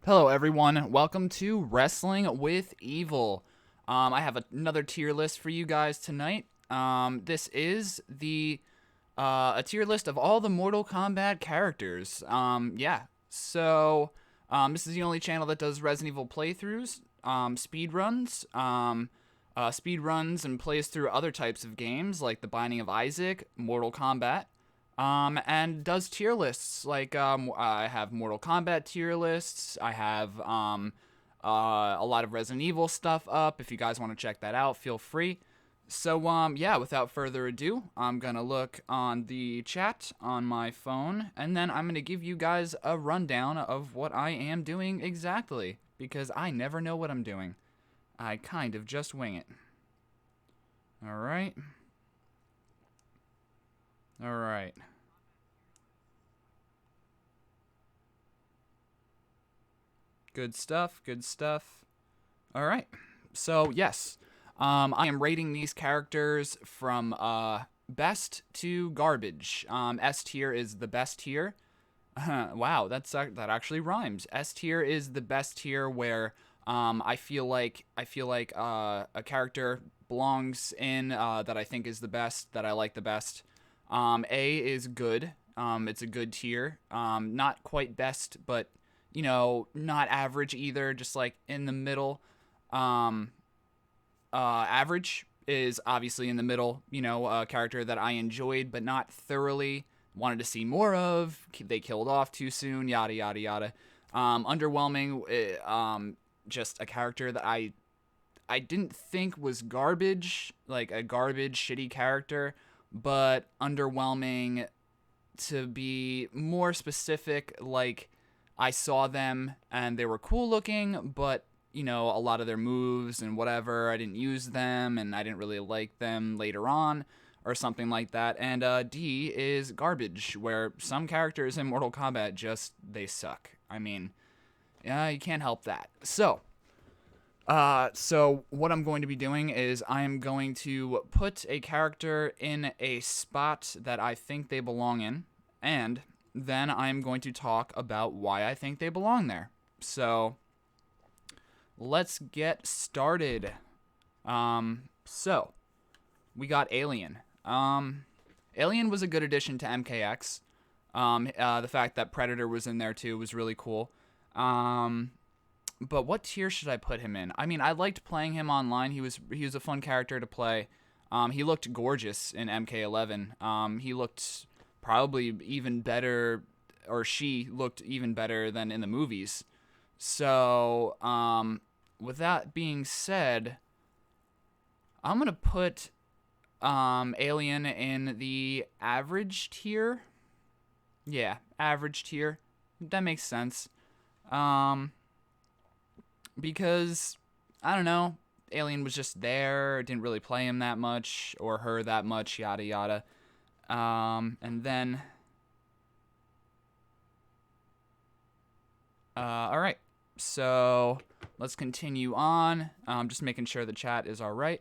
Hello, everyone. Welcome to Wrestling with Evil. I have another tier list for you guys tonight. This is the a tier list of all the Mortal Kombat characters. This is the only channel that does Resident Evil playthroughs, speed runs, and plays through other types of games like The Binding of Isaac, Mortal Kombat, and does tier lists. I have Mortal Kombat tier lists. I have a lot of Resident Evil stuff up. If you guys want to check that out, feel free. Without further ado, I'm gonna look on the chat on my phone, and then I'm gonna give you guys a rundown of what I am doing exactly, because I never know what I'm doing. I kind of just wing it. Alright. Alright. Good stuff, good stuff. Alright. So, yes. I am rating these characters from best to garbage. S tier is the best tier. Wow, that actually rhymes. S tier is the best tier where I feel like a character belongs in that I think is the best, that I like the best. A is good. It's a good tier. Not quite best, but not average either. Just like in the middle. Average is obviously in the middle. A character that I enjoyed but not thoroughly. Wanted to see more of. They killed off too soon. Yada yada yada. Underwhelming. Just a character that I didn't think was garbage, like a garbage shitty character, but underwhelming. To be more specific, like I saw them and they were cool looking, but a lot of their moves and whatever, I didn't use them and I didn't really like them later on or something like that. And D is garbage, where some characters in Mortal Kombat just, they suck. I mean, yeah, you can't help that. So what I'm going to be doing is I am going to put a character in a spot that I think they belong in, and then I'm going to talk about why I think they belong there. So let's get started. So we got Alien. Alien was a good addition to MKX. The fact that Predator was in there too was really cool. But what tier should I put him in? I mean, I liked playing him online. He was a fun character to play. He looked gorgeous in MK11. He looked probably even better, or she looked even better than in the movies. So, with that being said, I'm gonna put Alien in the average tier. Yeah, average tier. That makes sense. Because I don't know, Alien was just there, didn't really play him that much or her that much, yada yada. And then all right. So, let's continue on. Just making sure the chat is all right.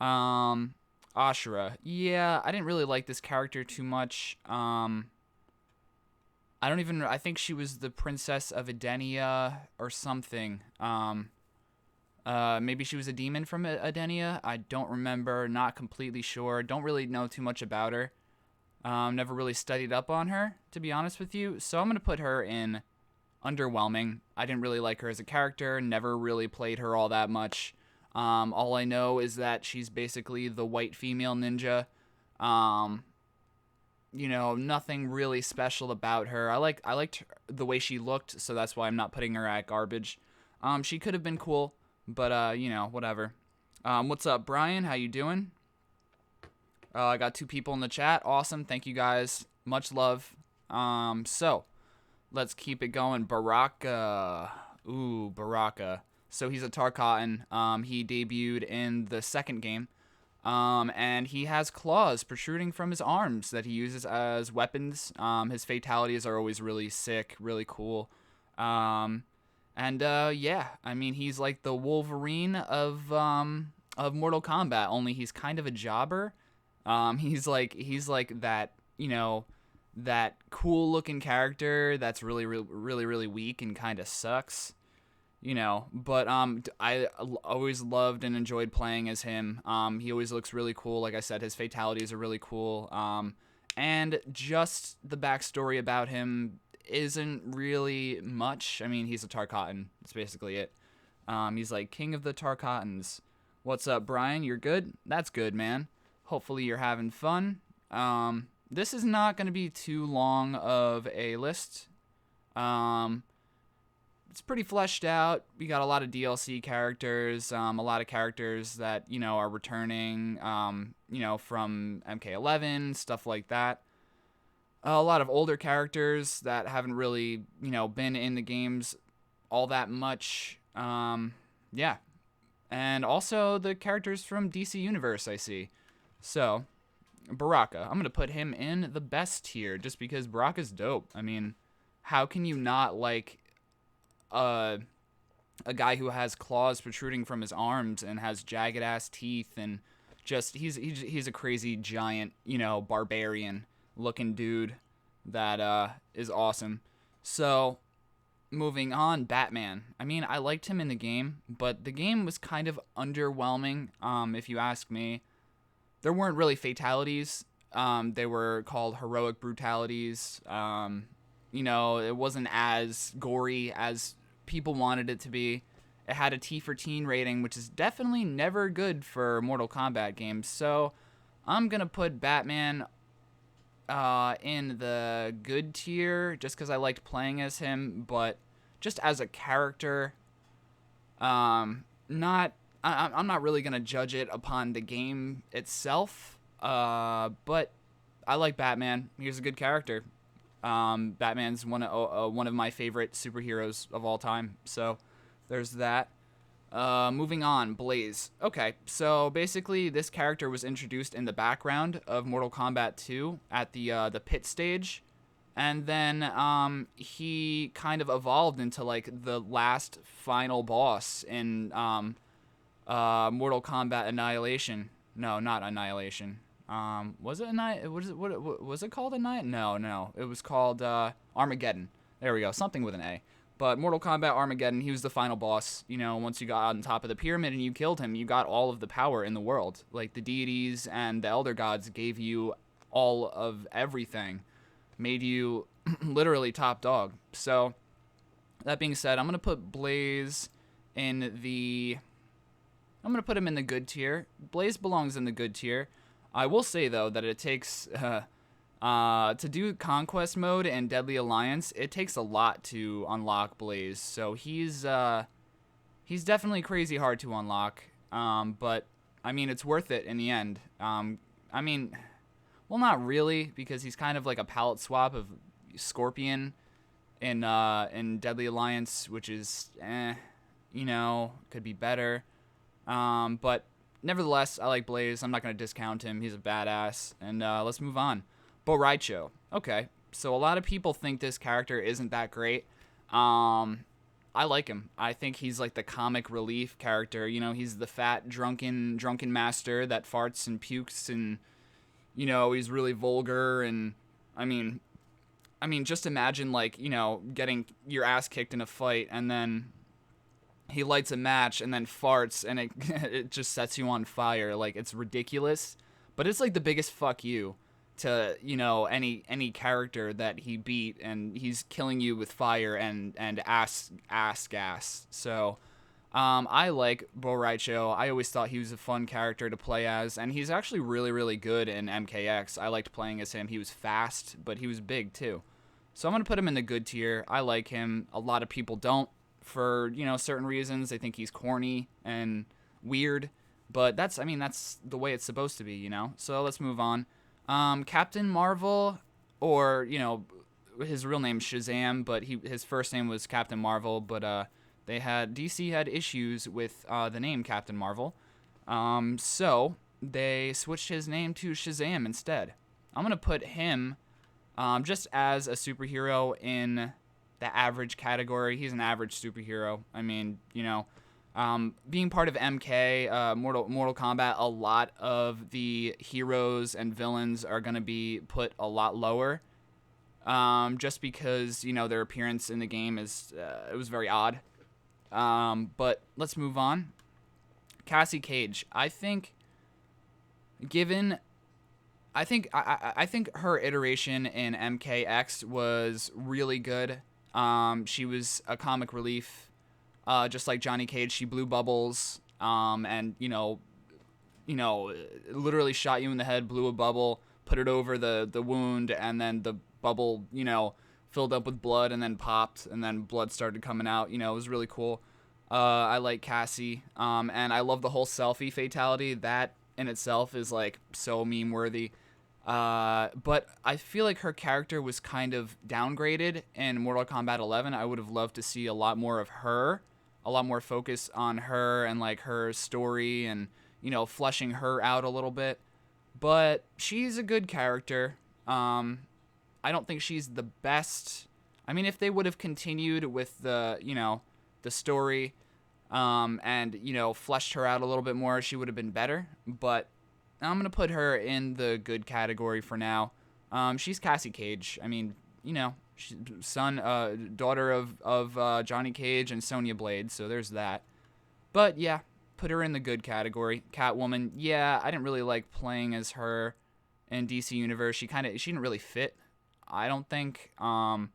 Ashura. Yeah, I didn't really like this character too much. I think she was the Princess of Edenia or something. Maybe she was a demon from Edenia. I don't remember. Not completely sure. Don't really know too much about her. Never really studied up on her, to be honest with you. So I'm going to put her in underwhelming. I didn't really like her as a character. Never really played her all that much. All I know is that she's basically the white female ninja. Nothing really special about her. I liked the way she looked, so that's why I'm not putting her at garbage. She could have been cool, but whatever. What's up, Brian? How you doing? I got 2 people in the chat. Awesome. Thank you guys. Much love. So let's keep it going. Baraka. Ooh, Baraka. So he's a Tarkatan. He debuted in the second game. And he has claws protruding from his arms that he uses as weapons. His fatalities are always really sick, really cool. Yeah, I mean, he's like the Wolverine of Mortal Kombat, only he's kind of a jobber. He's like that, that cool looking character that's really, really, really, really weak and kind of sucks. But I always loved and enjoyed playing as him. He always looks really cool. Like I said, his fatalities are really cool. And just the backstory about him isn't really much. I mean, he's a Tarkatan. That's basically it. He's like king of the Tarkatans. What's up, Brian? You're good? That's good, man. Hopefully you're having fun. This is not going to be too long of a list. It's pretty fleshed out. We got a lot of DLC characters, a lot of characters that, are returning, from MK11, stuff like that. A lot of older characters that haven't really, been in the games all that much. Yeah. And also the characters from DC Universe I see. So, Baraka. I'm going to put him in the best tier just because Baraka's dope. I mean, how can you not like a guy who has claws protruding from his arms and has jagged ass teeth and just he's a crazy giant, barbarian looking dude that is awesome. So, moving on, Batman. I mean, I liked him in the game, but the game was kind of underwhelming, if you ask me. There weren't really fatalities. They were called heroic brutalities. It wasn't as gory as people wanted it to be. It had a T for teen rating, which is definitely never good for Mortal Kombat games. So I'm going to put Batman in the good tier just because I liked playing as him, but just as a character, I'm not really going to judge it upon the game itself, but I like Batman. He's a good character. Batman's one of my favorite superheroes of all time, so there's that. Moving on, Blaze. Okay, so basically this character was introduced in the background of Mortal Kombat 2 at the pit stage, and then he kind of evolved into like the last final boss in Mortal Kombat Annihilation. No, not Annihilation. Was it called Annihilation? No. It was called Armageddon. There we go. Something with an A. But Mortal Kombat Armageddon, he was the final boss. Once you got on top of the pyramid and you killed him, you got all of the power in the world. Like the deities and the elder gods gave you all of everything. Made you literally top dog. So, that being said, I'm going to put Blaze in the... I'm going to put him in the good tier. Blaze belongs in the good tier. I will say, though, that it takes... to do Conquest Mode and Deadly Alliance, it takes a lot to unlock Blaze. So he's definitely crazy hard to unlock. But, I mean, it's worth it in the end. Well, not really, because he's kind of like a palette swap of Scorpion in Deadly Alliance, which is, could be better. But nevertheless, I like Blaze. I'm not going to discount him. He's a badass. And let's move on. Bo Raicho. Okay, so a lot of people think this character isn't that great. I like him. I think he's like the comic relief character. He's the fat, drunken master that farts and pukes and, he's really vulgar. And, I mean, just imagine, like, getting your ass kicked in a fight and then he lights a match and then farts and it just sets you on fire. Like, it's ridiculous, but it's like the biggest fuck you to any character that he beat, and he's killing you with fire and ass gas. So I like Bo Raicho. I always thought he was a fun character to play as, and he's actually really, really good in MKX. I liked playing as him. He was fast, but he was big too. So I'm gonna put him in the good tier. I like him. A lot of people don't, for certain reasons. They think he's corny and weird, but that's the way it's supposed to be. So let's move on. Captain Marvel, or, his real name's Shazam, but his first name was Captain Marvel, but, DC had issues with, the name Captain Marvel, so they switched his name to Shazam instead. I'm gonna put him, just as a superhero in the average category. He's an average superhero. I mean, being part of MK, Mortal Kombat, a lot of the heroes and villains are going to be put a lot lower just because, their appearance in the game is, it was very odd. But let's move on. Cassie Cage. Given, I think her iteration in MKX was really good. She was a comic relief, just like Johnny Cage. She blew bubbles, and literally shot you in the head, blew a bubble, put it over the wound, and then the bubble, filled up with blood and then popped, and then blood started coming out. It was really cool. I like Cassie, and I love the whole selfie fatality. That in itself is like so meme worthy. But I feel like her character was kind of downgraded in Mortal Kombat 11. I would have loved to see a lot more of her, a lot more focus on her and like her story and, fleshing her out a little bit. But she's a good character. I don't think she's the best. I mean, if they would have continued with the story, and, fleshed her out a little bit more, she would have been better. But I'm going to put her in the good category for now. She's Cassie Cage. I mean, she's daughter of Johnny Cage and Sonya Blade, so there's that. But yeah, put her in the good category. Catwoman, yeah, I didn't really like playing as her in DC Universe. She didn't really fit, I don't think. So I'm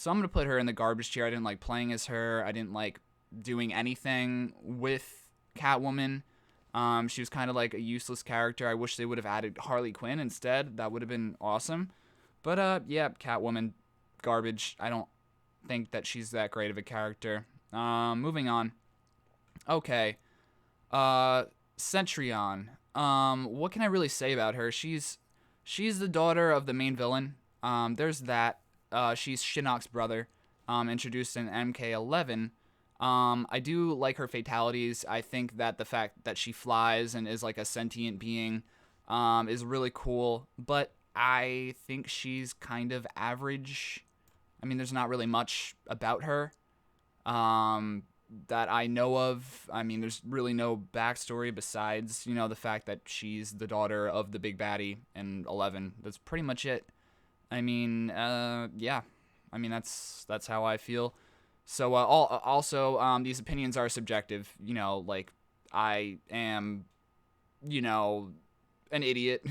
going to put her in the garbage tier. I didn't like playing as her. I didn't like doing anything with Catwoman. She was kind of like a useless character. I wish they would have added Harley Quinn instead. That would have been awesome. But yeah, Catwoman, garbage. I don't think that she's that great of a character. Moving on. Okay. Cetrion. What can I really say about her? She's the daughter of the main villain. There's that. She's Shinnok's brother. Introduced in MK11. I do like her fatalities. I think that the fact that she flies and is like a sentient being is really cool. But I think she's kind of average. I mean, there's not really much about her that I know of. I mean, there's really no backstory besides, the fact that she's the daughter of the big baddie in 11. That's pretty much it. I mean, yeah. I mean, that's how I feel. So also, these opinions are subjective. Like I am, an idiot.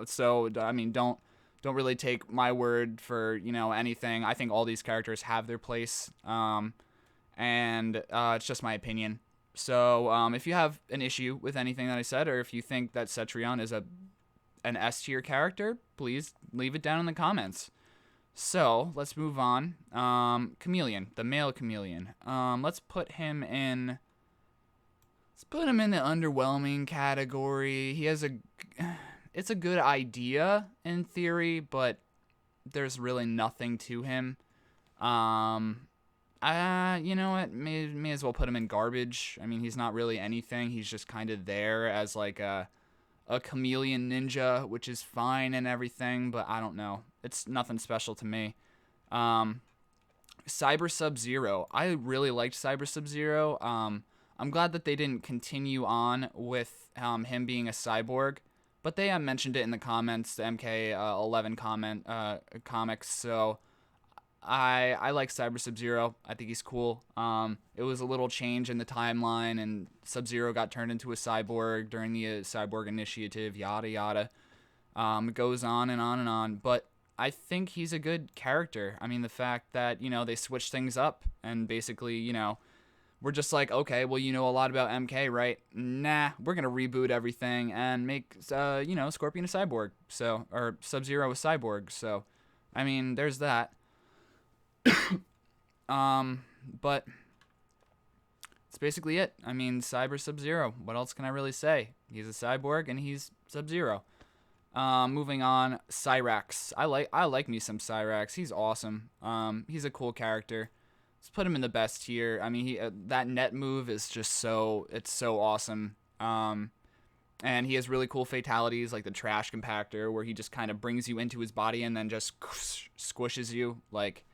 So I mean, don't really take my word for anything. I think all these characters have their place, and it's just my opinion. So if you have an issue with anything that I said, or if you think that Cetrion is an S tier character, please leave it down in the comments. So let's move on. Chameleon, the male chameleon. Let's put him in. Let's put him in the underwhelming category. It's a good idea in theory, but there's really nothing to him. You know what? May as well put him in garbage. I mean, he's not really anything. He's just kind of there as like a chameleon ninja, which is fine and everything, but I don't know. It's nothing special to me. Cyber Sub-Zero. I really liked Cyber Sub-Zero. I'm glad that they didn't continue on with him being a cyborg, but they mentioned it in the comments, the MK11 comics, so I like Cyber Sub-Zero. I think he's cool. It was a little change in the timeline, and Sub-Zero got turned into a cyborg during the Cyborg Initiative, yada yada. It goes on and on and on, but I think he's a good character. I mean, the fact that, they switched things up and basically, we're just like, okay, well, a lot about MK, right? Nah, we're going to reboot everything and make, Scorpion a cyborg, or Sub-Zero a cyborg, so, I mean, there's that. But it's basically it. I mean, Cyber Sub-Zero. What else can I really say? He's a cyborg and he's Sub-Zero. Moving on, Cyrax. I like me some Cyrax. He's awesome. He's a cool character. Let's put him in the best tier. I mean, that net move is just so awesome. And he has really cool fatalities like the trash compactor, where he just kind of brings you into his body and then just squishes you. Like,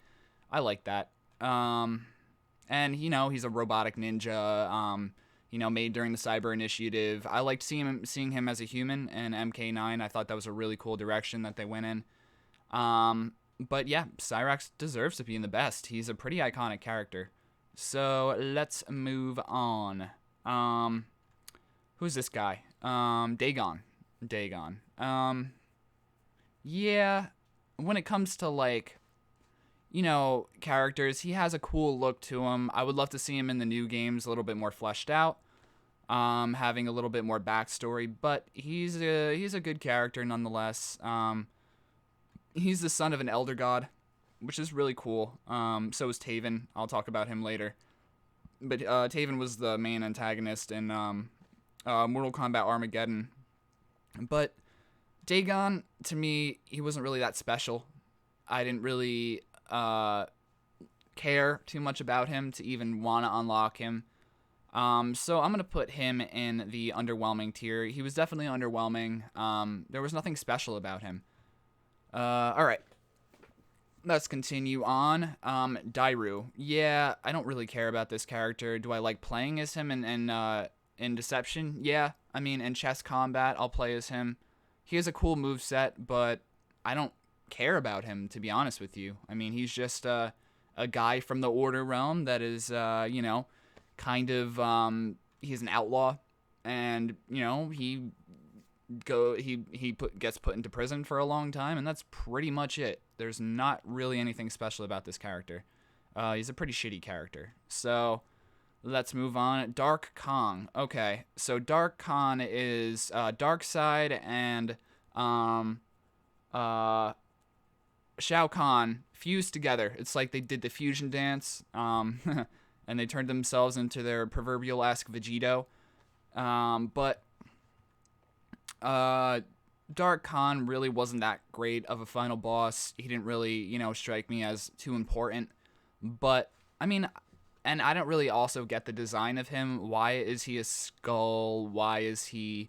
I like that. And he's a robotic ninja. Made during the Cyber Initiative. I liked seeing him as a human in MK9. I thought that was a really cool direction that they went in. But yeah, Cyrax deserves to be in the best. He's a pretty iconic character. So let's move on. Who's this guy? Dagon. Dagon. Yeah, when it comes to like, characters, he has a cool look to him. I would love to see him in the new games a little bit more fleshed out, having a little bit more backstory. But he's a good character nonetheless. He's the son of an elder god, which is really cool. So is Taven. I'll talk about him later. But Taven was the main antagonist in Mortal Kombat Armageddon. But Dagon, to me, he wasn't really that special. I didn't really care too much about him to even want to unlock him. So I'm going to put him in the underwhelming tier. He was definitely underwhelming. There was nothing special about him. Alright. Let's continue on. Dairu. Yeah, I don't really care about this character. Do I like playing as him in Deception? Yeah. I mean, in Chess Combat, I'll play as him. He has a cool moveset, but I don't care about him, to be honest with you. I mean, he's just a guy from the Order realm that is, kind of, he's an outlaw, and, he gets put into prison for a long time, and that's pretty much it. There's not really anything special about this character. He's a pretty shitty character. So let's move on. Dark Kong. Okay, so Dark Kong is Darkseid and Shao Kahn fused together. It's like they did the fusion dance, and they turned themselves into their proverbial-esque Vegito. But Dark Khan really wasn't that great of a final boss. He didn't really, strike me as too important. But, I mean, and I don't really also get the design of him. Why is he a skull? Why does he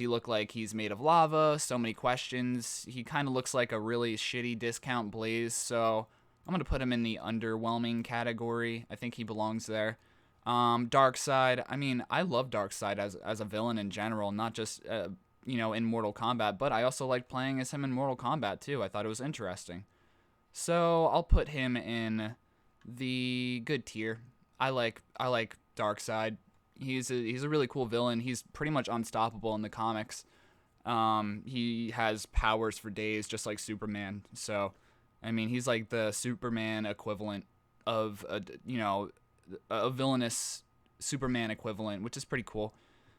look like he's made of lava? So many questions. He kind of looks like a really shitty discount Blaze, so I'm going to put him in the underwhelming category. I think he belongs there. Darkseid. I mean, I love Darkseid as a villain in general, not just in Mortal Kombat, but I also like playing as him in Mortal Kombat too. I thought it was interesting. So I'll put him in the good tier. I like Darkseid. He's a really cool villain. He's pretty much unstoppable in the comics. He has powers for days, just like Superman. So, I mean, he's like the Superman equivalent of a villainous Superman equivalent, which is pretty cool.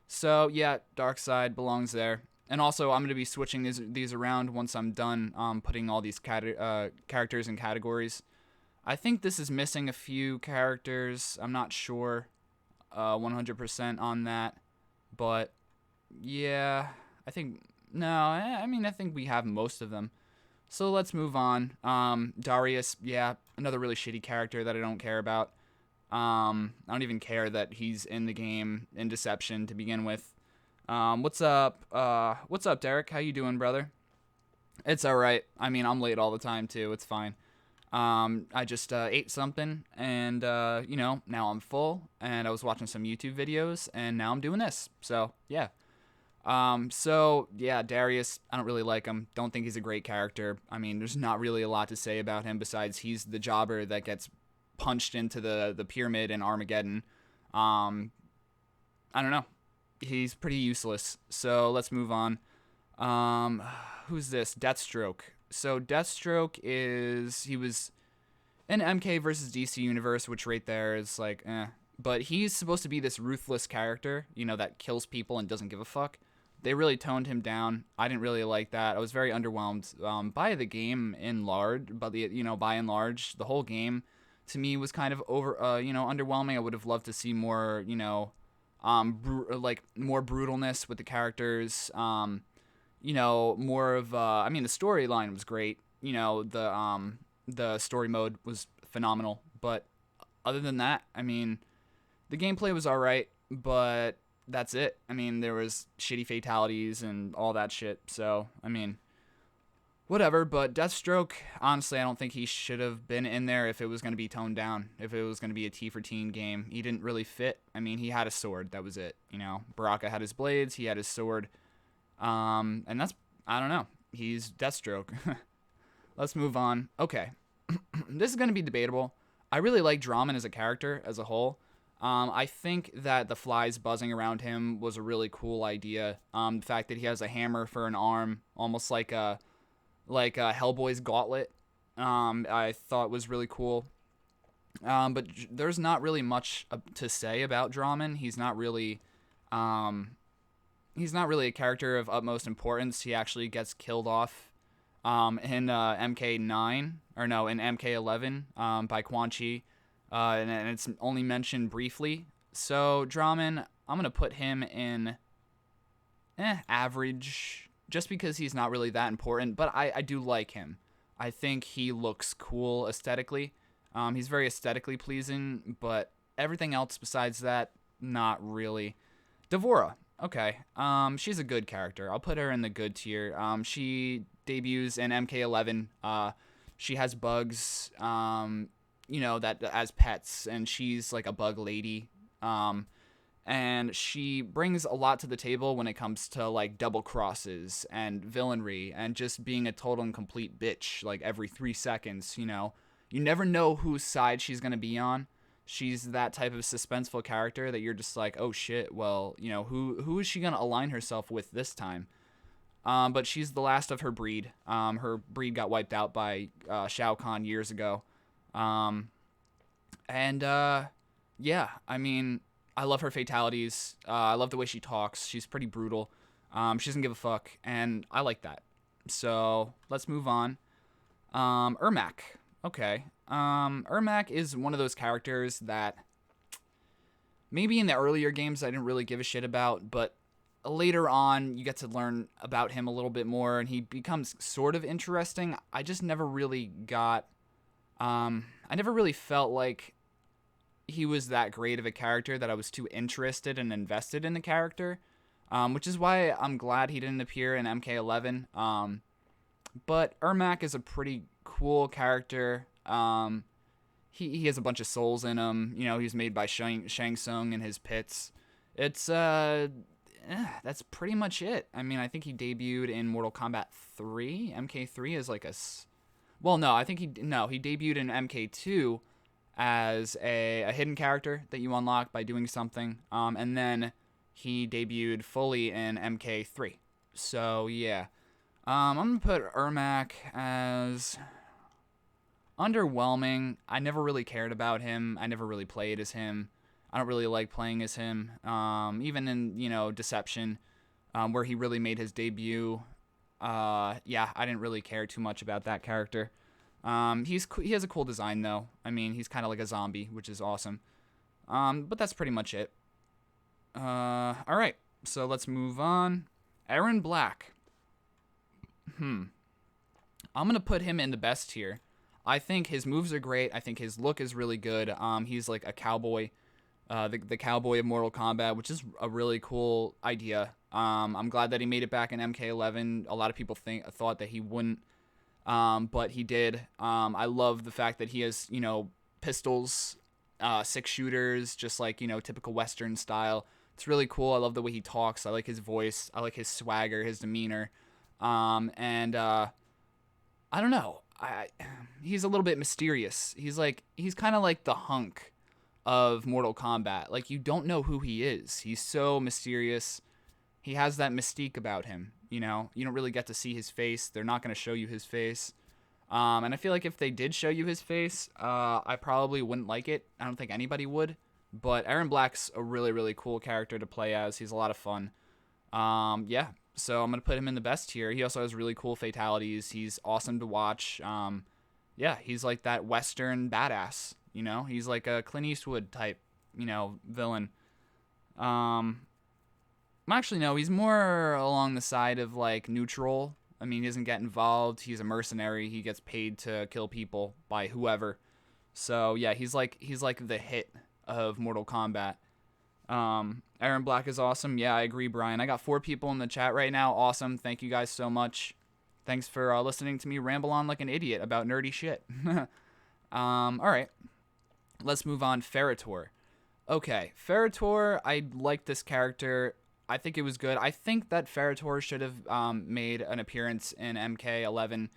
So yeah, Darkseid belongs there. And also, I'm going to be switching these around once I'm done putting all these characters in categories. I think this is missing a few characters. I'm not sure 100% on that. But yeah, I think we have most of them. So let's move on. Darius, yeah, another really shitty character that I don't care about. I don't even care that he's in the game in Deception to begin with. What's up? What's up, Derek? How you doing, brother? It's all right. I mean, I'm late all the time too. It's fine. I just ate something, and now I'm full, and I was watching some YouTube videos, and now I'm doing this. So yeah. Darius, I don't really like him. Don't think he's a great character. I mean, there's not really a lot to say about him besides he's the jobber that gets punched into the pyramid in Armageddon. I don't know. He's pretty useless. So let's move on. Who's this? Deathstroke. So Deathstroke he was in MK versus DC Universe, which right there is like, But he's supposed to be this ruthless character, that kills people and doesn't give a fuck. They really toned him down. I didn't really like that. I was very underwhelmed by the game by and large. The whole game to me was kind of underwhelming. I would have loved to see more, more brutalness with the characters. More of the storyline was great. The story mode was phenomenal, but other than that, I mean, the gameplay was all right, but that's it. I mean, there was shitty fatalities and all that shit. So, I mean, whatever. But Deathstroke, honestly, I don't think he should have been in there if it was going to be toned down. If it was going to be a T for teen game, he didn't really fit. I mean, he had a sword. That was it. Baraka had his blades. He had his sword. And that's, I don't know. He's Deathstroke. Let's move on. Okay. This is going to be debatable. I really like Draman as a character as a whole. I think that the flies buzzing around him was a really cool idea. The fact that he has a hammer for an arm, almost like a Hellboy's gauntlet, I thought was really cool. But there's not really much to say about Draman. He's not really a character of utmost importance. He actually gets killed off in MK9, or no, in MK11 by Quan Chi, and it's only mentioned briefly. So Draman, I'm going to put him in average, just because he's not really that important, but I do like him. I think he looks cool aesthetically. He's very aesthetically pleasing, but everything else besides that, not really. Devora. Okay. She's a good character. I'll put her in the good tier. She debuts in MK11. She has bugs, that as pets, and she's like a bug lady. And she brings a lot to the table when it comes to like double crosses and villainry and just being a total and complete bitch like every 3 seconds. You never know whose side she's gonna be on. She's that type of suspenseful character that you're just like, oh shit, well, who is she gonna align herself with this time? But she's the last of her breed. Her breed got wiped out by Shao Kahn years ago. Yeah, I mean, I love her fatalities. I love the way she talks. She's pretty brutal. She doesn't give a fuck, and I like that. So let's move on. Ermac. Okay. Ermac is one of those characters that maybe in the earlier games I didn't really give a shit about, but later on you get to learn about him a little bit more, and he becomes sort of interesting. I just never really I never really felt like he was that great of a character that I was too interested and invested in the character, which is why I'm glad he didn't appear in MK11. But Ermac is a pretty cool character. He has a bunch of souls in him. He's made by Shang Tsung in his pits. It's that's pretty much it. I mean, I think he debuted in Mortal Kombat 3, MK3 as like well, no, I think he debuted in MK2 as a hidden character that you unlock by doing something. And then he debuted fully in MK3. So yeah. I'm going to put Ermac as underwhelming. I never really cared about him. I never really played as him. I don't really like playing as him. Even in, Deception, where he really made his debut. I didn't really care too much about that character. He has a cool design, though. I mean, he's kind of like a zombie, which is awesome. But that's pretty much it. All right, so let's move on. Aaron Black. I'm going to put him in the best tier. I think his moves are great. I think his look is really good. He's like a cowboy, the cowboy of Mortal Kombat, which is a really cool idea. I'm glad that he made it back in MK11. A lot of people thought that he wouldn't, but he did. I love the fact that he has, pistols, 6 shooters, just like, typical Western style. It's really cool. I love the way he talks. I like his voice. I like his swagger, his demeanor. I don't know. He's a little bit mysterious. He's kind of like the hunk of Mortal Kombat. Like, you don't know who he is. He's so mysterious. He has that mystique about him. You don't really get to see his face. They're not going to show you his face. And I feel like if they did show you his face, I probably wouldn't like it. I don't think anybody would. But Aaron Black's a really, really cool character to play as. He's a lot of fun. So I'm going to put him in the best tier. He also has really cool fatalities. He's awesome to watch. He's like that Western badass, He's like a Clint Eastwood type, villain. Actually, no, he's more along the side of like neutral. I mean, he doesn't get involved. He's a mercenary. He gets paid to kill people by whoever. So yeah, he's like the hit of Mortal Kombat. Aaron Black is awesome. Yeah, I agree, Brian. I got 4 people in the chat right now. Awesome. Thank you guys so much. Thanks for listening to me ramble on like an idiot about nerdy shit. All right. Let's move on. Ferritor. Okay, Ferritor, I like this character. I think it was good. I think that Ferritor should have made an appearance in MK11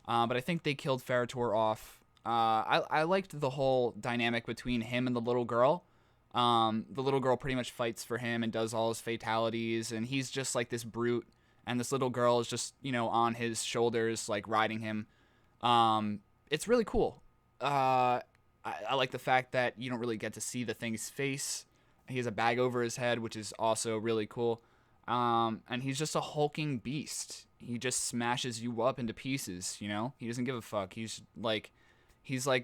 But I think they killed Ferritor off. I liked the whole dynamic between him and the little girl. The little girl pretty much fights for him and does all his fatalities, and he's just like this brute, and this little girl is just, on his shoulders, like riding him. It's really cool. I like the fact that you don't really get to see the thing's face. He has a bag over his head, which is also really cool. And he's just a hulking beast. He just smashes you up into pieces. He doesn't give a fuck. He's like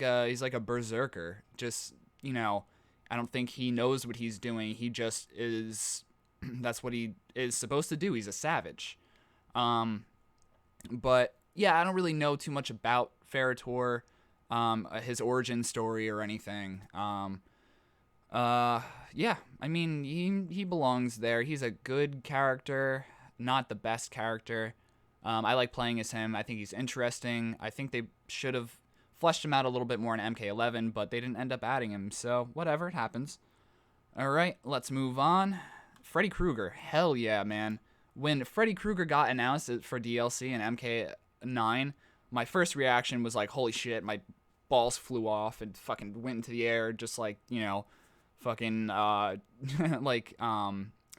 a berserker. Just, I don't think he knows what he's doing. He just is. That's what he is supposed to do. He's a savage. But yeah, I don't really know too much about Ferritor, his origin story or anything. Yeah, I mean, he belongs there. He's a good character, not the best character. I like playing as him. I think he's interesting. I think they should have fleshed him out a little bit more in MK11, but they didn't end up adding him, so whatever, it happens. All right, let's move on. Freddy Krueger, hell yeah, man. When Freddy Krueger got announced for DLC in MK9, my first reaction was like, holy shit, my balls flew off and fucking went into the air, just like, fucking, like,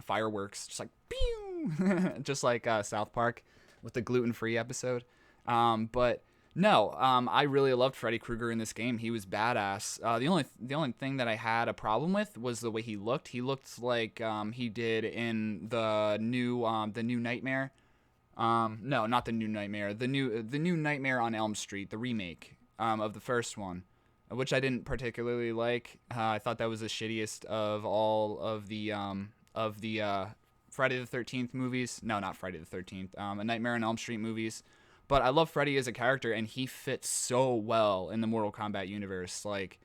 fireworks, just like, pew! Just like South Park with the gluten-free episode. But no, I really loved Freddy Krueger in this game. He was badass. The only thing that I had a problem with was the way he looked. He looked like he did in the new Nightmare. No, not the new Nightmare. The new Nightmare on Elm Street, the remake of the first one, which I didn't particularly like. I thought that was the shittiest of all of the Friday the 13th movies. No, not Friday the 13th. A Nightmare on Elm Street movies. But I love Freddy as a character, and he fits so well in the Mortal Kombat universe. Like,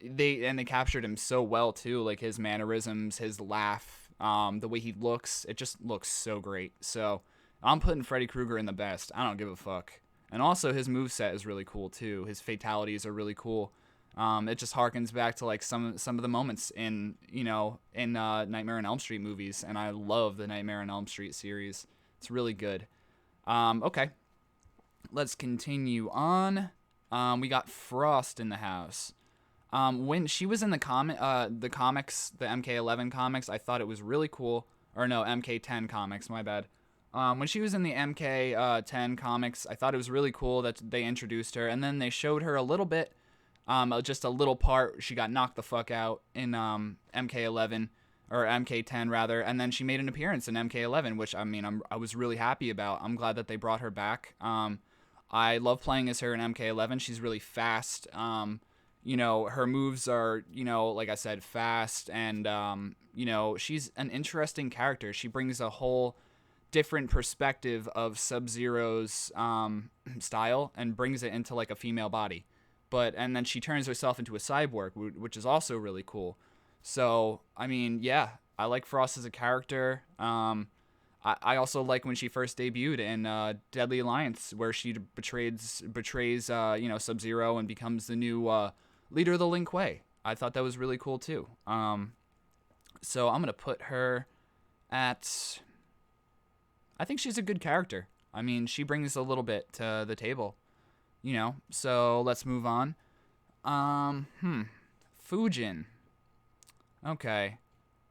they captured him so well too. Like his mannerisms, his laugh, the way he looks. It just looks so great. So I'm putting Freddy Krueger in the best. I don't give a fuck. And also his moveset is really cool too. His fatalities are really cool. It just harkens back to like some of the moments in Nightmare on Elm Street movies, and I love the Nightmare on Elm Street series. It's really good. Okay. Let's continue on. We got Frost in the house. When she was in the comics, the MK11 comics, I thought it was really cool. Or no, MK10 comics, my bad. When she was in the MK10 comics, I thought it was really cool that they introduced her. And then they showed her a little bit, just a little part. She got knocked the fuck out in MK11. Or MK10 rather, and then she made an appearance in MK11, which I was really happy about. I'm glad that they brought her back. I love playing as her in MK11. She's really fast. Her moves are, like I said, fast, and she's an interesting character. She brings a whole different perspective of Sub-Zero's style and brings it into like a female body. And then she turns herself into a cyborg, which is also really cool. So, yeah, I like Frost as a character. I also like when she first debuted in Deadly Alliance, where she betrays Sub-Zero and becomes the new leader of the Lin Kuei. I thought that was really cool too. So I'm gonna put her at. I think she's a good character. She brings a little bit to the table, So let's move on. Fujin. Okay.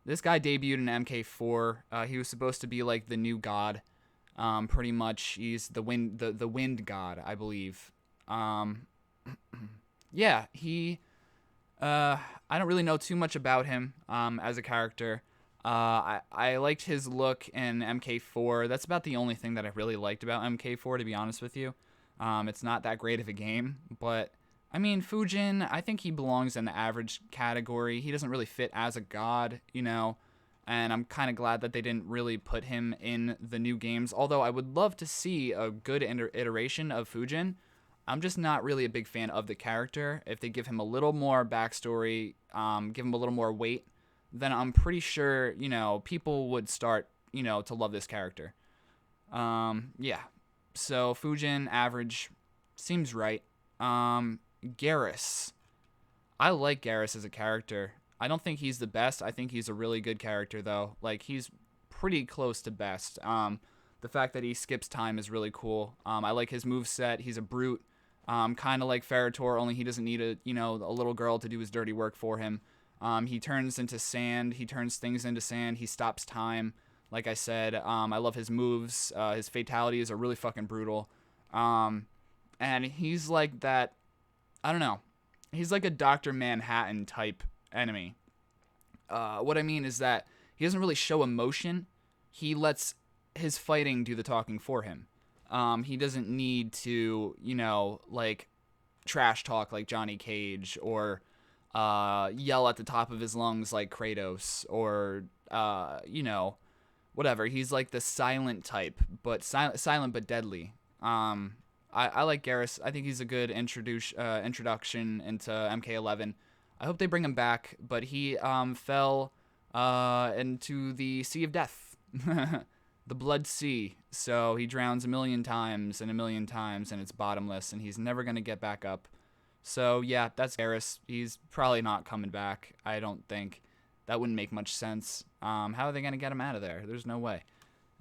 This guy debuted in MK4. He was supposed to be like the new god. Pretty much, he's the wind god, I believe. Yeah, he. I don't really know too much about him as a character. I liked his look in MK4. That's about the only thing that I really liked about MK4, to be honest with you. It's not that great of a game, but. Fujin, I think he belongs in the average category. He doesn't really fit as a god, and I'm kind of glad that they didn't really put him in the new games, although I would love to see a good iteration of Fujin. I'm just not really a big fan of the character. If they give him a little more backstory, give him a little more weight, then I'm pretty sure, people would start, to love this character. Yeah. So Fujin, average, seems right. Garrus. I like Garrus as a character. I don't think he's the best. I think he's a really good character, though. Like, he's pretty close to best. The fact that he skips time is really cool. I like his moveset. He's a brute, kind of like Ferritor, only he doesn't need a little girl to do his dirty work for him. He turns into sand. He turns things into sand. He stops time. Like I said, I love his moves. His fatalities are really fucking brutal. And he's like that, I don't know. He's like a Dr. Manhattan type enemy. What I mean is that he doesn't really show emotion. He lets his fighting do the talking for him. He doesn't need to, like trash talk like Johnny Cage or yell at the top of his lungs like Kratos or, whatever. He's like the silent type, but silent but deadly. I like Garrus. I think he's a good introduction into MK11. I hope they bring him back, but he fell into the Sea of Death, the Blood Sea. So he drowns a million times, and it's bottomless, and he's never going to get back up. So yeah, that's Garrus. He's probably not coming back, I don't think. That wouldn't make much sense. How are they going to get him out of there? There's no way.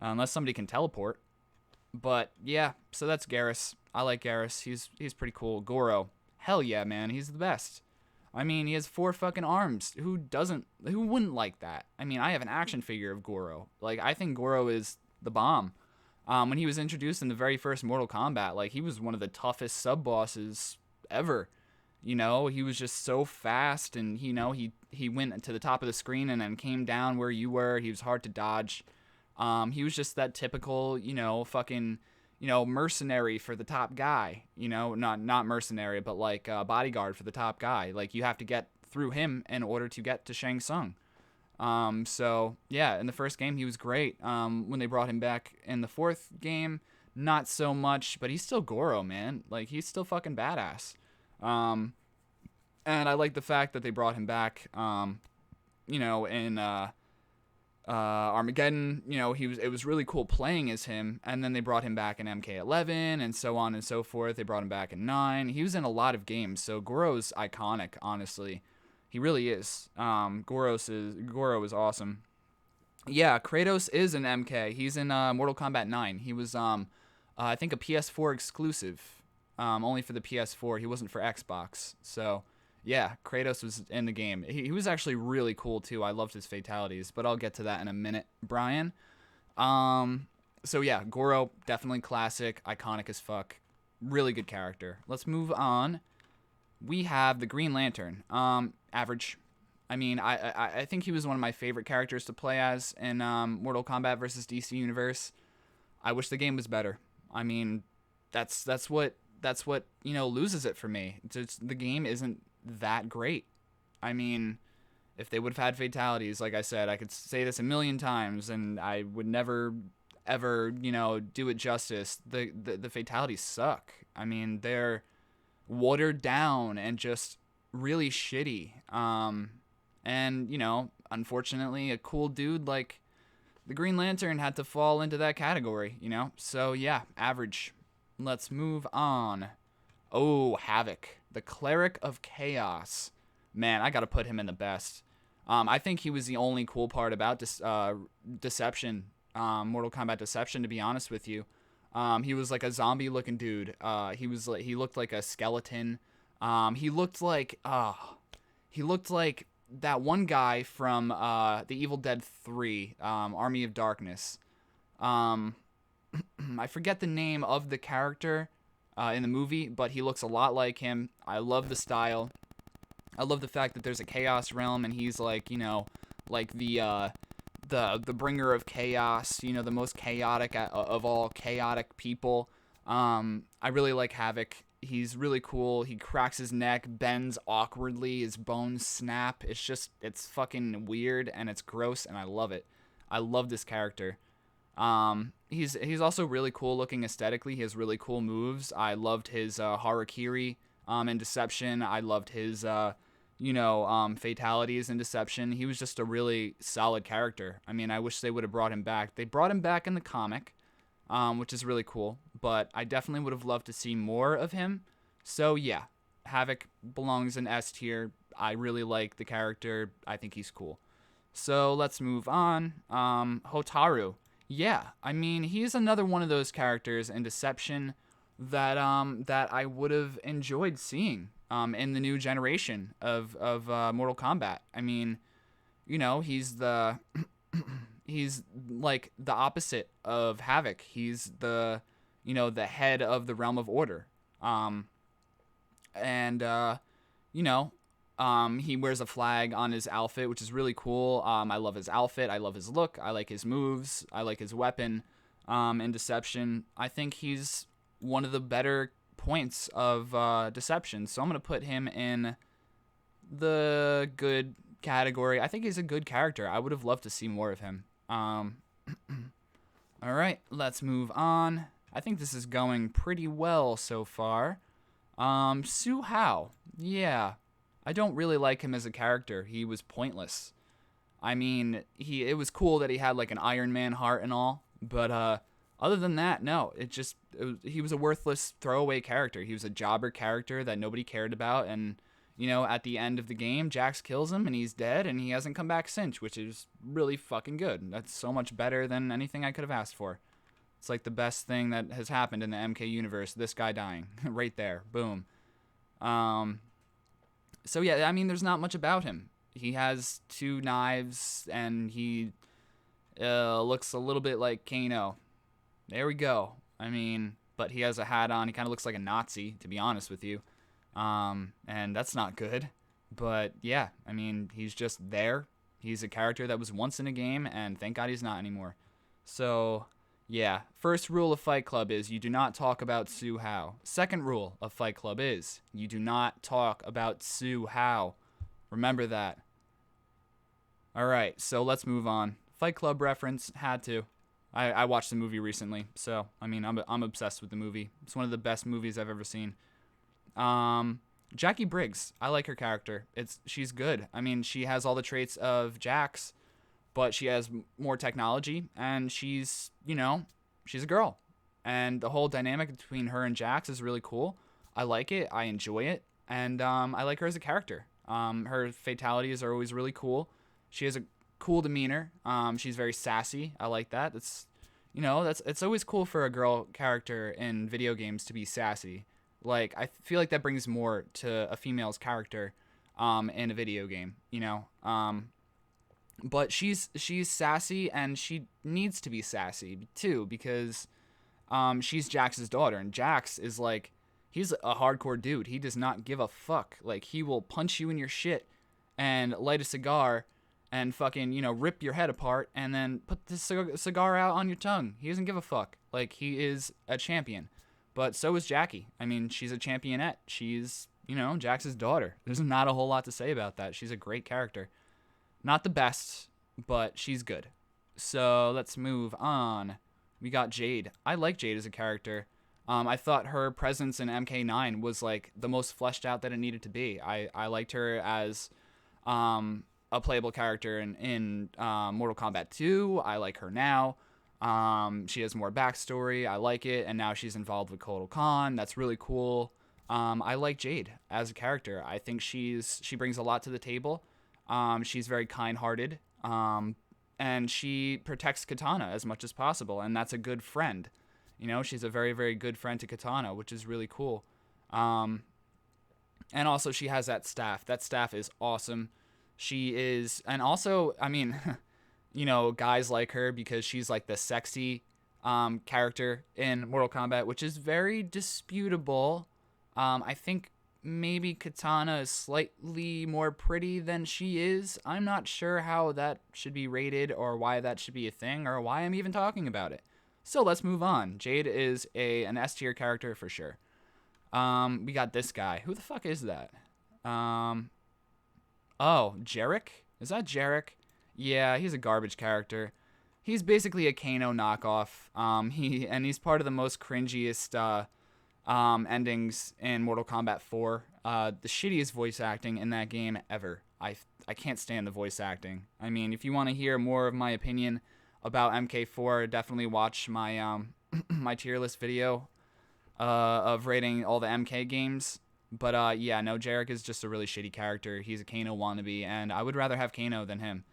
Unless somebody can teleport. But yeah, so that's Garrus. I like Garrus. He's pretty cool. Goro. Hell yeah, man. He's the best. I mean, he has 4 fucking arms. Who wouldn't like that? I mean, I have an action figure of Goro. Like, I think Goro is the bomb. When he was introduced in the very first Mortal Kombat, like, he was one of the toughest sub-bosses ever. He was just so fast, and, he went to the top of the screen and then came down where you were. He was hard to dodge. He was just that typical, fucking, mercenary for the top guy, not mercenary, but like bodyguard for the top guy. Like, you have to get through him in order to get to Shang Tsung. So yeah, in the first game, he was great. When they brought him back in the 4th game, not so much, but he's still Goro, man. Like, he's still fucking badass. And I like the fact that they brought him back, in, Armageddon, it was really cool playing as him, and then they brought him back in MK11 and so on and so forth. They brought him back in 9. He was in a lot of games, so Goro's iconic, honestly. He really is. Goro is awesome. Yeah, Kratos is an MK. He's in Mortal Kombat 9. He was I think a PS4 exclusive. Only for the PS4. He wasn't for Xbox. So yeah, Kratos was in the game. He was actually really cool, too. I loved his fatalities, but I'll get to that in a minute, Brian. So yeah, Goro, definitely classic, iconic as fuck. Really good character. Let's move on. We have the Green Lantern. Average. I mean, I think he was one of my favorite characters to play as in Mortal Kombat versus DC Universe. I wish the game was better. I mean, that's what loses it for me. The game isn't that great. I mean, if they would have had fatalities, like I said, I could say this a million times and I would never ever do it justice. The fatalities suck. I mean, they're watered down and just really shitty. And unfortunately, a cool dude like the Green Lantern had to fall into that category. So yeah, average. Let's move on. Oh, Havoc, the Cleric of Chaos. Man, I gotta put him in the best. I think he was the only cool part about Deception, Mortal Kombat Deception, to be honest with you. He was like a zombie-looking dude. He looked like a skeleton. He looked like that one guy from The Evil Dead 3, Army of Darkness. I forget the name of the character in the movie, but he looks a lot like him. I love the style. I love the fact that there's a chaos realm and he's like, like the bringer of chaos, the most chaotic of all chaotic people. I really like Havoc. He's really cool. He cracks his neck, bends awkwardly, his bones snap. It's fucking weird and it's gross and I love it. I love this character. He's also really cool looking aesthetically. He has really cool moves. I loved his Harakiri in Deception. I loved his fatalities in Deception. He was just a really solid character. I mean, I wish they would have brought him back. They brought him back in the comic, which is really cool, but I definitely would have loved to see more of him. So yeah, Havoc belongs in S tier. I really like the character. I think he's cool. So let's move on. Hotaru. Yeah, I mean, he's another one of those characters in Deception that I would have enjoyed seeing in the new generation of Mortal Kombat. I mean, he's he's like the opposite of Havoc. He's the head of the Realm of Order. Um, and you know, he wears a flag on his outfit, which is really cool. I love his outfit. I love his look. I like his moves. I like his weapon. In Deception, I think he's one of the better points of Deception. So I'm gonna put him in the good category. I think he's a good character. I would have loved to see more of him. All right, let's move on. I think this is going pretty well so far. Su Hao. Yeah. I don't really like him as a character. He was pointless. I mean, it was cool that he had like an Iron Man heart and all, but other than that, no. He was a worthless throwaway character. He was a jobber character that nobody cared about, and at the end of the game, Jax kills him and he's dead, and he hasn't come back since, which is really fucking good. That's so much better than anything I could have asked for. It's like the best thing that has happened in the MK universe. This guy dying right there, boom. So yeah, I mean, there's not much about him. He has 2 knives, and he looks a little bit like Kano. There we go. I mean, but he has a hat on. He kind of looks like a Nazi, to be honest with you. And that's not good. But yeah, I mean, he's just there. He's a character that was once in a game, and thank God he's not anymore. So yeah, first rule of Fight Club is you do not talk about Su Hao. Second rule of Fight Club is you do not talk about Su Hao. Remember that. All right, so let's move on. Fight Club reference, had to. I watched the movie recently, so I mean, I'm obsessed with the movie. It's one of the best movies I've ever seen. Jackie Briggs, I like her character. She's good. I mean, she has all the traits of Jax, but she has more technology, and she's a girl. And the whole dynamic between her and Jax is really cool. I like it. I enjoy it. And I like her as a character. Her fatalities are always really cool. She has a cool demeanor. She's very sassy. I like that. It's always cool for a girl character in video games to be sassy. Like, I feel like that brings more to a female's character in a video game, But she's sassy, and she needs to be sassy too, because she's Jax's daughter, and Jax is like, he's a hardcore dude. He does not give a fuck. Like, he will punch you in your shit and light a cigar and fucking rip your head apart and then put the cigar out on your tongue. He doesn't give a fuck. Like, he is a champion. But so is Jackie. I mean, she's a championette. She's Jax's daughter. There's not a whole lot to say about that. She's a great character. Not the best, but she's good. So let's move on. We got Jade. I like Jade as a character. I thought her presence in MK9 was like the most fleshed out that it needed to be. I liked her as a playable character in Mortal Kombat 2. I like her now. She has more backstory. I like it. And now she's involved with Kotal Khan. That's really cool. I like Jade as a character. I think she brings a lot to the table. She's very kind-hearted, and she protects Katana as much as possible, and that's a good friend. She's a very, very good friend to Katana, which is really cool. And also she has that staff. That staff is awesome. She is, and also, I mean, guys like her because she's like the sexy character in Mortal Kombat, which is very disputable. I think maybe Katana is slightly more pretty than she is. I'm not sure how that should be rated or why that should be a thing or why I'm even talking about it. So let's move on. Jade is an S tier character for sure. We got this guy. Who the fuck is that? Oh, Jarek? Is that Jarek? Yeah, he's a garbage character. He's basically a Kano knockoff. He's part of the most cringiest endings in Mortal Kombat 4. The shittiest voice acting in that game ever. I can't stand the voice acting. I mean, if you want to hear more of my opinion about MK4, definitely watch my my tier list video of rating all the MK games. But yeah, no, Jarek is just a really shitty character. He's a Kano wannabe, and I would rather have Kano than him.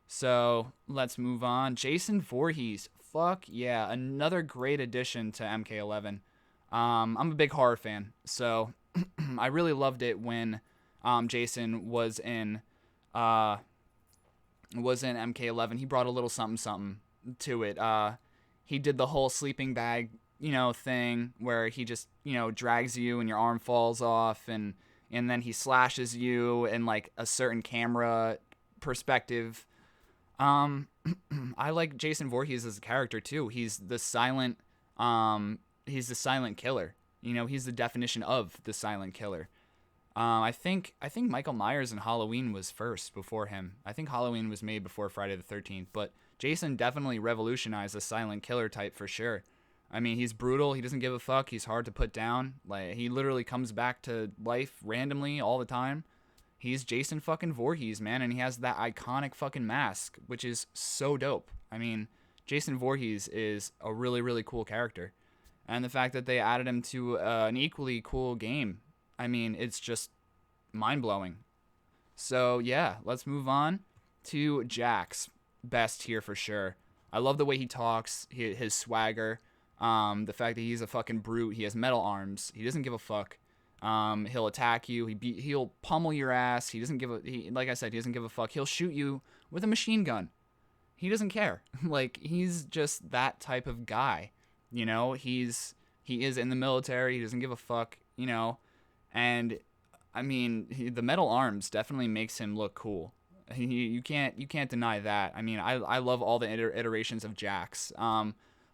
So let's move on. Jason Voorhees. fuck yeah, another great addition to MK11. I'm a big horror fan, so I really loved it when Jason uh, was in MK11. He brought a little something something to it. He did the whole sleeping bag, thing where he just, drags you and your arm falls off, and then he slashes you in like a certain camera perspective. Um, I like Jason Voorhees as a character too. He's the silent killer. He's the definition of the silent killer. I think Michael Myers in Halloween was first before him. I think Halloween was made before Friday the 13th, but Jason definitely revolutionized the silent killer type for sure. I mean, he's brutal. He doesn't give a fuck. He's hard to put down. Like, he literally comes back to life randomly all the time. He's Jason fucking Voorhees, man, and he has that iconic fucking mask, which is so dope. I mean, Jason Voorhees is a really, really cool character. And the fact that they added him to an equally cool game, I mean, it's just mind-blowing. So, yeah, let's move on to Jax. Best here for sure. I love the way he talks, his swagger, the fact that he's a fucking brute. He has metal arms. He doesn't give a fuck. He'll attack you. He'll pummel your ass. Like I said, he doesn't give a fuck. He'll shoot you with a machine gun. He doesn't care. Like, he's just that type of guy. He is in the military. He doesn't give a fuck. And I mean, the metal arms definitely makes him look cool. You can't deny that. I mean, I love all the iterations of Jax.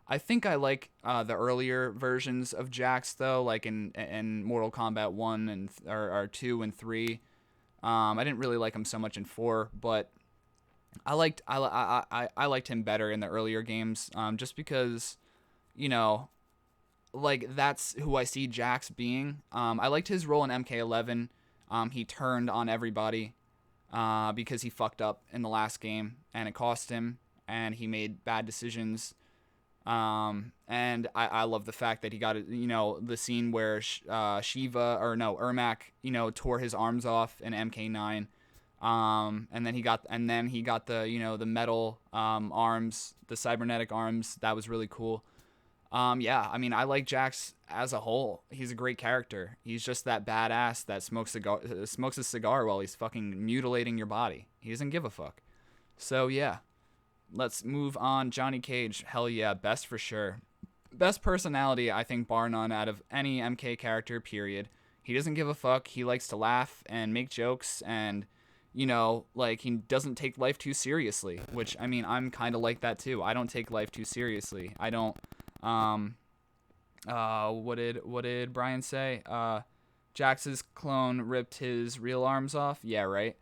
I think I like the earlier versions of Jax though, like in Mortal Kombat 1 or 2 and 3. I didn't really like him so much in 4, but I liked him better in the earlier games, just because, like, that's who I see Jax being. I liked his role in MK11. He turned on everybody because he fucked up in the last game, and it cost him, and he made bad decisions. And I love the fact that he got, the scene where Ermac, tore his arms off in MK9. And then he got the, the metal arms, the cybernetic arms. That was really cool. Yeah, I mean, I like Jax as a whole. He's a great character. He's just that badass that smokes a cigar while he's fucking mutilating your body. He doesn't give a fuck. So, yeah. Let's move on. Johnny Cage. Hell yeah, best for sure. Best personality, I think, bar none, out of any MK character, period. He doesn't give a fuck. He likes to laugh and make jokes, and, like, he doesn't take life too seriously, which, I mean, I'm kind of like that, too. I don't take life too seriously. I don't, what did Brian say? Jax's clone ripped his real arms off? Yeah, right?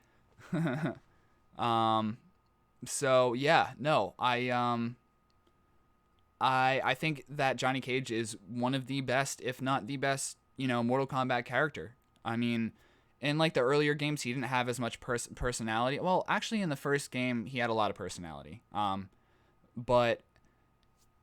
So yeah, no, I think that Johnny Cage is one of the best, if not the best, Mortal Kombat character. I mean, in like the earlier games, he didn't have as much personality. Well, actually, in the first game, he had a lot of personality. But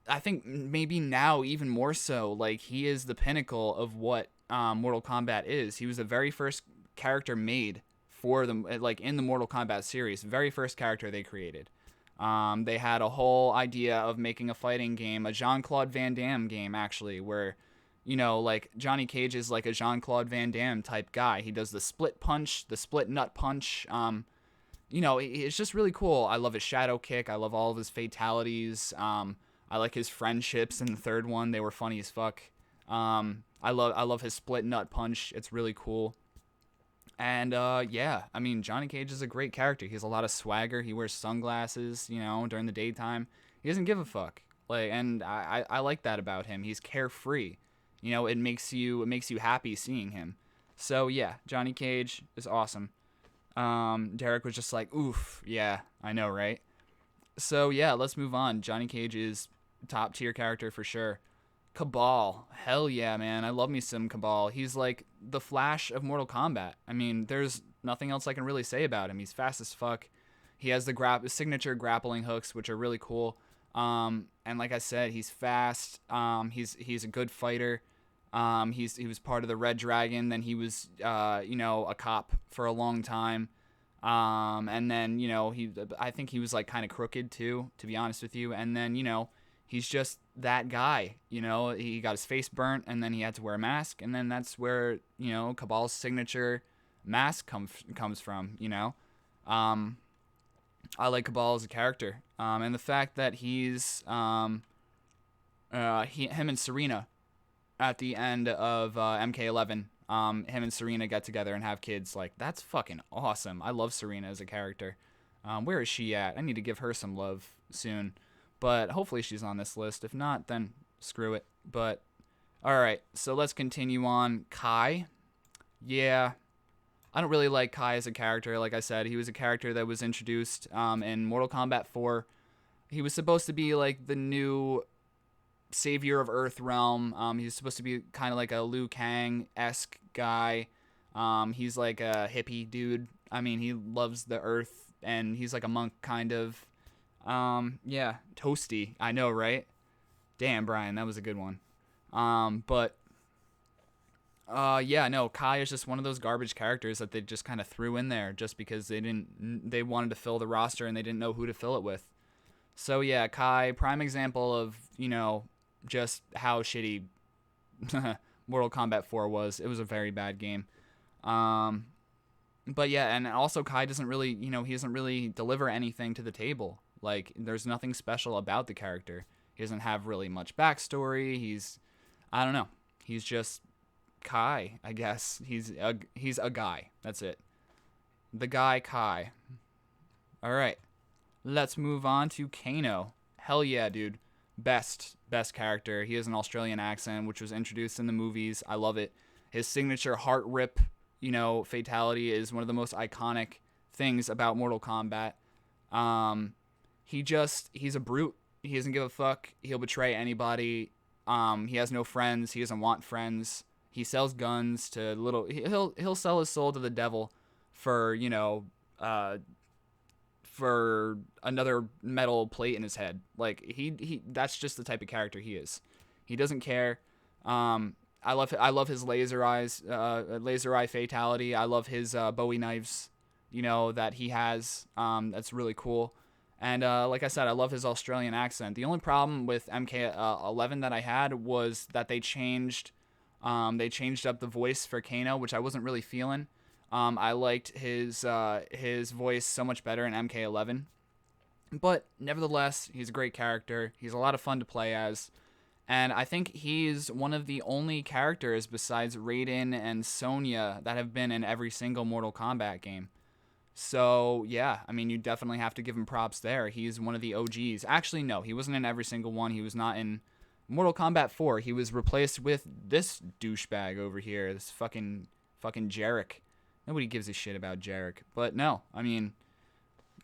I think maybe now even more so. Like, he is the pinnacle of what Mortal Kombat is. He was the very first character made for them, like in the Mortal Kombat series, very first character they created. They had a whole idea of making a fighting game, a Jean-Claude Van Damme game, actually, where, like Johnny Cage is like a Jean-Claude Van Damme type guy. He does the split punch, the split nut punch. It's just really cool. I love his shadow kick. I love all of his fatalities. I like his friendships in the third one. They were funny as fuck. I love his split nut punch. It's really cool. And, yeah, I mean, Johnny Cage is a great character. He has a lot of swagger. He wears sunglasses, during the daytime. He doesn't give a fuck. And I like that about him. He's carefree. It makes you happy seeing him. So, yeah, Johnny Cage is awesome. Derek was just like, oof, yeah, I know, right? So, yeah, let's move on. Johnny Cage is top tier character for sure. Cabal. Hell yeah, man. I love me some Cabal. He's like the Flash of Mortal Kombat. I mean, there's nothing else I can really say about him. He's fast as fuck. He has the signature grappling hooks, which are really cool. And like I said, he's fast. He's a good fighter. He was part of the Red Dragon. Then he was, a cop for a long time. And then, I think he was like kind of crooked too, to be honest with you. And then, he's just that guy. You know, he got his face burnt, and then he had to wear a mask, and then that's where, you know, Cabal's signature mask comes from. You know, um, I like Cabal as a character, and the fact that him and Serena at the end of MK11, him and Serena get together and have kids. Like, that's fucking awesome. I love Serena as a character. Where is she at? I need to give her some love soon. But hopefully she's on this list. If not, then screw it. But, alright, so let's continue on. Kai. Yeah, I don't really like Kai as a character. Like I said, he was a character that was introduced in Mortal Kombat 4. He was supposed to be like the new savior of Earthrealm. He's supposed to be kind of like a Liu Kang-esque guy. He's like a hippie dude. I mean, he loves the earth, and he's like a monk, kind of. Yeah, toasty. I know, right? Damn, Brian, that was a good one. Yeah, no, Kai is just one of those garbage characters that they just kind of threw in there just because they wanted to fill the roster and they didn't know who to fill it with. So yeah, Kai, prime example of, you know, just how shitty Mortal Kombat 4 was. It was a very bad game. But yeah, and also Kai doesn't really, you know, he doesn't really deliver anything to the table. Like, there's nothing special about the character. He doesn't have really much backstory. I don't know. He's just Kai, I guess. He's a guy. That's it. The guy Kai. All right. Let's move on to Kano. Hell yeah, dude. Best character. He has an Australian accent, which was introduced in the movies. I love it. His signature heart rip, you know, fatality is one of the most iconic things about Mortal Kombat. He's a brute. He doesn't give a fuck. He'll betray anybody. He has no friends. He doesn't want friends. He sells guns to he'll sell his soul to the devil for, you know, for another metal plate in his head. Like, he that's just the type of character he is. He doesn't care. I love his laser eye fatality. I love his Bowie knives, you know, that he has. That's really cool. And like I said, I love his Australian accent. The only problem with MK11 that I had was that they changed up the voice for Kano, which I wasn't really feeling. I liked his voice so much better in MK11. But nevertheless, he's a great character. He's a lot of fun to play as. And I think he's one of the only characters besides Raiden and Sonya that have been in every single Mortal Kombat game. So, yeah, I mean, you definitely have to give him props there. He's one of the OGs. Actually, no, he wasn't in every single one. He was not in Mortal Kombat 4. He was replaced with this douchebag over here, this fucking Jarek. Nobody gives a shit about Jarek. But no, I mean,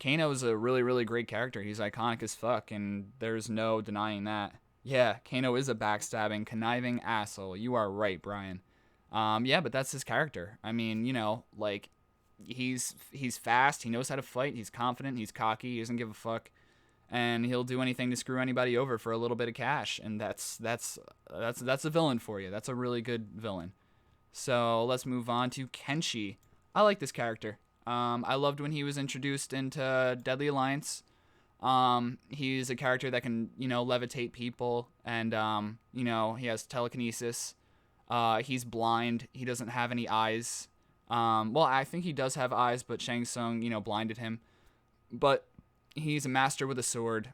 Kano is a really, really great character. He's iconic as fuck, and there's no denying that. Yeah, Kano is a backstabbing, conniving asshole. You are right, Brian. Yeah, but that's his character. I mean, you know, like, he's fast, he knows how to fight, he's confident, he's cocky, he doesn't give a fuck, and he'll do anything to screw anybody over for a little bit of cash, and that's a villain for you. That's a really good villain. So let's move on to Kenshi. I like this character. I loved when he was introduced into Deadly Alliance. He's a character that can, you know, levitate people, and you know, he has telekinesis. He's blind. He doesn't have any eyes. Well, I think he does have eyes, but Shang Tsung, you know, blinded him. But he's a master with a sword.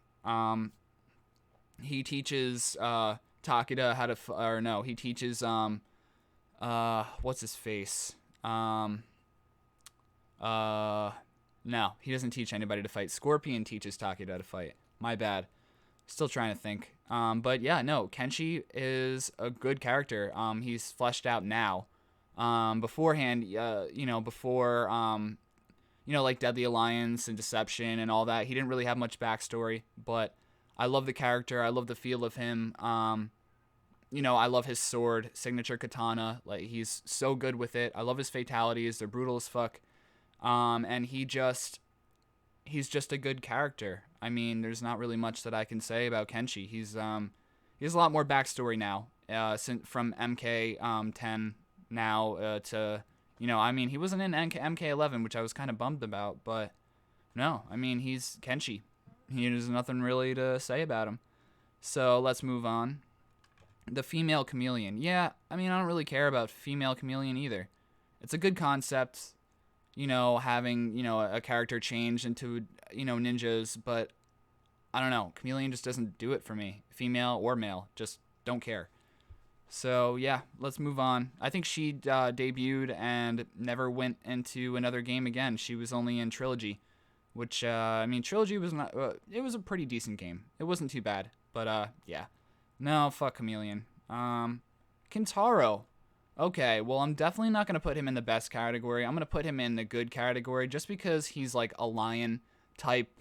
He teaches Takeda how to, he teaches what's his face? No, he doesn't teach anybody to fight. Scorpion teaches Takeda to fight. My bad. Still trying to think. But yeah, no, Kenshi is a good character. He's fleshed out now. Beforehand, before, like Deadly Alliance and Deception and all that, he didn't really have much backstory, but I love the character. I love the feel of him. I love his sword, signature katana. Like, he's so good with it. I love his fatalities. They're brutal as fuck. And he's just a good character. I mean, there's not really much that I can say about Kenshi. He has a lot more backstory now, from MK10 now to, he wasn't in MK11, which I was kind of bummed about, but no, I mean, he's Kenshi. There's nothing really to say about him. So let's move on. The female chameleon. Yeah, I mean, I don't really care about female chameleon either. It's a good concept, having, a character change into, ninjas, but I don't know. Chameleon just doesn't do it for me. Female or male, just don't care. So yeah, let's move on. I think she debuted and never went into another game again. She was only in Trilogy, which Trilogy was not. It was a pretty decent game. It wasn't too bad, but yeah. No, fuck Chameleon. Kintaro. Okay, well, I'm definitely not gonna put him in the best category. I'm gonna put him in the good category just because he's like a lion type.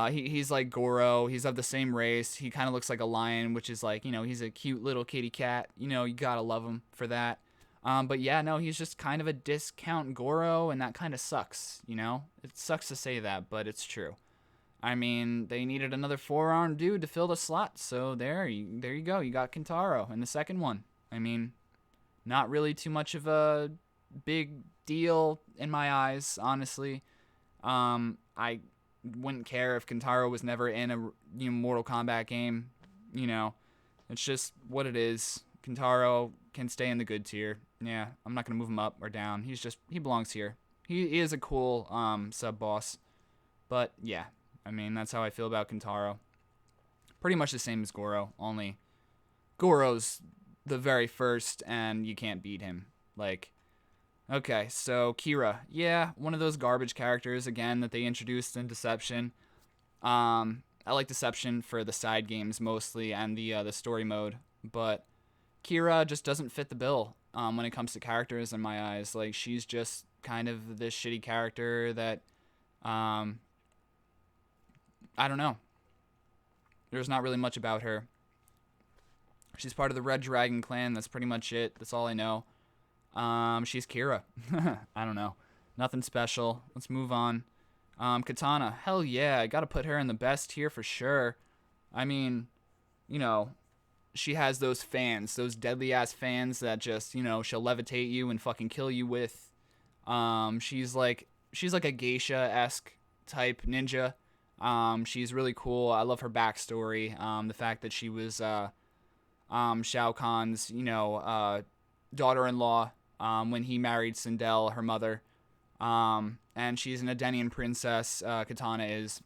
He's like Goro. He's of the same race. He kind of looks like a lion, which is like, he's a cute little kitty cat. You gotta love him for that. But yeah, no, he's just kind of a discount Goro, and that kind of sucks, It sucks to say that, but it's true. I mean, they needed another four-armed dude to fill the slot, so there you go. You got Kintaro in the second one. I mean, not really too much of a big deal in my eyes, honestly. I wouldn't care if Kintaro was never in a Mortal Kombat game. It's just what it is. Kintaro can stay in the good tier. Yeah, I'm not gonna move him up or down. He belongs here. He is a cool sub boss, but yeah, I mean that's how I feel about Kintaro. Pretty much the same as Goro, only Goro's the very first, and you can't beat him. Okay, so Kira. Yeah, one of those garbage characters, again, that they introduced in Deception. I like Deception for the side games mostly and the story mode, but Kira just doesn't fit the bill when it comes to characters in my eyes. She's just kind of this shitty character that, I don't know. There's not really much about her. She's part of the Red Dragon clan. That's pretty much it. That's all I know. She's Kira. I don't know. Nothing special. Let's move on. Katana. Hell yeah. I gotta put her in the best tier for sure. I mean, she has those fans, those deadly ass fans that just, she'll levitate you and fucking kill you with. She's like a geisha-esque type ninja. She's really cool. I love her backstory. The fact that she was, Shao Kahn's, daughter-in-law, when he married Sindel, her mother. And she's an Edenian princess, Katana is.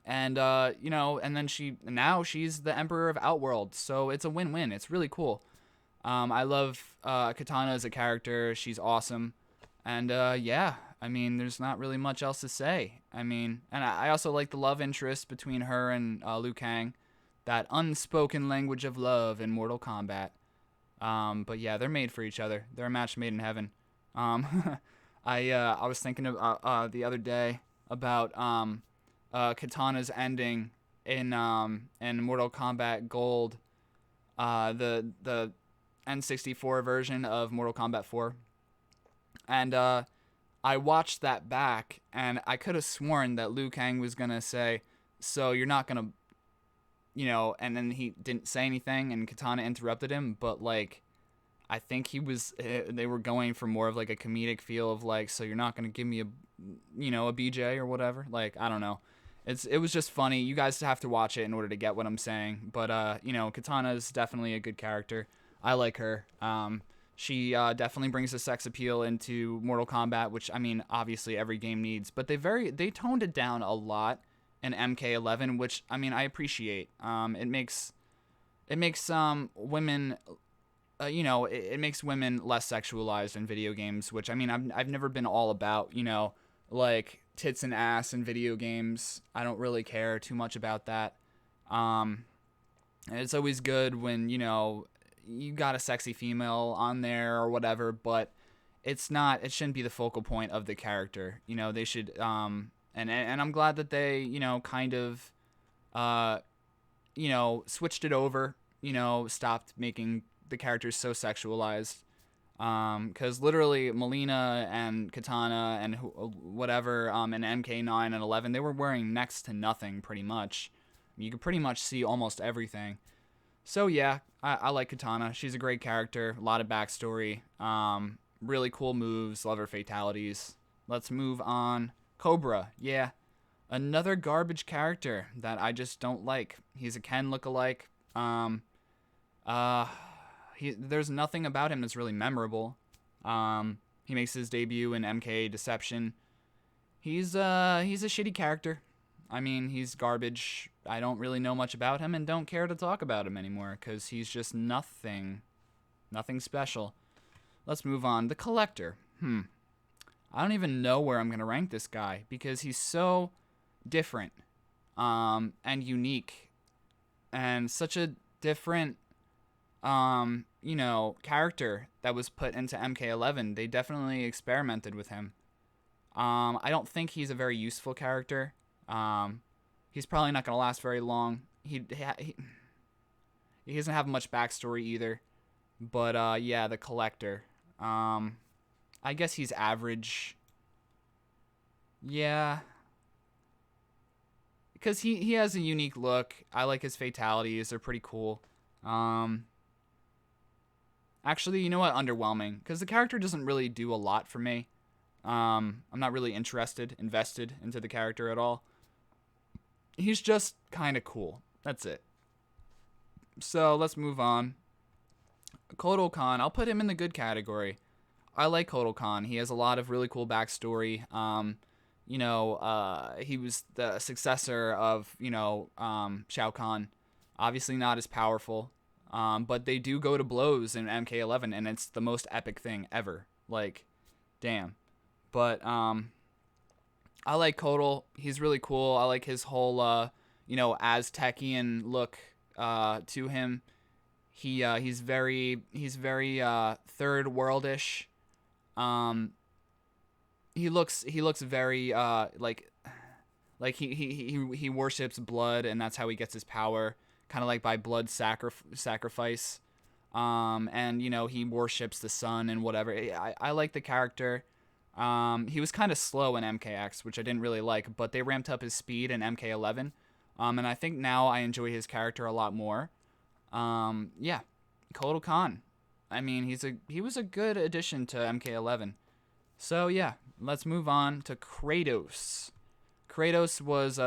And, and then she's the Emperor of Outworld. So it's a win-win. It's really cool. I love Katana as a character. She's awesome. And, yeah, I mean, there's not really much else to say. I mean, and I also like the love interest between her and Liu Kang. That unspoken language of love in Mortal Kombat. But yeah, they're made for each other. They're a match made in heaven. I was thinking of the other day about Katana's ending in Mortal Kombat Gold, the N64 version of Mortal Kombat 4, and I watched that back, and I could have sworn that Liu Kang was gonna say, "So you're not gonna." And then he didn't say anything, and Katana interrupted him. But I think they were going for more of a comedic feel of so you're not gonna give me a BJ or whatever. I don't know. It was just funny. You guys have to watch it in order to get what I'm saying. But Katana is definitely a good character. I like her. She definitely brings the sex appeal into Mortal Kombat, which I mean obviously every game needs. But they toned it down a lot in MK11, which I mean I appreciate. It makes women, it makes women less sexualized in video games, which I mean I've never been all about tits and ass in video games. I don't really care too much about that. And it's always good when you got a sexy female on there or whatever, but it shouldn't be the focal point of the character. They should And I'm glad that they, kind of, switched it over, stopped making the characters so sexualized. Because literally Melina and Katana and whatever, and MK9 and 11, they were wearing next to nothing pretty much. You could pretty much see almost everything. So yeah, I like Katana. She's a great character, a lot of backstory, really cool moves, love her fatalities. Let's move on. Cobra, yeah. Another garbage character that I just don't like. He's a Ken lookalike. Uh, there's nothing about him that's really memorable. He makes his debut in MK Deception. He's a shitty character. I mean, he's garbage. I don't really know much about him and don't care to talk about him anymore because he's just nothing special. Let's move on. The Collector. I don't even know where I'm gonna rank this guy because he's so different, and unique, and such a different, character that was put into MK11. They definitely experimented with him. I don't think he's a very useful character. He's probably not gonna last very long. He doesn't have much backstory either. But yeah, the Collector. I guess he's average. Yeah. Because he has a unique look. I like his fatalities. They're pretty cool. Actually, you know what? Underwhelming. Because the character doesn't really do a lot for me. I'm not really invested into the character at all. He's just kind of cool. That's it. So let's move on. Kotal Khan, I'll put him in the good category. I like Kotal Khan. He has a lot of really cool backstory. He was the successor of, Shao Kahn. Obviously not as powerful. But they do go to blows in MK11, and it's the most epic thing ever. Like, damn. But, I like Kotal. He's really cool. I like his whole, Aztecian look, to him. He's very third worldish. He looks very like he worships blood, and that's how he gets his power, kind of like by blood sacrifice. And he worships the sun and whatever. I like the character. He was kind of slow in MKX, which I didn't really like, but they ramped up his speed in MK11. And I think now I enjoy his character a lot more. Yeah, Kotal Khan. I mean, he was a good addition to MK11. So yeah, let's move on to Kratos. Kratos was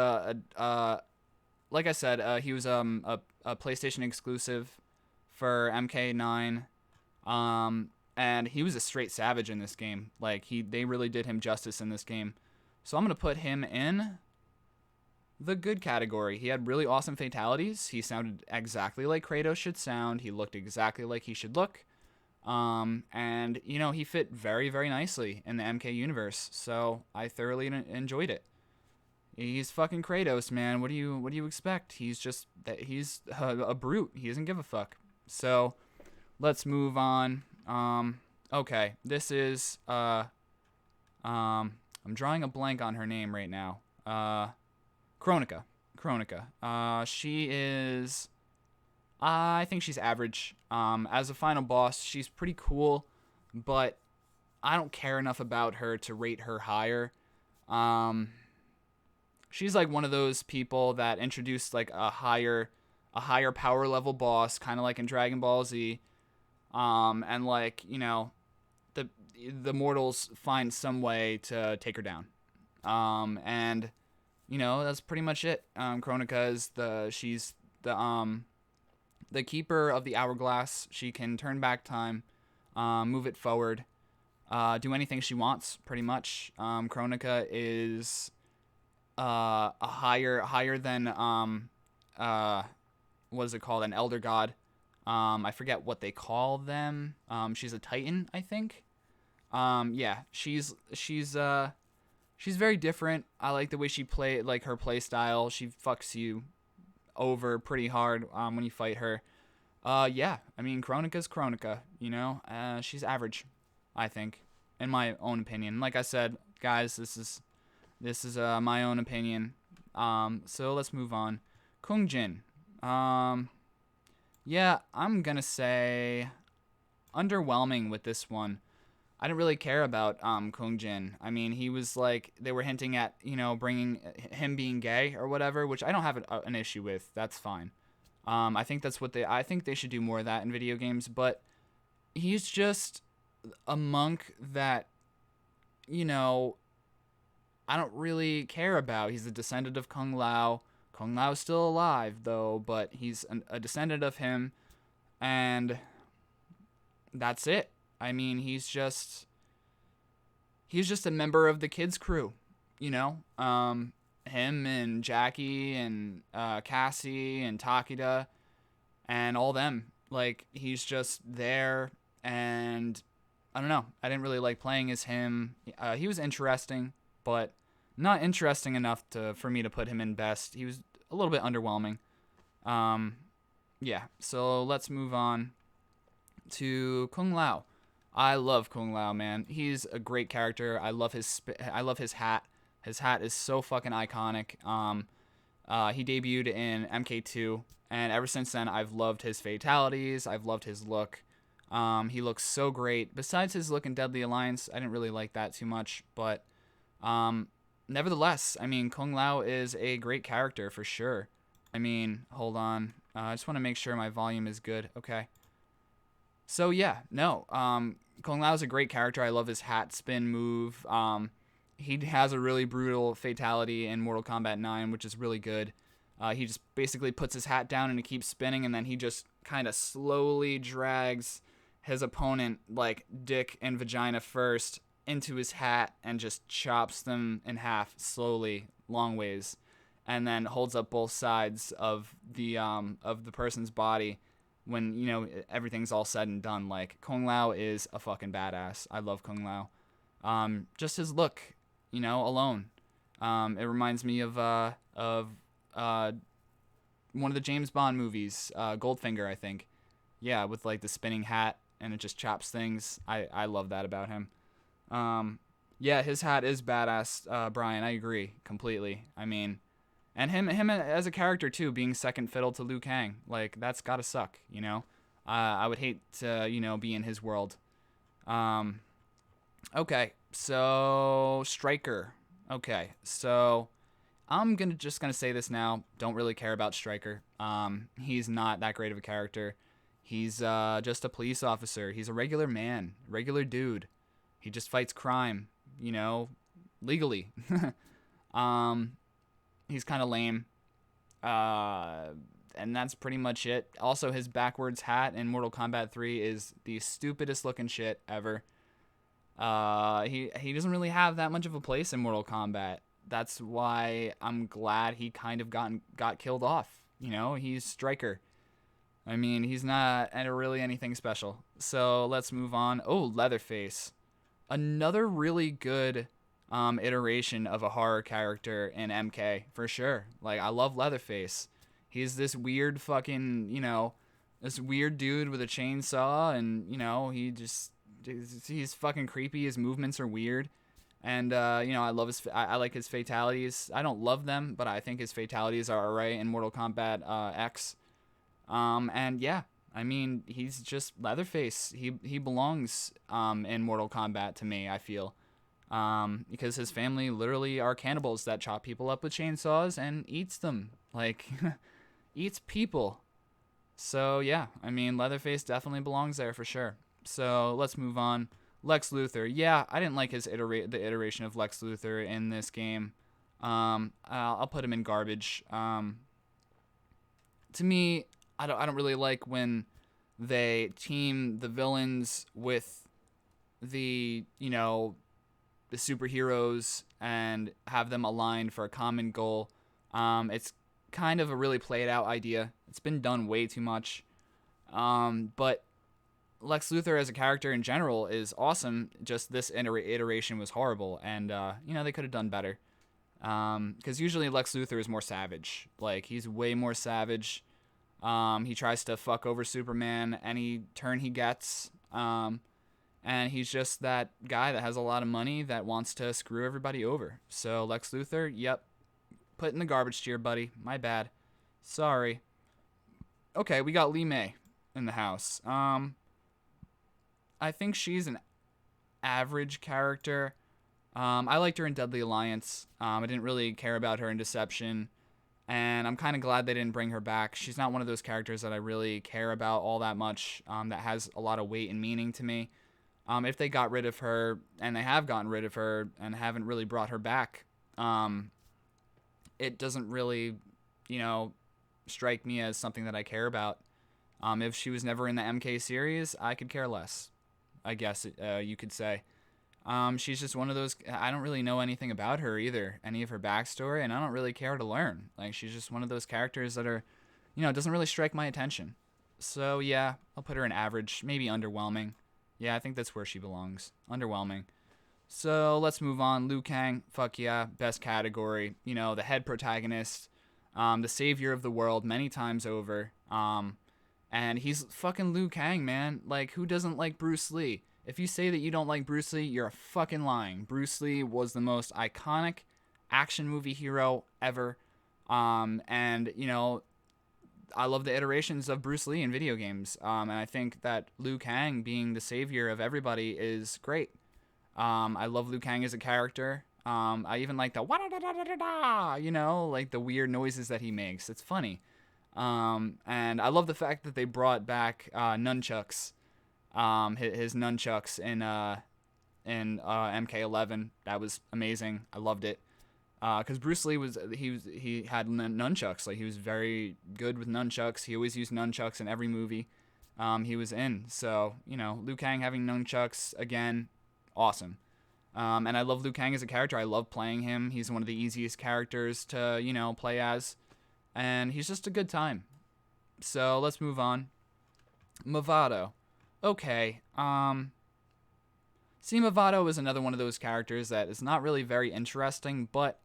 like I said, he was a PlayStation exclusive for MK9. And he was a straight savage in this game. Like they really did him justice in this game. So I'm gonna put him in the good category. He had really awesome fatalities. He sounded exactly like Kratos should sound. He looked exactly like he should look. And he fit very, very nicely in the MK universe. So I thoroughly enjoyed it. He's fucking Kratos, man. What do you expect? He's a brute. He doesn't give a fuck. So let's move on. Okay. This is I'm drawing a blank on her name right now. Kronika. She is, I think she's average. As a final boss, she's pretty cool, but I don't care enough about her to rate her higher. She's like one of those people that introduced like a higher power level boss, kind of like in Dragon Ball Z. And like, the mortals find some way to take her down. And that's pretty much it. Kronika is she's the keeper of the hourglass. She can turn back time, move it forward, do anything she wants, pretty much. Kronika is a higher than what is it called? An elder god. I forget what they call them. She's a titan, I think. Yeah, she's very different. I like the way she her play style. She fucks you over pretty hard when you fight her. Yeah, I mean, Kronika's Kronika, she's average, I think, in my own opinion. Like I said, guys, this is my own opinion. So let's move on. Kung Jin. Yeah, I'm gonna say underwhelming with this one. I didn't really care about Kung Jin. I mean, he was like, they were hinting at, bringing him being gay or whatever, which I don't have an issue with. That's fine. I think I think they should do more of that in video games, but he's just a monk that, I don't really care about. He's a descendant of Kung Lao. Kung Lao's still alive though, but he's a descendant of him, and that's it. I mean, he's just a member of the kids crew, you know. Him and Jackie and Cassie and Takeda and all them. Like, he's just there, and I don't know. I didn't really like playing as him. He was interesting, but not interesting enough for me to put him in best. He was a little bit underwhelming. Um, yeah. So let's move on to Kung Lao. I love Kung Lao, man. He's a great character. I love his hat. His hat is so fucking iconic. He debuted in MK2, and ever since then, I've loved his fatalities. I've loved his look. He looks so great. Besides his look in Deadly Alliance, I didn't really like that too much, but nevertheless, I mean, Kung Lao is a great character for sure. I mean, hold on. I just want to make sure my volume is good. Okay. So yeah, no. Kung Lao is a great character. I love his hat spin move. He has a really brutal fatality in Mortal Kombat 9, which is really good. He just basically puts his hat down and it keeps spinning, and then he just kind of slowly drags his opponent, like dick and vagina first, into his hat and just chops them in half slowly, long ways, and then holds up both sides of the person's body when, you know, everything's all said and done. Like, Kung Lao is a fucking badass. I love Kung Lao. Just his look, you know, alone. It reminds me of one of the James Bond movies, Goldfinger, I think. Yeah, with like the spinning hat and it just chops things. I love that about him. Yeah, his hat is badass, Brian. I agree completely. I mean, and him as a character too, being second fiddle to Liu Kang, like, that's gotta suck, you know. I would hate to, you know, be in his world. Okay, so Stryker. Okay, so I'm just gonna say this now. Don't really care about Stryker. He's not that great of a character. He's just a police officer. He's a regular man, regular dude. He just fights crime, you know, legally. He's kind of lame. And that's pretty much it. Also, his backwards hat in Mortal Kombat 3 is the stupidest looking shit ever. He doesn't really have that much of a place in Mortal Kombat. That's why I'm glad he kind of got killed off. You know, he's Stryker. I mean, he's not really anything special. So let's move on. Oh, Leatherface. Another really good iteration of a horror character in MK, for sure. Like, I love Leatherface. He's this weird fucking, you know, this weird dude with a chainsaw, and, you know, he's fucking creepy. His movements are weird. And, you know, I like his fatalities. I don't love them, but I think his fatalities are alright in Mortal Kombat X. And yeah, I mean, he's just Leatherface. He belongs in Mortal Kombat to me, I feel. Because his family literally are cannibals that chop people up with chainsaws and eats them. Like, eats people. So yeah, I mean, Leatherface definitely belongs there for sure. So let's move on. Lex Luthor. Yeah, I didn't like the iteration of Lex Luthor in this game. I'll put him in garbage. To me, I don't really like when they team the villains with the, you know, the superheroes and have them aligned for a common goal. It's kind of a really played out idea. It's been done way too much. But Lex Luthor as a character in general is awesome. Just this iteration was horrible, and you know, they could have done better. Because usually Lex Luthor is more savage. Like, he's way more savage. He tries to fuck over Superman any turn he gets. And he's just that guy that has a lot of money that wants to screw everybody over. So Lex Luthor, yep, put in the garbage tier, buddy. My bad. Sorry. Okay, we got Lee May in the house. I think she's an average character. I liked her in Deadly Alliance. I didn't really care about her in Deception. And I'm kind of glad they didn't bring her back. She's not one of those characters that I really care about all that much, that has a lot of weight and meaning to me. If they got rid of her, and they have gotten rid of her and haven't really brought her back, it doesn't really, you know, strike me as something that I care about. If she was never in the MK series, I could care less, I guess you could say. She's just one of those. I don't really know anything about her either, any of her backstory, and I don't really care to learn. Like, she's just one of those characters that are, doesn't really strike my attention. So yeah, I'll put her in average, maybe underwhelming. Yeah, I think that's where she belongs. Underwhelming. So let's move on. Liu Kang, fuck yeah, best category. The head protagonist, the savior of the world many times over. And he's fucking Liu Kang, man. Like, who doesn't like Bruce Lee? If you say that you don't like Bruce Lee, you're fucking lying. Bruce Lee was the most iconic action movie hero ever. And, I love the iterations of Bruce Lee in video games. And I think that Liu Kang being the savior of everybody is great. I love Liu Kang as a character. I even like the like the weird noises that he makes. It's funny. And I love the fact that they brought back nunchucks. His nunchucks in MK11. That was amazing. I loved it. Because Bruce Lee he had nunchucks. Like, he was very good with nunchucks. He always used nunchucks in every movie he was in. So, Liu Kang having nunchucks again, awesome. And I love Liu Kang as a character. I love playing him. He's one of the easiest characters to play as, and he's just a good time. So let's move on. Movado. Okay. See, Movado is another one of those characters that is not really very interesting, but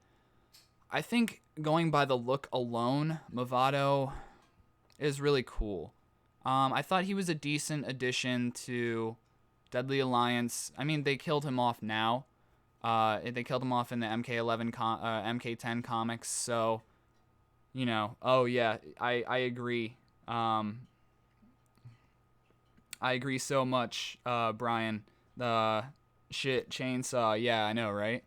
I think going by the look alone, Movado is really cool. I thought he was a decent addition to Deadly Alliance. I mean, they killed him off now. They killed him off in the MK10 comics, so, oh yeah, I agree. I agree so much, Brian. The shit chainsaw, yeah, I know, right?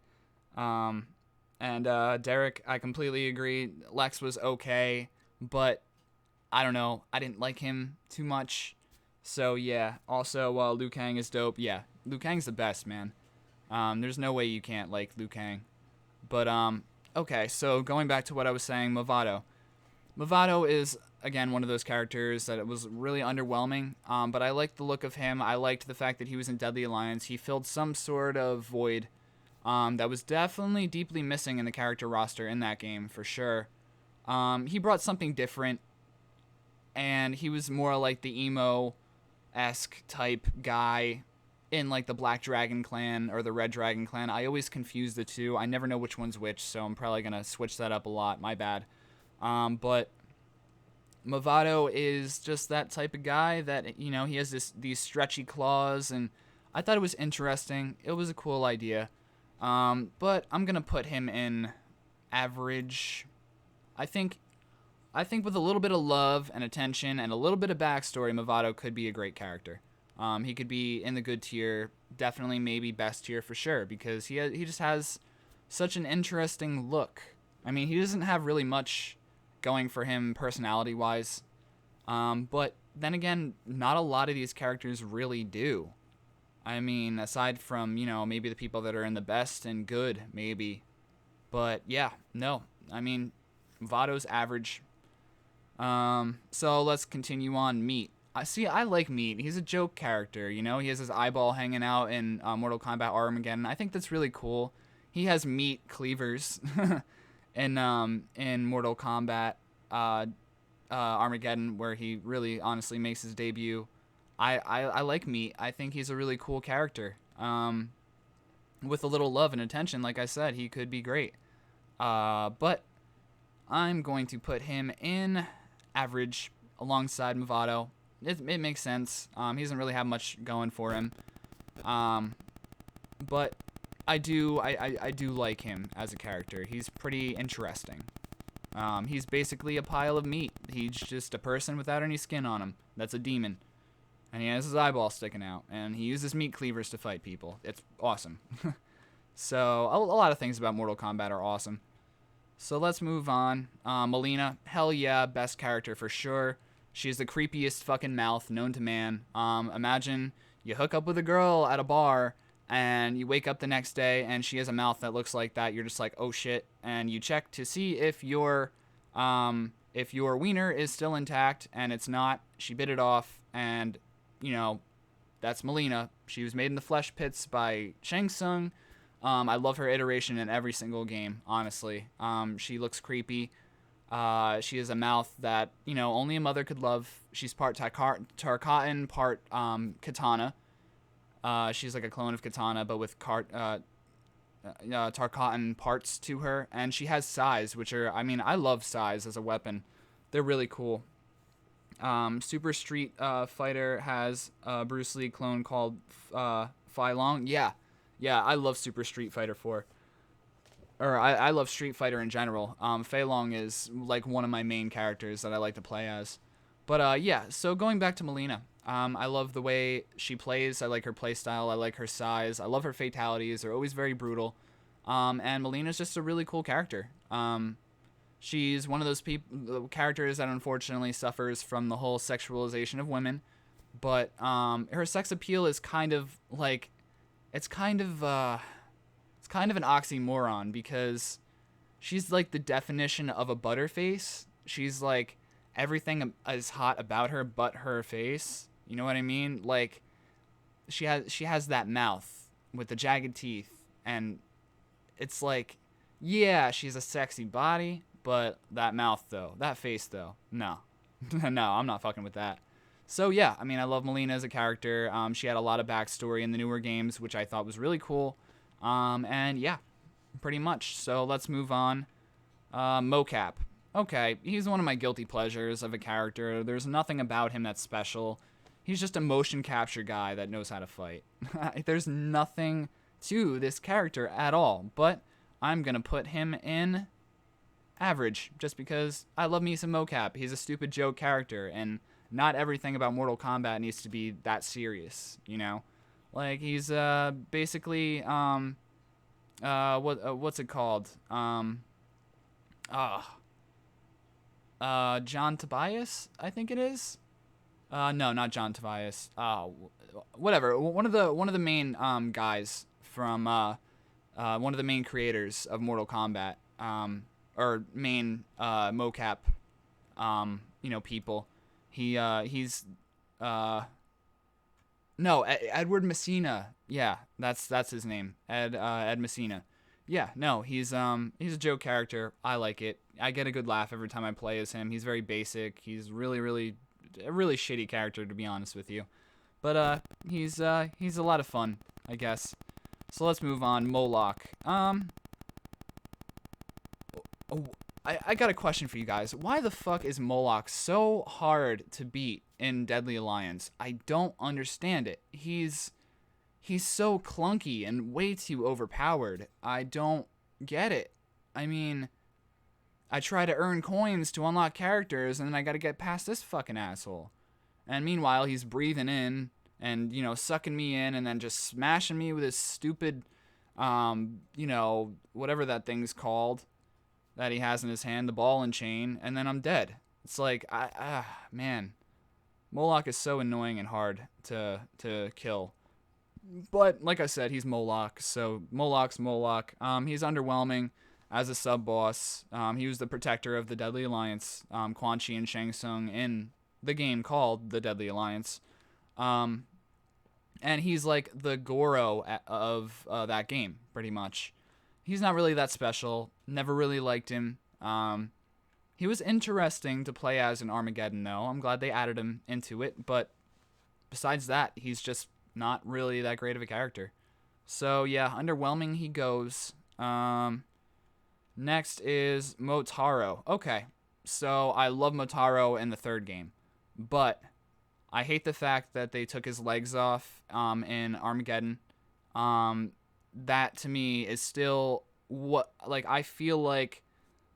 And Derek, I completely agree. Lex was okay, but I don't know. I didn't like him too much. So yeah. Also, Liu Kang is dope. Yeah, Liu Kang's the best, man. There's no way you can't like Liu Kang. But okay. So going back to what I was saying, Movado. Movado is again one of those characters that it was really underwhelming. But I liked the look of him. I liked the fact that he was in Deadly Alliance. He filled some sort of void that was definitely deeply missing in the character roster in that game, for sure. He brought something different, and he was more like the emo-esque type guy in like the Black Dragon Clan or the Red Dragon Clan. I always confuse the two. I never know which one's which, so I'm probably going to switch that up a lot. My bad. But Movado is just that type of guy that, he has these stretchy claws, and I thought it was interesting. It was a cool idea. But I'm going to put him in average. I think with a little bit of love and attention and a little bit of backstory, Movado could be a great character. He could be in the good tier, definitely maybe best tier for sure, because he just has such an interesting look. I mean, he doesn't have really much going for him personality-wise, but then again, not a lot of these characters really do. I mean, aside from, maybe the people that are in the best and good, maybe. But, yeah, no. I mean, Vado's average. So let's continue on. Meat. I like Meat. He's a joke character, He has his eyeball hanging out in Mortal Kombat Armageddon. I think that's really cool. He has meat cleavers in Mortal Kombat Armageddon, where he really honestly makes his debut. I like Meat. I think he's a really cool character. With a little love and attention, like I said, he could be great. But I'm going to put him in average alongside Movado. It makes sense. He doesn't really have much going for him. But I do like him as a character. He's pretty interesting. He's basically a pile of meat. He's just a person without any skin on him. That's a demon. And he has his eyeball sticking out. And he uses meat cleavers to fight people. It's awesome. So, a lot of things about Mortal Kombat are awesome. So, let's move on. Melina, hell yeah, best character for sure. She has the creepiest fucking mouth known to man. Imagine you hook up with a girl at a bar, and you wake up the next day and she has a mouth that looks like that, you're just like, oh shit, and you check to see if your wiener is still intact, and it's not. She bit it off, and that's Melina. She was made in the flesh pits by Shang Tsung. I love her iteration in every single game, honestly. She looks creepy. She has a mouth that, only a mother could love. She's part Tarkatan, part Katana. She's like a clone of Katana, but with Tarkatan parts to her. And she has sais, which are, I love sais as a weapon. They're really cool. Super Street Fighter has a Bruce Lee clone called Fei Long. Yeah, I love Super Street Fighter 4. I love Street Fighter in general. Fei Long is like one of my main characters that I like to play as. But yeah, so going back to Melina, I love the way she plays. I like her play style. I like her size. I love her fatalities. They're always very brutal. And Melina's just a really cool character. She's one of those characters that unfortunately suffers from the whole sexualization of women. But her sex appeal is kind of like, it's kind of an oxymoron, because she's like the definition of a butterface. She's like, everything is hot about her but her face. You know what I mean? Like, she has that mouth with the jagged teeth, and it's like, yeah, she's a sexy body, but that mouth though, that face though, no. No, I'm not fucking with that. So yeah, I love Melina as a character. She had a lot of backstory in the newer games, which I thought was really cool. And yeah, pretty much. So let's move on. Mocap. Okay, he's one of my guilty pleasures of a character. There's nothing about him that's special. He's just a motion capture guy that knows how to fight. There's nothing to this character at all, but I'm gonna put him in average, just because I love me some Mocap. He's a stupid joke character, and not everything about Mortal Kombat needs to be that serious, Like, he's basically what's it called? John Tobias, I think it is. No, not John Tobias. Whatever. One of the main guys from one of the main creators of Mortal Kombat, or main mocap, people. He's no, Edward Messina. Yeah, that's his name. Ed Messina. Yeah, no, he's a joke character. I like it. I get a good laugh every time I play as him. He's very basic. He's really a really shitty character, to be honest with you. But he's a lot of fun, I guess. So let's move on. Moloch. I got a question for you guys. Why the fuck is Moloch so hard to beat in Deadly Alliance? I don't understand it. He's so clunky and way too overpowered. I don't get it. I try to earn coins to unlock characters, and then I gotta get past this fucking asshole. And meanwhile, he's breathing in and, sucking me in, and then just smashing me with his stupid, whatever that thing's called that he has in his hand, the ball and chain, and then I'm dead. It's like, man. Moloch is so annoying and hard to kill. But, like I said, he's Moloch, so Moloch's Moloch. He's underwhelming as a sub-boss. He was the protector of the Deadly Alliance, Quan Chi and Shang Tsung, in the game called The Deadly Alliance. And he's like the Goro of that game, pretty much. He's not really that special. Never really liked him. He was interesting to play as in Armageddon, though. I'm glad they added him into it, but besides that, he's just not really that great of a character. So yeah, underwhelming he goes. Next is Motaro. Okay, so I love Motaro in the third game, but I hate the fact that they took his legs off in Armageddon. That to me is still I feel like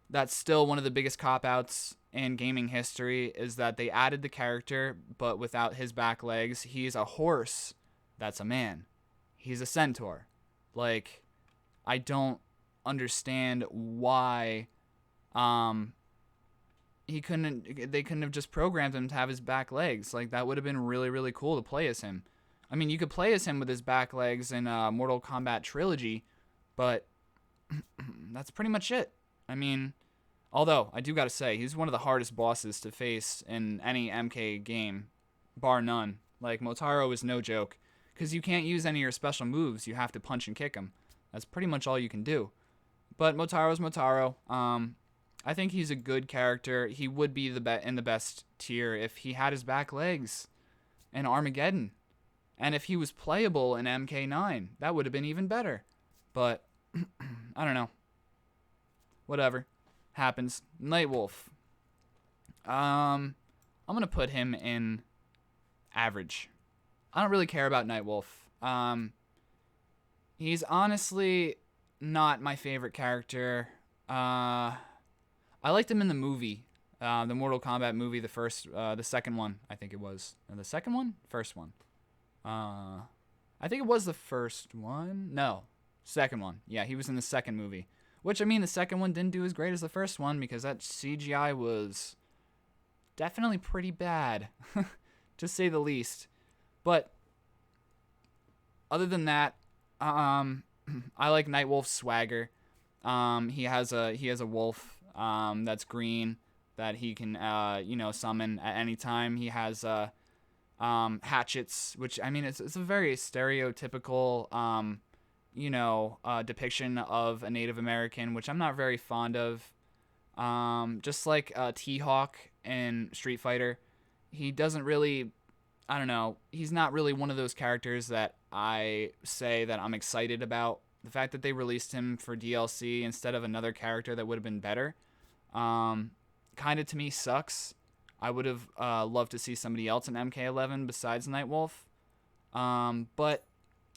that's still one of the biggest cop-outs in gaming history, is that they added the character, but without his back legs. He's a horse that's a man. He's a centaur. Like, I don't understand why they couldn't have just programmed him to have his back legs. Like, that would have been really, really cool to play as him. I mean, you could play as him with his back legs in Mortal Kombat Trilogy, but that's pretty much it. I mean, although I do gotta say, he's one of the hardest bosses to face in any MK game, bar none. Like, Motaro is no joke, because you can't use any of your special moves. You have to punch and kick him. That's pretty much all you can do. But Motaro's Motaro. I think he's a good character. He would be in the best tier if he had his back legs in Armageddon. And if he was playable in MK9, that would have been even better. But, I don't know. Whatever. Happens. Nightwolf. I'm going to put him in average. I don't really care about Nightwolf. He's honestly not my favorite character. I liked him in the movie. The Mortal Kombat movie, the second one, I think it was. The second one? First one. I think it was the first one. No, second one. Yeah, he was in the second movie. Which, I mean, the second one didn't do as great as the first one because that CGI was definitely pretty bad, to say the least. But other than that, I like Nightwolf's swagger. He has a wolf that's green that he can summon at any time. He has hatchets, which, I mean, it's a very stereotypical depiction of a Native American, which I'm not very fond of. Just like T-Hawk in Street Fighter, he doesn't really, I don't know, he's not really one of those characters that I say that I'm excited about. The fact that they released him for DLC instead of another character that would have been better, kind of to me sucks. I would have loved to see somebody else in MK11 besides Nightwolf. But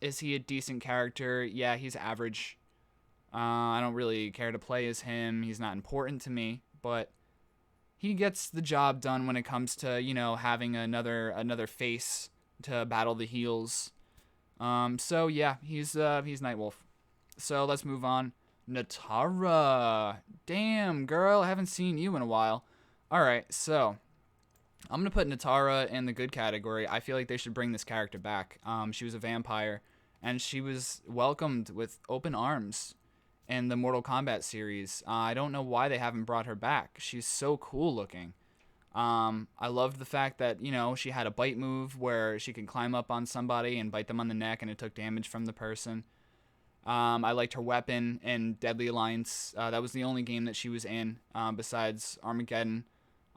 is he a decent character? Yeah, he's average. I don't really care to play as him. He's not important to me, but he gets the job done when it comes to, having another face to battle the heels. So yeah, he's Nightwolf. So let's move on. Natara. Damn, girl, I haven't seen you in a while. All right, so I'm going to put Natara in the good category. I feel like they should bring this character back. She was a vampire, and she was welcomed with open arms in the Mortal Kombat series. I don't know why they haven't brought her back. She's so cool looking. I loved the fact that, she had a bite move where she could climb up on somebody and bite them on the neck, and it took damage from the person. I liked her weapon in Deadly Alliance. That was the only game that she was in besides Armageddon.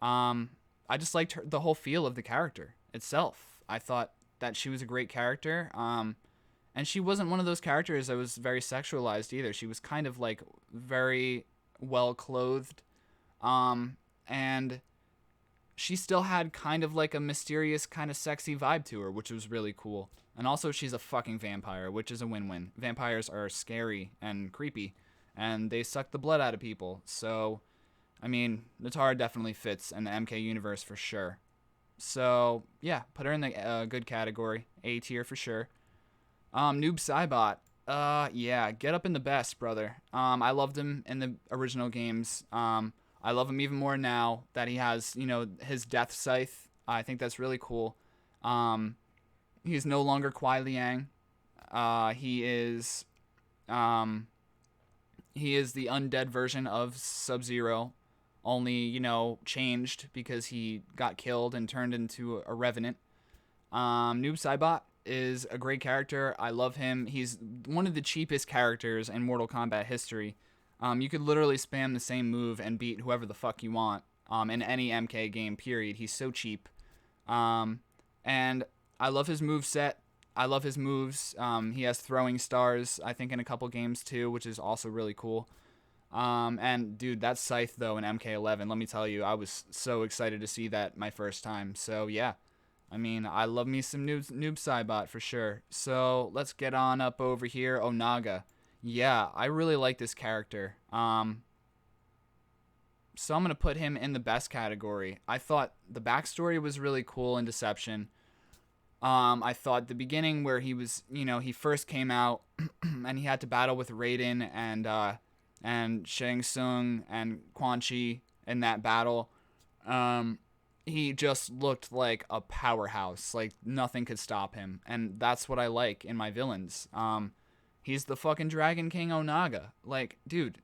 I just liked the whole feel of the character itself. I thought that she was a great character. And she wasn't one of those characters that was very sexualized either. She was kind of like very well clothed. And she still had kind of like a mysterious kind of sexy vibe to her, which was really cool. And also she's a fucking vampire, which is a win-win. Vampires are scary and creepy, and they suck the blood out of people. So, I mean, Natara definitely fits in the MK universe for sure. So, yeah, put her in the good category. A tier for sure. Noob Saibot. Yeah, get up in the best, brother. I loved him in the original games. I love him even more now that he has, his death scythe. I think that's really cool. He's no longer Kuai Liang. He is the undead version of Sub-Zero, only, changed because he got killed and turned into a revenant. Noob Saibot is a great character. I love him. He's one of the cheapest characters in Mortal Kombat history. You could literally spam the same move and beat whoever the fuck you want in any MK game, period. He's so cheap. And I love his moveset. I love his moves. He has throwing stars, I think, in a couple games too, which is also really cool. And dude, that scythe though in MK11, let me tell you, I was so excited to see that my first time. So yeah, I mean, I love me some Noob Saibot for sure. So let's get on up over here. Onaga. Yeah, I really like this character. So I'm going to put him in the best category. I thought the backstory was really cool in Deception. I thought the beginning where he was, he first came out and he had to battle with Raiden and Shang Tsung and Quan Chi in that battle. he just looked like a powerhouse. Like nothing could stop him, and that's what I like in my villains. He's the fucking Dragon King Onaga. Like, dude,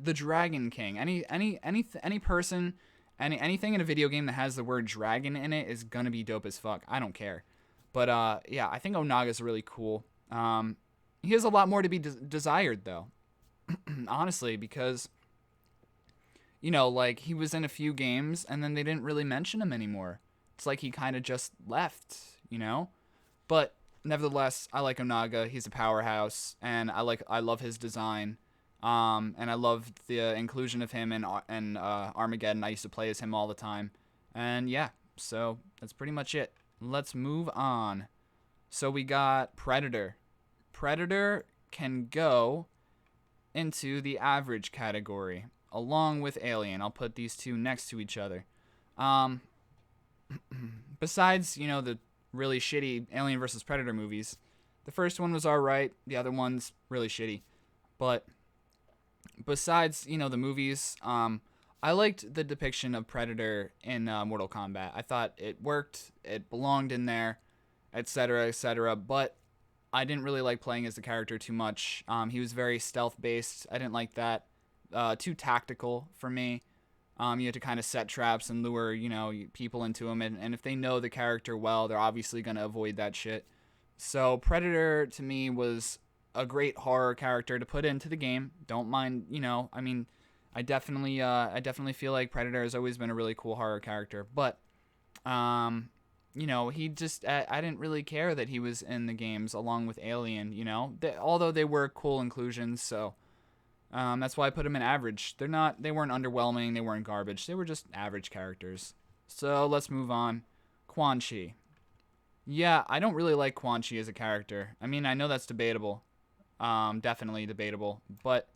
the Dragon King. Any person, anything in a video game that has the word dragon in it is gonna be dope as fuck. I don't care. But yeah, I think Onaga's really cool. He has a lot more to be desired though, honestly, because like he was in a few games and then they didn't really mention him anymore. It's like he kind of just left. But nevertheless, I like Onaga. He's a powerhouse, and I love his design. And I love the inclusion of him in Armageddon. I used to play as him all the time. And yeah, so that's pretty much it. Let's move on. So we got Predator. Predator can go into the average category, along with Alien. I'll put these two next to each other. Besides, the really shitty Alien vs. Predator movies, the first one was alright, the other one's really shitty. But besides, the movies, I liked the depiction of Predator in Mortal Kombat. I thought it worked, it belonged in there, etc., etc., but I didn't really like playing as the character too much. He was very stealth-based. I didn't like that. Too tactical for me. You had to kind of set traps and lure, people into him. And if they know the character well, they're obviously going to avoid that shit. So Predator, to me, was a great horror character to put into the game. Don't mind, I definitely feel like Predator has always been a really cool horror character. But, he just, I didn't really care that he was in the games along with Alien, although they were cool inclusions, so that's why I put them in average. They weren't underwhelming, they weren't garbage, they were just average characters. So let's move on. Quan Chi. Yeah, I don't really like Quan Chi as a character. I mean, I know that's debatable, definitely debatable, but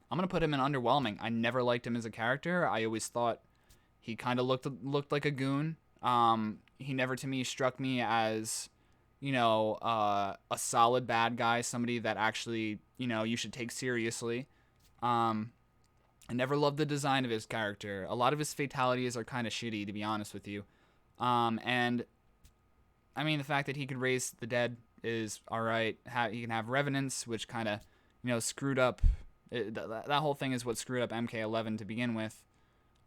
I'm gonna put him in underwhelming. I never liked him as a character. I always thought he kind of looked like a goon. He never to me struck me as, a solid bad guy, somebody that actually, you should take seriously. I never loved the design of his character. A lot of his fatalities are kind of shitty, to be honest with you. And I mean, the fact that he could raise the dead is alright. He can have revenants, which kind of, screwed up. That whole thing is what screwed up MK11 to begin with.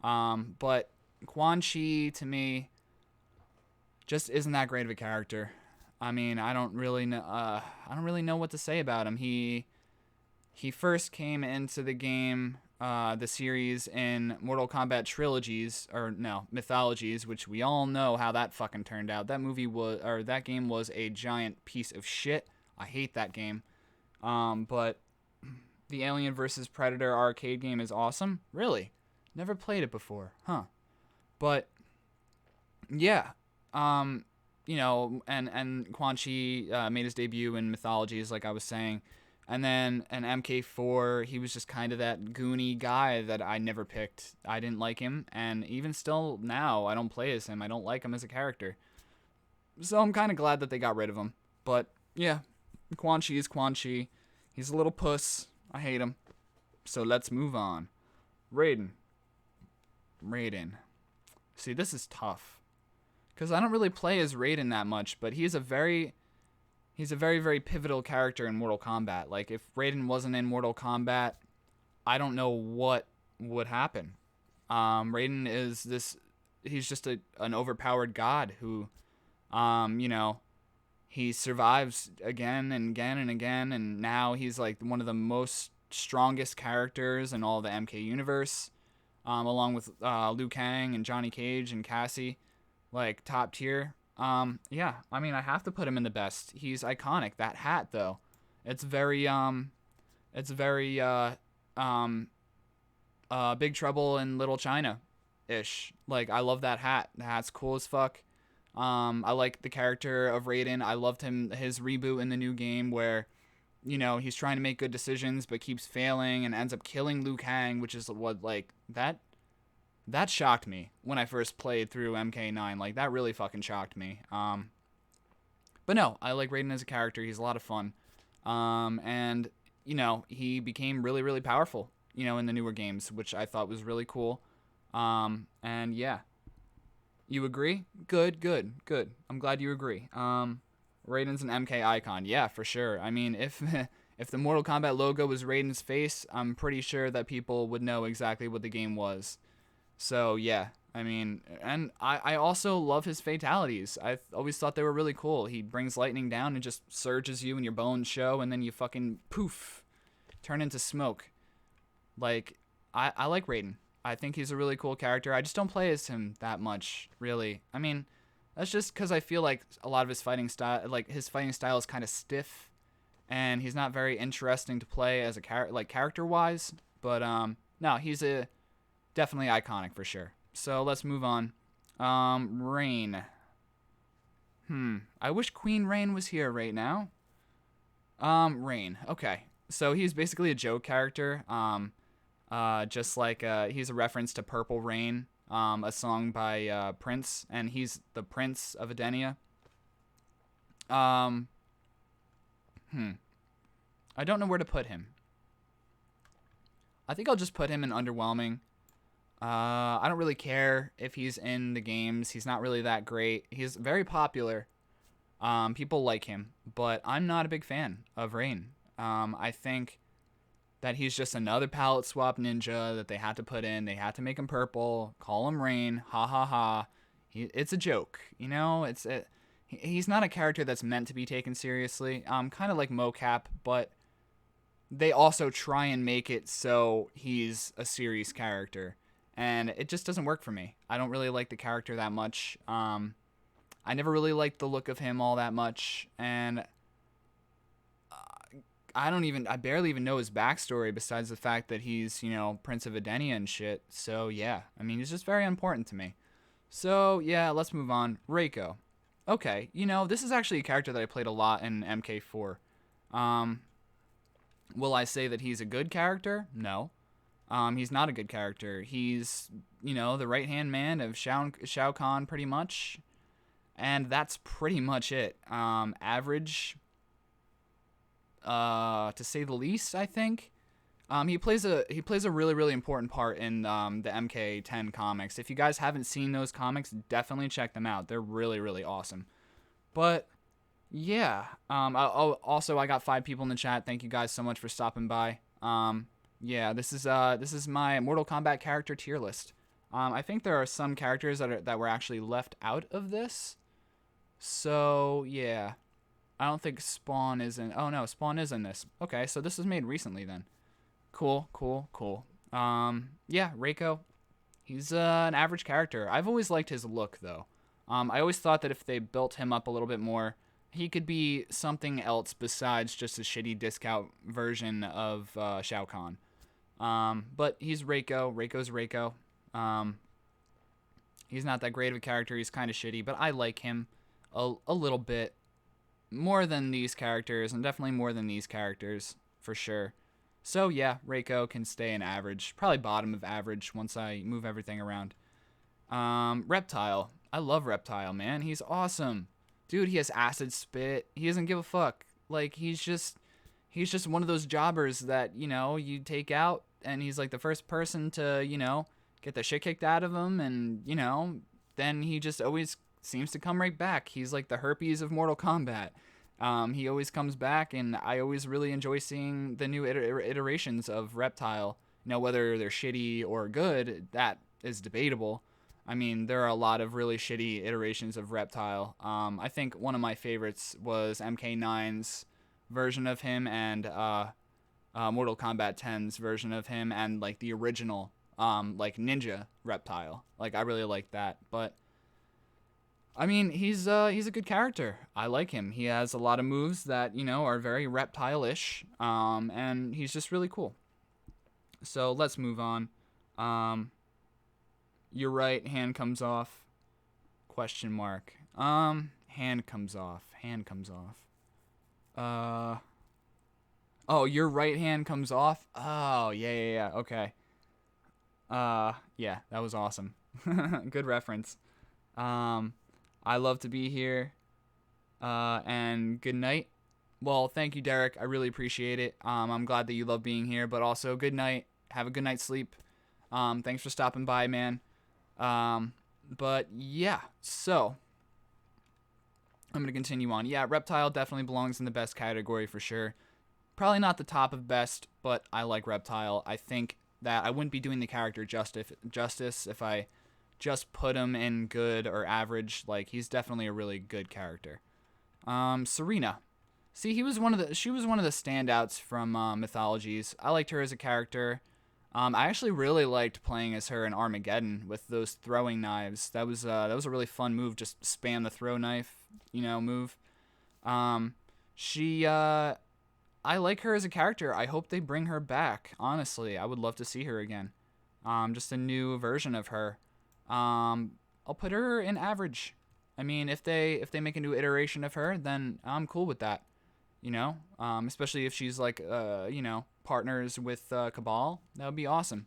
But Quan Chi, to me, just isn't that great of a character. I mean, I don't really know what to say about him. He first came into the game, the series in Mortal Kombat Mythologies, which we all know how that fucking turned out. That game was a giant piece of shit. I hate that game. But the Alien vs. Predator arcade game is awesome. Really? Never played it before. Huh. But yeah. And Quan Chi made his debut in Mythologies, like I was saying. And then in MK4, he was just kind of that goony guy that I never picked. I didn't like him, and even still now, I don't play as him. I don't like him as a character. So I'm kind of glad that they got rid of him. But yeah, Quan Chi is Quan Chi. He's a little puss. I hate him. So let's move on. Raiden. See, this is tough. Because I don't really play as Raiden that much, but he's a very, very pivotal character in Mortal Kombat. Like, if Raiden wasn't in Mortal Kombat, I don't know what would happen. Raiden is he's just an overpowered god who, he survives again and again and again, and now he's like one of the most strongest characters in all the MK universe, along with Liu Kang and Johnny Cage and Cassie. Like, top tier. Yeah, I mean, I have to put him in the best. He's iconic. That hat, though, it's very Big Trouble in Little China-ish. Like, I love that hat. The hat's cool as fuck. I like the character of Raiden. I loved his reboot in the new game where, he's trying to make good decisions but keeps failing and ends up killing Liu Kang, which is what, like, that shocked me when I first played through MK9. Like, that really fucking shocked me. But no, I like Raiden as a character. He's a lot of fun. And, he became really, really powerful, in the newer games, which I thought was really cool. And yeah. You agree? Good, good, good. I'm glad you agree. Raiden's an MK icon. Yeah, for sure. I mean, if if the Mortal Kombat logo was Raiden's face, I'm pretty sure that people would know exactly what the game was. So yeah, I mean, and I also love his fatalities. I always thought they were really cool. He brings lightning down and just surges you and your bones show, and then you fucking poof, turn into smoke. Like, I like Raiden. I think he's a really cool character. I just don't play as him that much, really. I mean, that's just because I feel like a lot of his fighting style is kind of stiff, and he's not very interesting to play as a character wise. But no, he's a definitely iconic for sure. So let's move on. Rain. I wish Queen Rain was here right now. Rain. Okay. So he's basically a joke character. Just like he's a reference to Purple Rain, a song by Prince, and he's the Prince of Edenia. Um, I don't know where to put him. I think I'll just put him in underwhelming. I don't really care if he's in the games. He's not really that great. He's very popular. People like him, but I'm not a big fan of Rain. I think that he's just another palette swap ninja that they had to put in. They had to make him purple, call him Rain, ha ha ha. It's a joke, you know. He's not a character that's meant to be taken seriously. Kind of like mocap, but they also try and make it so he's a serious character, and it just doesn't work for me. I don't really like the character that much. I never really liked the look of him all that much, and I barely even know his backstory besides the fact that he's, Prince of Edenia and shit. So yeah, I mean, he's just very important to me. So yeah, let's move on. Reiko. Okay, this is actually a character that I played a lot in MK4. Will I say that he's a good character? No. He's not a good character. He's, the right-hand man of Shao Kahn pretty much. And that's pretty much it. Average, to say the least, I think. He plays a really, really important part in the MK10 comics. If you guys haven't seen those comics, definitely check them out. They're really, really awesome. But yeah, I got 5 people in the chat. Thank you guys so much for stopping by. Yeah, this is my Mortal Kombat character tier list. I think there are some characters that were actually left out of this. So yeah, I don't think Spawn is in. Oh no, Spawn is in this. Okay, so this was made recently then. Cool. Yeah, Reiko. He's an average character. I've always liked his look though. I always thought that if they built him up a little bit more, he could be something else besides just a shitty discount version of Shao Kahn. But he's Reiko. Reiko's Reiko. He's not that great of a character. He's kind of shitty, but I like him a little bit more than these characters, and definitely more than these characters for sure. So yeah, Reiko can stay an average, probably bottom of average once I move everything around. Reptile. I love Reptile, man. He's awesome. Dude, he has acid spit. He doesn't give a fuck. Like, he's just one of those jobbers that, you take out, and he's like the first person to, get the shit kicked out of him, and, then he just always seems to come right back. He's like the herpes of Mortal Kombat. He always comes back, and I always really enjoy seeing the new iterations of Reptile. Whether they're shitty or good, that is debatable. I mean, there are a lot of really shitty iterations of Reptile. I think one of my favorites was MK9's version of him, and Mortal Kombat 10's version of him, and like the original like ninja Reptile. Like, I really like that. But I mean, he's a good character. I like him. He has a lot of moves that, are very Reptile-ish, and he's just really cool. So let's move on. Your right hand comes off. Question mark. Hand comes off. Oh, your right hand comes off? Oh, yeah. Okay. Yeah, that was awesome. Good reference. I love to be here. And good night. Well, thank you, Derek. I really appreciate it. I'm glad that you love being here, but also good night. Have a good night's sleep. Thanks for stopping by, man. But yeah, so I'm going to continue on. Yeah, Reptile definitely belongs in the best category for sure. Probably not the top of best, but I like Reptile. I think that I wouldn't be doing the character justice if I just put him in good or average. Like, he's definitely a really good character. Serena. See, she was one of the standouts from Mythologies. I liked her as a character. I actually really liked playing as her in Armageddon with those throwing knives. That was a really fun move. Just spam the throw knife, move. Um, she I like her as a character. I hope they bring her back. Honestly, I would love to see her again. Just a new version of her. I'll put her in average. I mean, if they make a new iteration of her, then I'm cool with that. Especially if she's like partners with Cabal, that would be awesome.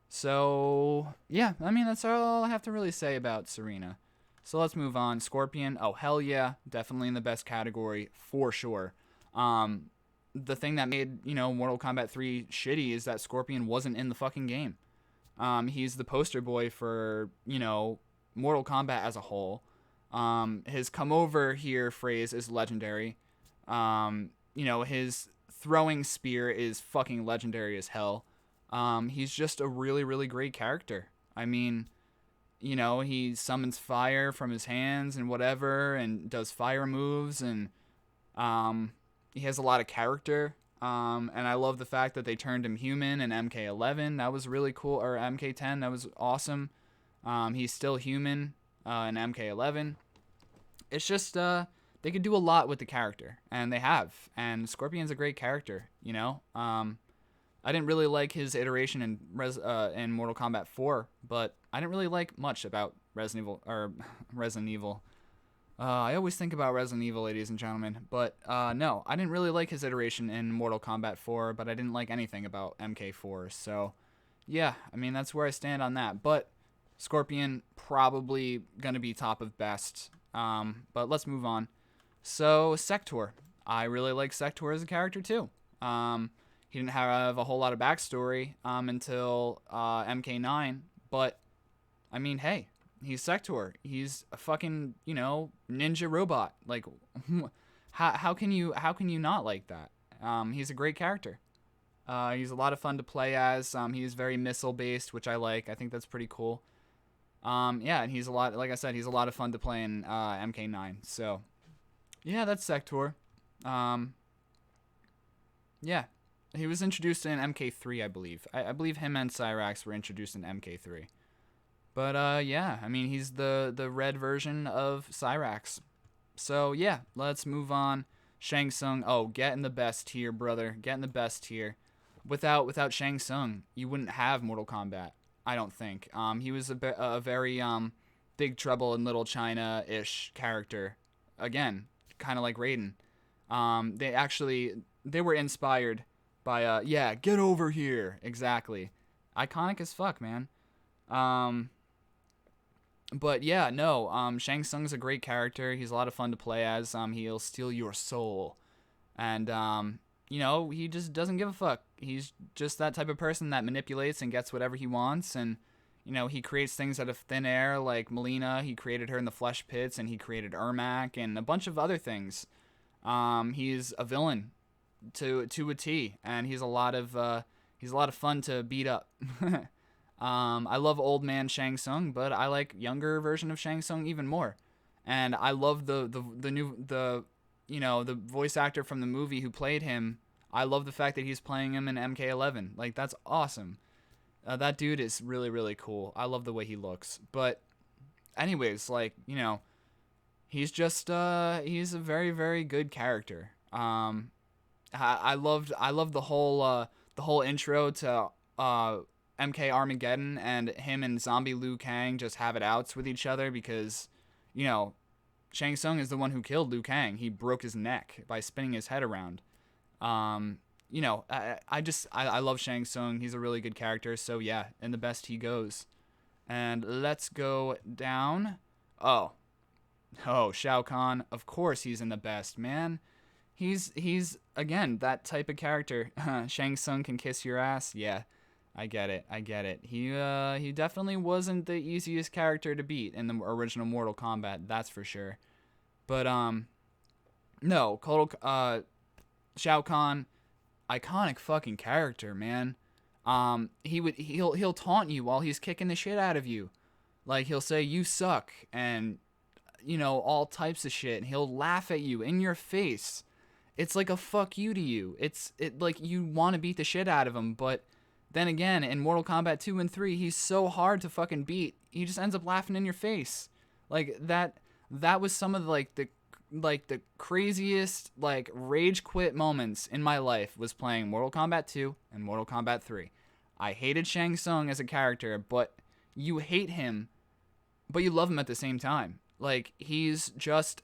So yeah, I mean that's all I have to really say about Serena. So let's move on. Scorpion, oh hell yeah, definitely in the best category for sure. Um, the thing that made Mortal Kombat 3 shitty is that Scorpion wasn't in the fucking game. He's the poster boy for Mortal Kombat as a whole. His "come over here" phrase is legendary. His throwing spear is fucking legendary as hell. He's just a really, really great character. I mean, he summons fire from his hands and whatever, and does fire moves, and he has a lot of character. And I love the fact that they turned him human in MK11. That was really cool. Or MK10. That was awesome. He's still human in MK11. It's just they could do a lot with the character, and they have. And Scorpion's a great character. I didn't really like his iteration in Mortal Kombat 4, but I didn't really like much about Resident Evil or Resident Evil. I always think about Resident Evil, ladies and gentlemen, but no, I didn't really like his iteration in Mortal Kombat 4, but I didn't like anything about MK4. So, yeah, I mean that's where I stand on that. But Scorpion probably gonna be top of best. But let's move on. So Sector, I really like Sector as a character too. He didn't have a whole lot of backstory until MK9, but I mean, hey, he's Sector. He's a fucking ninja robot. Like, how can you not like that? He's a great character. He's a lot of fun to play as. He's very missile based, which I like. I think that's pretty cool. Yeah, and he's a lot. Like I said, he's a lot of fun to play in MK9. So, yeah, that's Sector. Yeah, he was introduced in MK3, I believe. I believe him and Cyrax were introduced in MK3. But yeah, I mean he's the red version of Cyrax. So yeah, let's move on. Shang Tsung, oh, get in the best tier, brother. Get in the best tier. Without Shang Tsung, you wouldn't have Mortal Kombat. I don't think. He was a very Big Trouble in Little China-ish character. Again, kind of like Raiden. They were inspired by yeah, get over here. Exactly. Iconic as fuck, man. But yeah, no, Shang Tsung's a great character. He's a lot of fun to play as. He'll steal your soul. And, he just doesn't give a fuck. He's just that type of person that manipulates and gets whatever he wants. And, he creates things out of thin air, like Melina. He created her in the flesh pits, and he created Ermac and a bunch of other things. He's a villain to a T, and he's a lot of fun to beat up. I love old man Shang Tsung, but I like younger version of Shang Tsung even more. And I love the voice actor from the movie who played him. I love the fact that he's playing him in MK11. Like, that's awesome. That dude is really, really cool. I love the way he looks. But anyways, he's just he's a very, very good character. I loved the whole intro to MK Armageddon, and him and Zombie Liu Kang just have it outs with each other because, Shang Tsung is the one who killed Liu Kang. He broke his neck by spinning his head around. I love Shang Tsung. He's a really good character. So yeah, in the best he goes. And let's go down. Oh, Shao Kahn. Of course he's in the best, man. He's again that type of character. Shang Tsung can kiss your ass. Yeah. I get it. I get it. He definitely wasn't the easiest character to beat in the original Mortal Kombat. That's for sure. But no, Shao Kahn, iconic fucking character, man. He'll taunt you while he's kicking the shit out of you. Like he'll say you suck and all types of shit. And he'll laugh at you in your face. It's like a fuck you to you. It like you want to beat the shit out of him, but then again, in Mortal Kombat 2 and 3, he's so hard to fucking beat. He just ends up laughing in your face. Like that was some of the craziest like rage quit moments in my life was playing Mortal Kombat 2 and Mortal Kombat 3. I hated Shang Tsung as a character, but you hate him, but you love him at the same time. Like he's just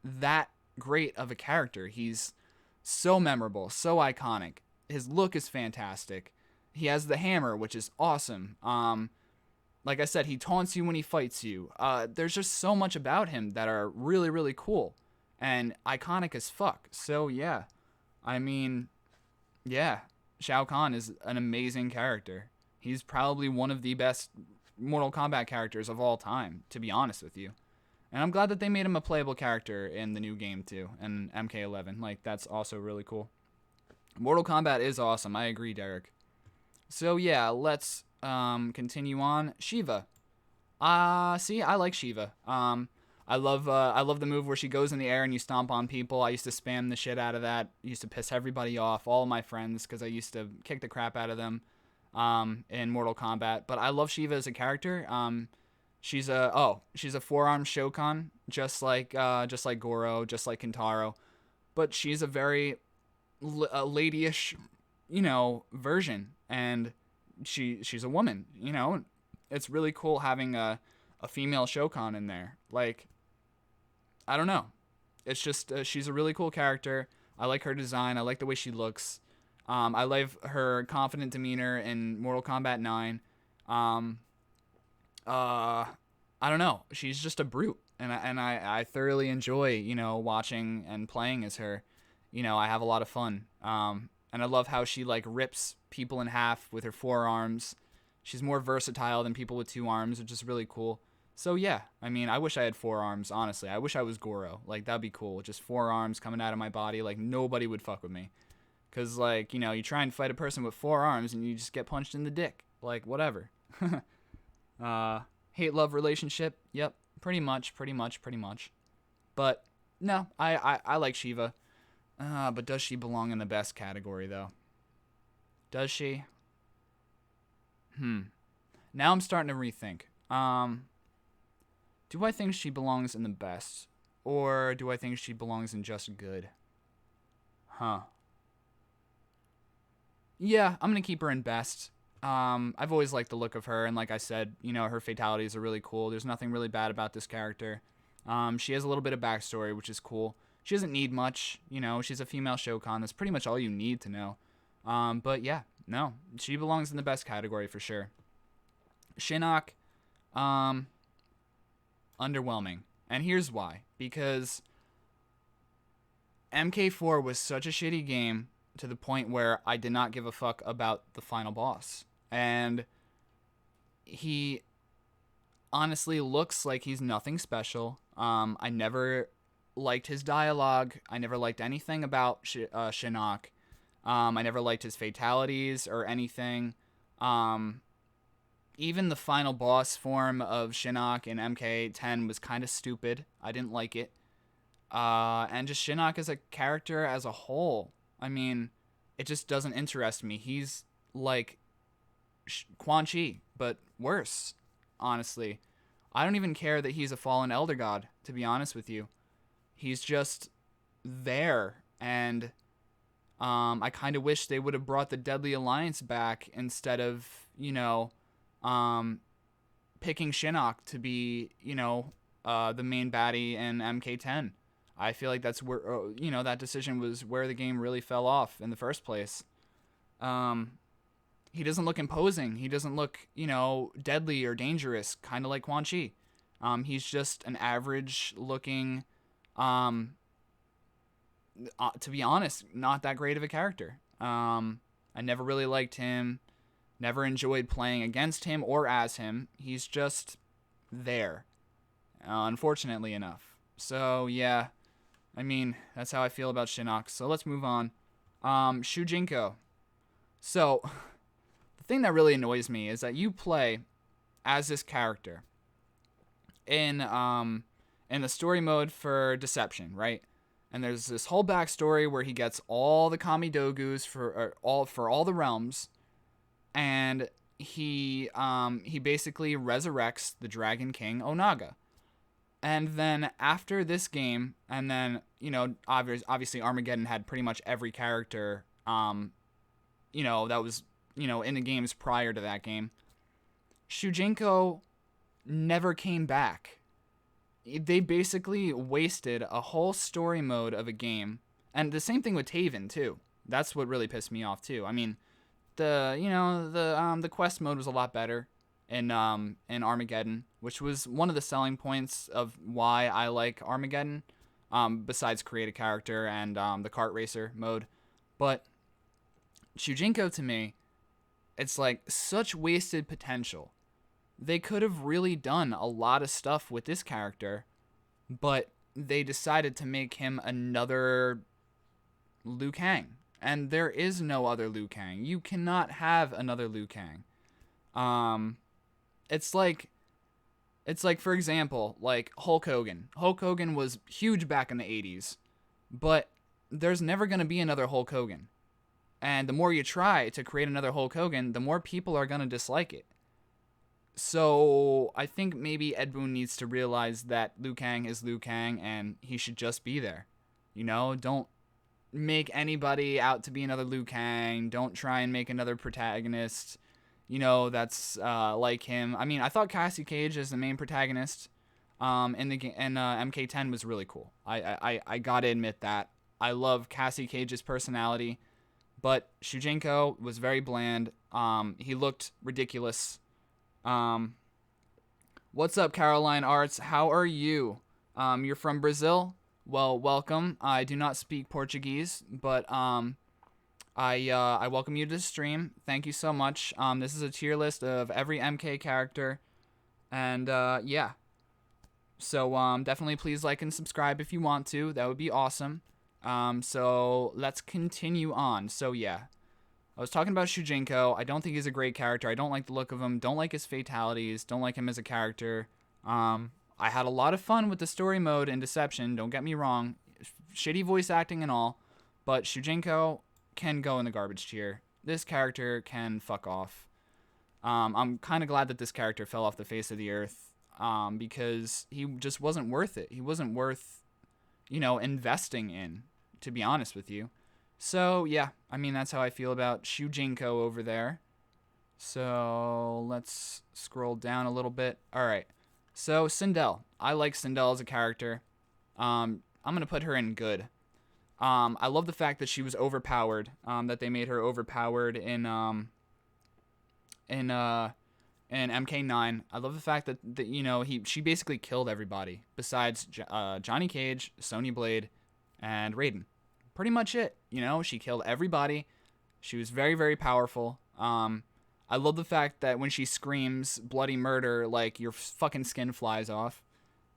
that great of a character. He's so memorable, so iconic. His look is fantastic. He has the hammer, which is awesome. Like I said, he taunts you when he fights you. There's just so much about him that are really, really cool and iconic as fuck. So yeah, I mean, yeah, Shao Kahn is an amazing character. He's probably one of the best Mortal Kombat characters of all time, to be honest with you. And I'm glad that they made him a playable character in the new game too, and MK11. Like that's also really cool. Mortal Kombat is awesome. I agree, Derek. So yeah, let's continue on. Shiva. See, I like Shiva. I love the move where she goes in the air and you stomp on people. I used to spam the shit out of that. I used to piss everybody off, all of my friends, because I used to kick the crap out of them in Mortal Kombat. But I love Shiva as a character. She's a four-arm Shokan, just like Goro, just like Kintaro, but she's a very ladyish, version, and she's a woman. It's really cool having a female Shokan in there. Like, I don't know, it's just she's a really cool character. I like her design. I like the way she looks. I love her confident demeanor in Mortal Kombat 9. I don't know. She's just a brute, and I thoroughly enjoy watching and playing as her. I have a lot of fun. And I love how she like rips people in half with her forearms. She's more versatile than people with two arms, which is really cool. So yeah, I mean, I wish I had four arms. Honestly, I wish I was Goro. Like that'd be cool. Just four arms coming out of my body. Like nobody would fuck with me, cause like you try and fight a person with four arms and you just get punched in the dick. Like whatever. Hate-love relationship. Yep, pretty much. But no, I like Shiva. But does she belong in the best category though? Does she? Now I'm starting to rethink. Do I think she belongs in the best, or do I think she belongs in just good? Yeah, I'm gonna keep her in best. I've always liked the look of her, and like I said, her fatalities are really cool. There's nothing really bad about this character. She has a little bit of backstory, which is cool. She doesn't need much, she's a female Shokan. That's pretty much all you need to know. But yeah, no, she belongs in the best category for sure. Shinnok, underwhelming. And here's why. Because MK4 was such a shitty game to the point where I did not give a fuck about the final boss. And he honestly looks like he's nothing special. I never liked his dialogue. I never liked anything about Shinnok. I never liked his fatalities or anything. Even the final boss form of Shinnok in MK10 was kind of stupid. I didn't like it. And just Shinnok as a character as a whole, I mean, it just doesn't interest me. He's like Quan Chi, but worse, honestly. I don't even care that he's a fallen elder god, to be honest with you. He's just there, and I kind of wish they would have brought the Deadly Alliance back instead of, picking Shinnok to be, the main baddie in MK10. I feel like that's where, that decision was where the game really fell off in the first place. He doesn't look imposing. He doesn't look, deadly or dangerous, kind of like Quan Chi. He's just an average looking, to be honest, not that great of a character. I never really liked him. Never enjoyed playing against him or as him. He's just there, unfortunately enough. So, yeah, I mean, that's how I feel about Shinnok. So let's move on. Shujinko. So, the thing that really annoys me is that you play as this character in the story mode for Deception, right? And there's this whole backstory where he gets all the Kamidogus for all the realms, and he basically resurrects the Dragon King Onaga. And then after this game, and then, obviously Armageddon had pretty much every character, that was, in the games prior to that game. Shujinko never came back. They basically wasted a whole story mode of a game. And the same thing with Taven, too. That's what really pissed me off, too. I mean, the quest mode was a lot better in Armageddon, which was one of the selling points of why I like Armageddon, besides create a character and the kart racer mode. But Shujinko, to me, it's like such wasted potential. They could have really done a lot of stuff with this character, but they decided to make him another Liu Kang. And there is no other Liu Kang. You cannot have another Liu Kang. It's like, for example, like Hulk Hogan. Hulk Hogan was huge back in the 80s, but there's never going to be another Hulk Hogan. And the more you try to create another Hulk Hogan, the more people are going to dislike it. So I think maybe Ed Boon needs to realize that Liu Kang is Liu Kang and he should just be there. Don't make anybody out to be another Liu Kang. Don't try and make another protagonist, that's like him. I mean, I thought Cassie Cage as the main protagonist in the game, and MK10 was really cool. I gotta admit that. I love Cassie Cage's personality, but Shujinko was very bland. He looked ridiculous. What's up, Caroline Arts? How are you? You're from Brazil? Well, welcome. I do not speak Portuguese, but I welcome you to the stream. Thank you so much. This is a tier list of every MK character, and yeah. So definitely please like and subscribe if you want to. That would be awesome. So let's continue on. So yeah. I was talking about Shujinko. I don't think he's a great character. I don't like the look of him. Don't like his fatalities. Don't like him as a character. I had a lot of fun with the story mode in Deception. Don't get me wrong. Shitty voice acting and all. But Shujinko can go in the garbage tier. This character can fuck off. I'm kind of glad that this character fell off the face of the earth. Because he just wasn't worth it. He wasn't worth, investing in, to be honest with you. So, yeah, I mean, that's how I feel about Shujinko over there. So, let's scroll down a little bit. All right. So, Sindel. I like Sindel as a character. I'm going to put her in good. I love the fact that she was overpowered, that they made her overpowered in MK9. I love the fact that she basically killed everybody besides Johnny Cage, Sonya Blade, and Raiden. Pretty much it. She killed everybody. She was very, very powerful. I love the fact that when she screams bloody murder, like, your fucking skin flies off.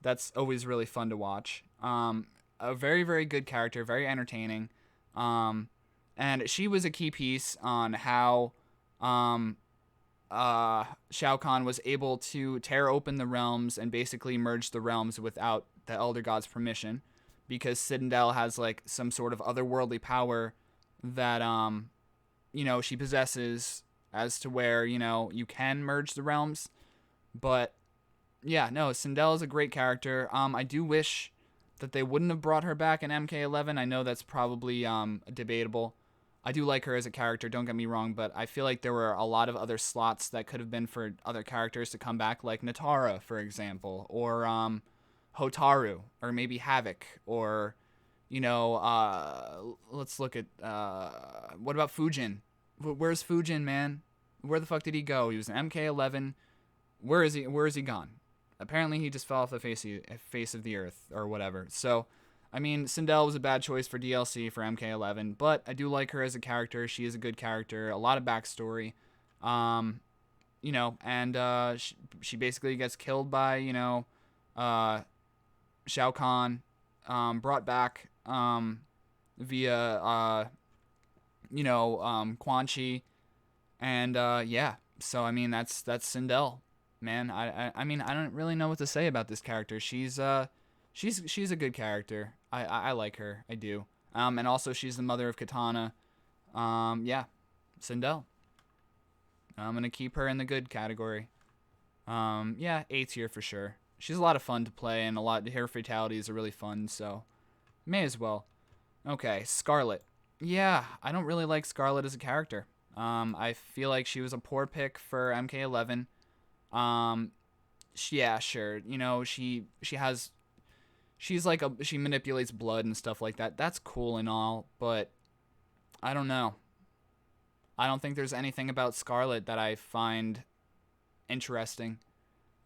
That's always really fun to watch. A very, very good character, very entertaining. And she was a key piece on how Shao Kahn was able to tear open the realms and basically merge the realms without the Elder God's permission. Because Sindel has, like, some sort of otherworldly power that, she possesses as to where, you can merge the realms. But, yeah, no, Sindel is a great character. I do wish that they wouldn't have brought her back in MK11. I know that's probably debatable. I do like her as a character, don't get me wrong, but I feel like there were a lot of other slots that could have been for other characters to come back, like Natara, for example, or, Hotaru, or maybe Havoc, or, let's look at, what about Fujin? Where's Fujin, man? Where the fuck did he go? He was in MK11. Where is he gone? Apparently he just fell off the face of the earth, or whatever. So, I mean, Sindel was a bad choice for DLC for MK11, but I do like her as a character. She is a good character, a lot of backstory. And she basically gets killed by, uh, Shao Kahn, brought back via, Quan Chi, and yeah. So I mean, that's Sindel, man. I mean, I don't really know what to say about this character. She's a good character. I like her. I do. And also she's the mother of Katana. Yeah, Sindel. I'm gonna keep her in the good category. Yeah, A tier for sure. She's a lot of fun to play, and her fatalities are really fun. So may as well. Okay, Scarlet. Yeah, I don't really like Scarlet as a character. I feel like she was a poor pick for MK11. Yeah, sure. She manipulates blood and stuff like that. That's cool and all, but I don't know. I don't think there's anything about Scarlet that I find interesting.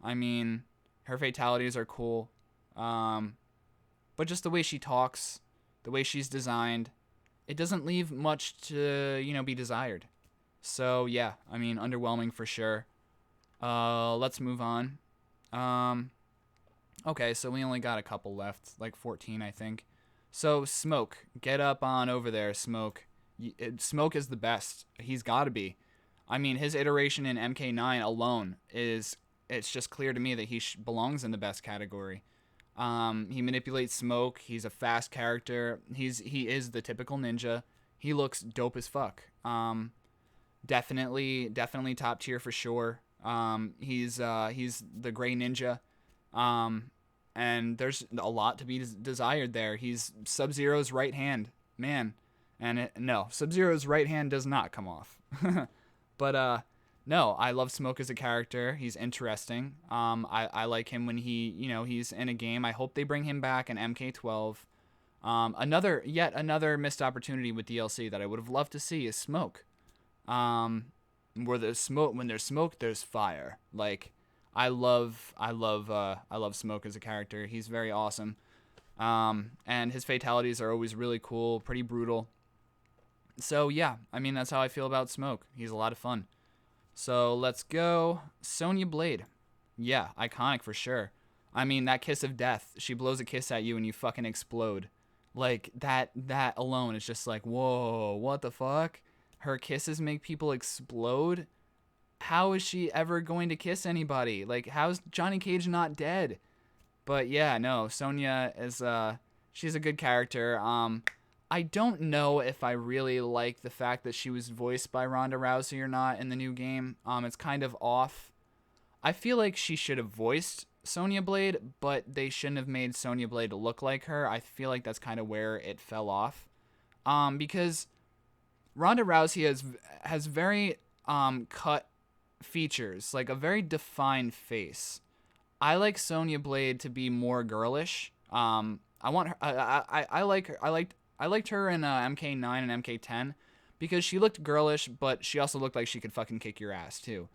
I mean, her fatalities are cool, but just the way she talks, the way she's designed, it doesn't leave much to be desired. So yeah, I mean, underwhelming for sure. Let's move on. Okay, so we only got a couple left, like 14, I think. So Smoke, get up on over there, Smoke. Smoke is the best. He's got to be. I mean, his iteration in MK9 alone it's just clear to me that he belongs in the best category. He manipulates smoke. He's a fast character. He is the typical ninja. He looks dope as fuck. Definitely top tier for sure. He's the gray ninja. And there's a lot to be desired there. He's Sub-Zero's right hand, man. And no, Sub-Zero's right hand does not come off. But no, I love Smoke as a character. He's interesting. I like him when he's in a game. I hope they bring him back in MK12. Yet another missed opportunity with DLC that I would have loved to see is Smoke. When there's smoke, there's fire. Like, I love Smoke as a character. He's very awesome. And his fatalities are always really cool, pretty brutal. So yeah, I mean, that's how I feel about Smoke. He's a lot of fun. So let's go Sonya Blade. Yeah, iconic for sure. I mean, that kiss of death. She blows a kiss at you and you fucking explode. Like, that alone is just like, whoa, what the fuck? Her kisses make people explode? How is she ever going to kiss anybody? Like, how's Johnny Cage not dead? But yeah, no, Sonya is she's a good character. I don't know if I really like the fact that she was voiced by Ronda Rousey or not in the new game. It's kind of off. I feel like she should have voiced Sonya Blade, but they shouldn't have made Sonya Blade look like her. I feel like that's kind of where it fell off. Because Ronda Rousey has very cut features, like a very defined face. I like Sonya Blade to be more girlish. I want her. I liked her in MK9 and MK10 because she looked girlish, but she also looked like she could fucking kick your ass too.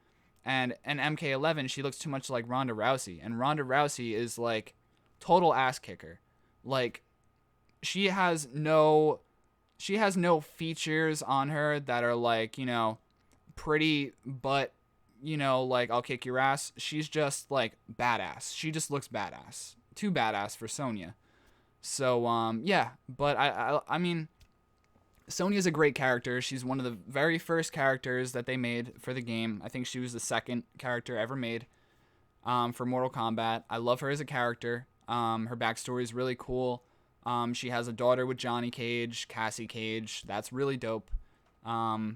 And in MK11, she looks too much like Ronda Rousey, and Ronda Rousey is like total ass kicker. Like, she has no features on her that are like, pretty, but like, I'll kick your ass. She's just like badass. She just looks badass. Too badass for Sonya. So, yeah, but I mean, Sonya's a great character. She's one of the very first characters that they made for the game. I think she was the second character ever made, for Mortal Kombat. I love her as a character. Her backstory is really cool. She has a daughter with Johnny Cage, Cassie Cage. That's really dope. I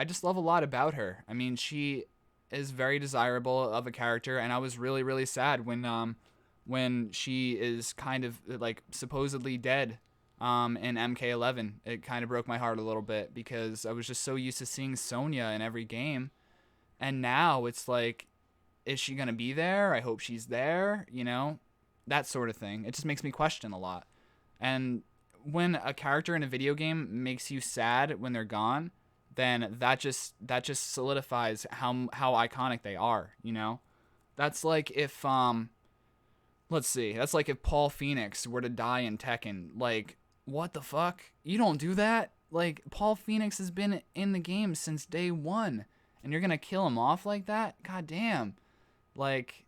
just love a lot about her. I mean, she is very desirable of a character, and I was really, really sad when she is kind of like supposedly dead in MK11. It kind of broke my heart a little bit because I was just so used to seeing Sonya in every game, and now it's like, is she gonna be there? I hope she's there, that sort of thing. It just makes me question a lot. And when a character in a video game makes you sad when they're gone, then that just solidifies how iconic they are, That's like if let's see. That's like if Paul Phoenix were to die in Tekken. Like, what the fuck? You don't do that? Like, Paul Phoenix has been in the game since day one, and you're gonna kill him off like that? God damn. Like,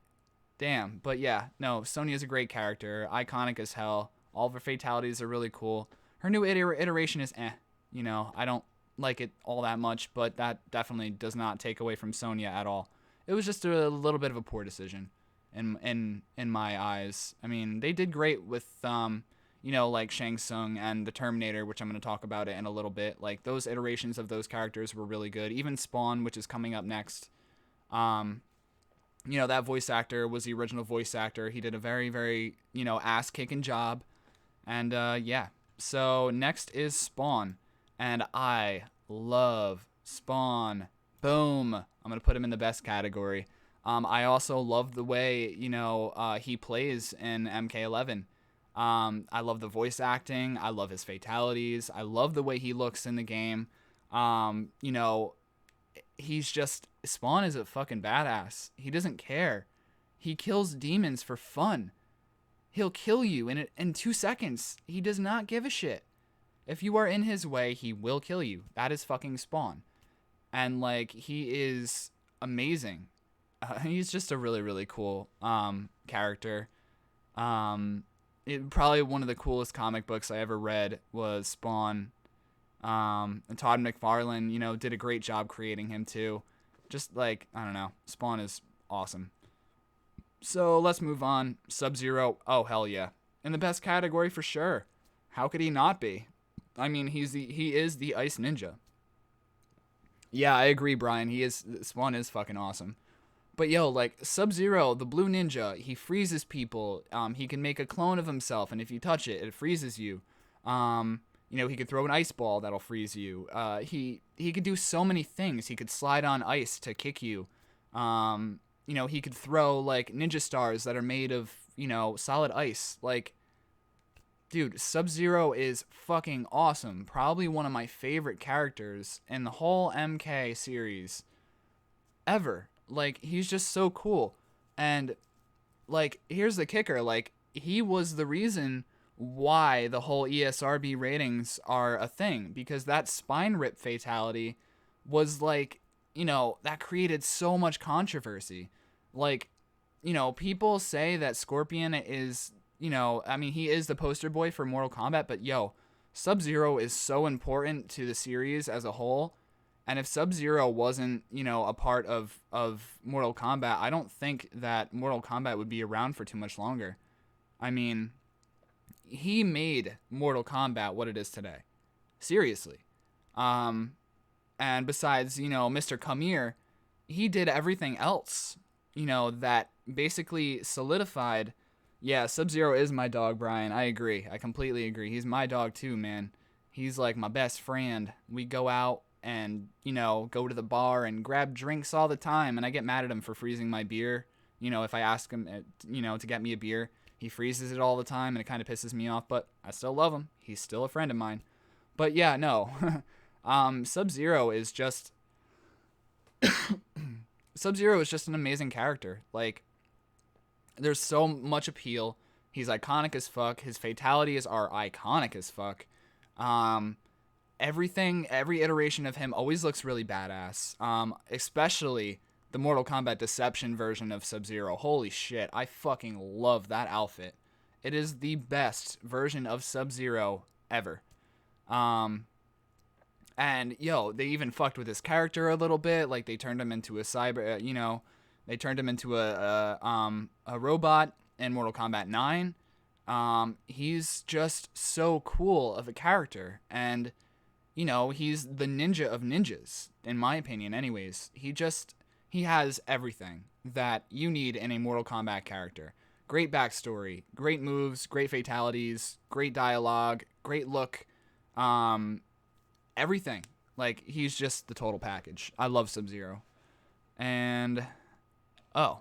damn. But yeah, no, Sonya's a great character, iconic as hell. All of her fatalities are really cool. Her new iteration is You know, I don't like it all that much, but that definitely does not take away from Sonya at all. It was just a little bit of a poor decision in my eyes. I mean, they did great with like Shang Tsung and the Terminator, which I'm going to talk about it in a little bit. Like, those iterations of those characters were really good. Even Spawn, which is coming up next. That voice actor was the original voice actor. He did a very, very, ass-kicking job. And, yeah. So, next is Spawn. And I love Spawn. Boom. I'm going to put him in the best category. I also love the way, he plays in MK11. I love the voice acting. I love his fatalities. I love the way he looks in the game. Spawn is a fucking badass. He doesn't care. He kills demons for fun. He'll kill you in 2 seconds. He does not give a shit. If you are in his way, he will kill you. That is fucking Spawn. And, like, he is amazing. He's just a really, really cool character. Probably one of the coolest comic books I ever read was Spawn. And Todd McFarlane, did a great job creating him too. Just like, I don't know, Spawn is awesome. So let's move on. Sub-Zero, oh hell yeah. In the best category for sure. How could he not be? I mean, he is the Ice Ninja. Yeah, I agree, Brian. Spawn is fucking awesome. But yo, like, Sub-Zero, the blue ninja, he freezes people. He can make a clone of himself, and if you touch it, it freezes you. He could throw an ice ball that'll freeze you. He could do so many things. He could slide on ice to kick you. He could throw, like, ninja stars that are made of, solid ice. Like, dude, Sub-Zero is fucking awesome. Probably one of my favorite characters in the whole MK series ever. Like, he's just so cool. And, like, here's the kicker. Like, he was the reason why the whole ESRB ratings are a thing. Because that spine rip fatality was, like, that created so much controversy. Like, people say that Scorpion is, he is the poster boy for Mortal Kombat. But, Sub-Zero is so important to the series as a whole. And if Sub-Zero wasn't, a part of Mortal Kombat, I don't think that Mortal Kombat would be around for too much longer. I mean, he made Mortal Kombat what it is today. Seriously. And besides, Mr. Come Here, he did everything else, that basically solidified. Yeah, Sub-Zero is my dog, Brian. I agree. I completely agree. He's my dog too, man. He's like my best friend. We go out and, go to the bar and grab drinks all the time. And I get mad at him for freezing my beer. If I ask him, to get me a beer, he freezes it all the time and it kind of pisses me off. But I still love him. He's still a friend of mine. But yeah, no. Sub-Zero is just... Sub-Zero is just an amazing character. Like, there's so much appeal. He's iconic as fuck. His fatalities are iconic as fuck. Every iteration of him always looks really badass. Especially the Mortal Kombat Deception version of Sub-Zero. Holy shit, I fucking love that outfit. It is the best version of Sub-Zero ever. And they even fucked with his character a little bit. Like, they turned him into a cyber, they turned him into a robot in Mortal Kombat 9. He's just so cool of a character. And, he's the ninja of ninjas, in my opinion anyways. He has everything that you need in a Mortal Kombat character. Great backstory, great moves, great fatalities, great dialogue, great look, everything. Like, he's just the total package. I love Sub-Zero. And, oh,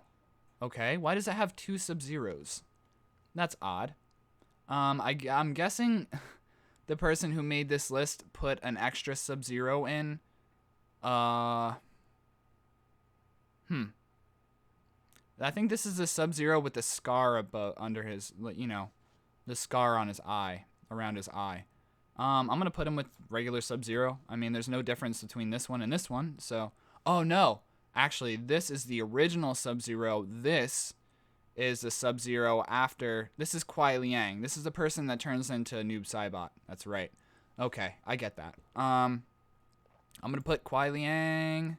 okay, why does it have 2 Sub-Zeros? That's odd. I'm guessing the person who made this list put an extra Sub-Zero in. I think this is a Sub-Zero with the scar under his, the scar on his eye, around his eye. I'm gonna put him with regular Sub-Zero. I mean, there's no difference between this one and this one. So, oh no, actually, this is the original Sub-Zero. This is the Sub-Zero after. This is Kuai Liang. This is the person that turns into Noob Saibot. That's right. Okay, I get that. I'm gonna put Kuai Liang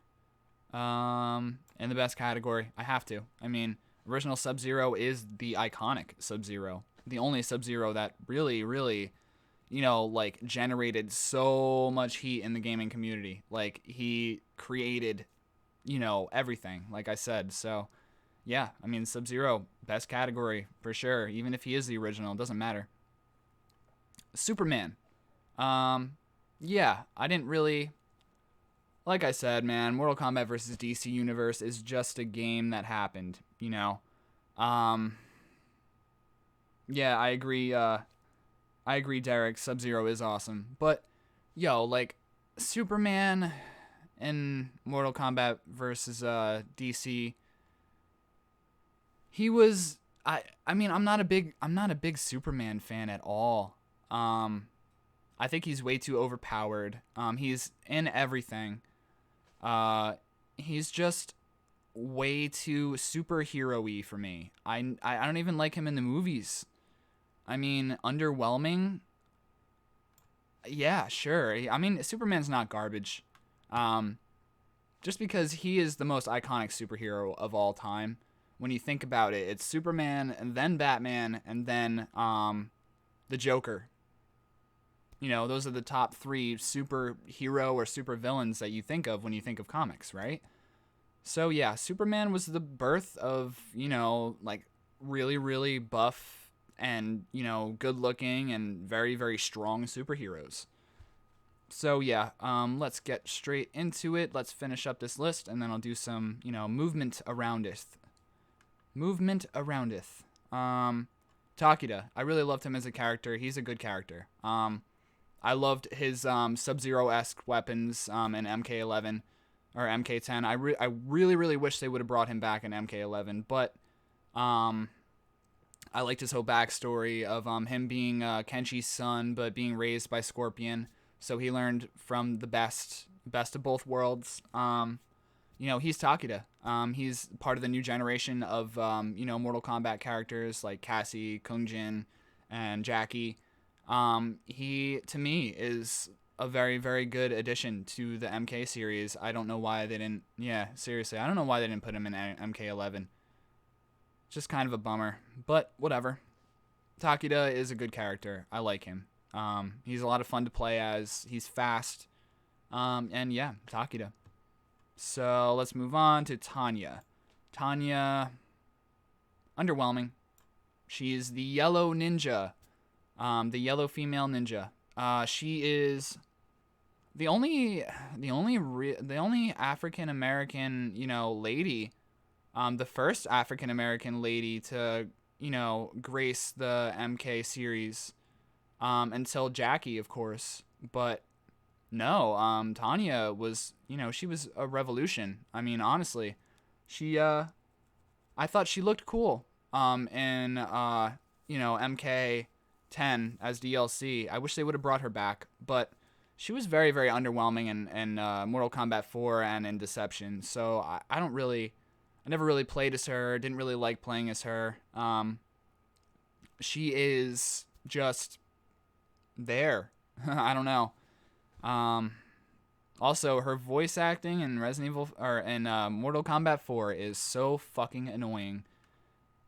in the best category. I have to. I mean, original Sub-Zero is the iconic Sub-Zero. The only Sub-Zero that really, really, like generated so much heat in the gaming community. Like he created, everything, like I said. So, yeah, I mean, Sub-Zero, best category for sure. Even if he is the original, it doesn't matter. Superman. Yeah, I didn't really... Like I said, man, Mortal Kombat versus DC Universe is just a game that happened, Yeah, I agree, Derek. Sub-Zero is awesome. But, like, Superman in Mortal Kombat versus DC, he was... I mean, I'm not a big Superman fan at all. I think he's way too overpowered. He's in everything. He's just way too superhero-y for me. I don't even like him in the movies. I mean, underwhelming. Yeah, sure. I mean, Superman's not garbage. Just because he is the most iconic superhero of all time. When you think about it, it's Superman and then Batman and then the Joker. Those are the top 3 superhero or supervillains that you think of when you think of comics, right? So, yeah, Superman was the birth of, like, really, really buff and, good-looking and very, very strong superheroes. So, yeah, let's get straight into it. Let's finish up this list, and then I'll do some, movement around it. Takeda. I really loved him as a character. He's a good character. I loved his Sub-Zero-esque weapons in MK11 or MK10. I really, really wish they would have brought him back in MK11, but I liked his whole backstory of him being Kenshi's son, but being raised by Scorpion. So he learned from the best of both worlds. He's Takeda. He's part of the new generation of Mortal Kombat characters like Cassie, Kung Jin, and Jackie. He, to me, is a very, very good addition to the MK series. I don't know why they didn't... Yeah, seriously, I don't know why they didn't put him in MK11. Just kind of a bummer, but whatever. Takeda is a good character. I like him. He's a lot of fun to play as. He's fast. And yeah, Takeda. So let's move on to Tanya. Tanya, underwhelming. She's the yellow ninja. The yellow female ninja. She is the only African American, lady, the first African American lady to, grace the MK series, until Jackie, of course. But no, Tanya was, she was a revolution. I mean, honestly, she, I thought she looked cool, in, MK 10 as DLC. I wish they would have brought her back, but she was very, very underwhelming in Mortal Kombat 4 and in Deception. So I never really played as her. Didn't really like playing as her. She is just there. I don't know. Also, her voice acting in Mortal Kombat 4 is so fucking annoying.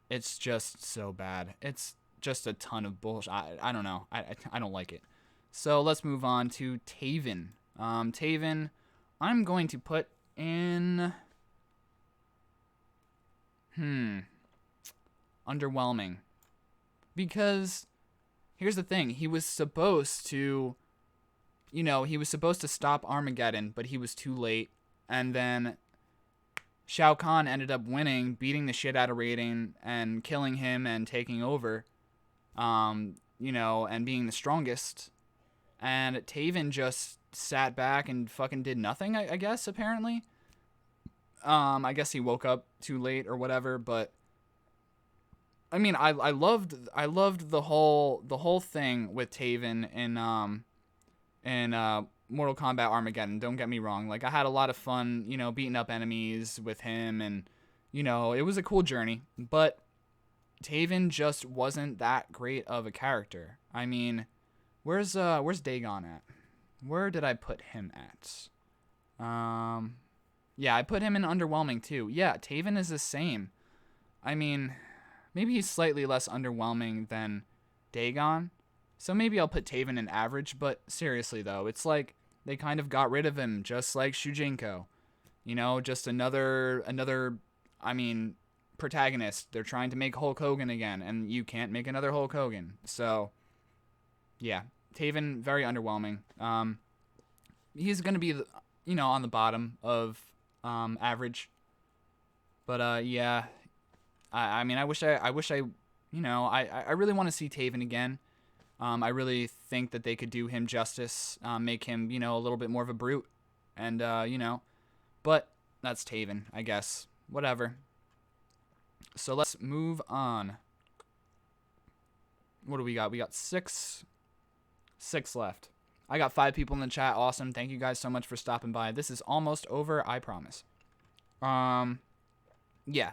It's just so bad. It's just a ton of bullshit. I don't know. I don't like it. So let's move on to Taven. Taven, I'm going to put in... underwhelming. Because here's the thing. He was supposed to... he was supposed to stop Armageddon, but he was too late. And then Shao Kahn ended up winning, beating the shit out of Raiden and killing him and taking over. And being the strongest. And Taven just sat back and fucking did nothing, I guess, apparently. I guess he woke up too late or whatever, but I loved the whole thing with Taven in Mortal Kombat Armageddon. Don't get me wrong. Like, I had a lot of fun, you know, beating up enemies with him, and, you know, it was a cool journey. But Taven just wasn't that great of a character. I mean, where's Dagon at? Where did I put him at? Yeah, I put him in underwhelming too. Yeah, Taven is the same. I mean, maybe he's slightly less underwhelming than Dagon. So maybe I'll put Taven in average, but seriously though, it's like they kind of got rid of him just like Shujinko. You know, just another I mean, protagonist. They're trying to make Hulk Hogan again, and you can't make another Hulk Hogan. So, yeah, Taven, very underwhelming. He's going to be, you know, on the bottom of average. But, yeah, I mean, I wish I, you know, I really want to see Taven again. I really think that they could do him justice, make him, you know, a little bit more of a brute. And, you know, but that's Taven, I guess. Whatever. So let's move on. What do we got? We got six left. I got 5 people in the chat. Awesome. Thank you guys so much for stopping by. This is almost over, I promise. Yeah.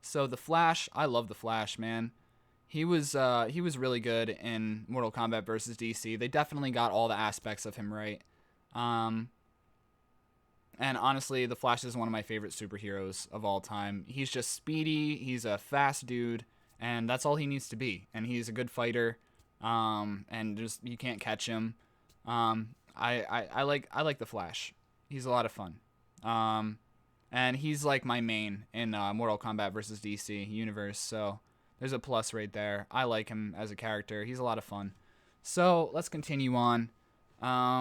So the Flash, I love the Flash, man. He was really good in Mortal Kombat versus DC. They definitely got all the aspects of him right. And honestly, the Flash is one of my favorite superheroes of all time. He's just speedy, he's a fast dude, and that's all he needs to be. And he's a good fighter, and just you can't catch him. I like the Flash. He's a lot of fun. And he's like my main in Mortal Kombat versus DC universe, so there's a plus right there. I like him as a character. He's a lot of fun. So let's continue on.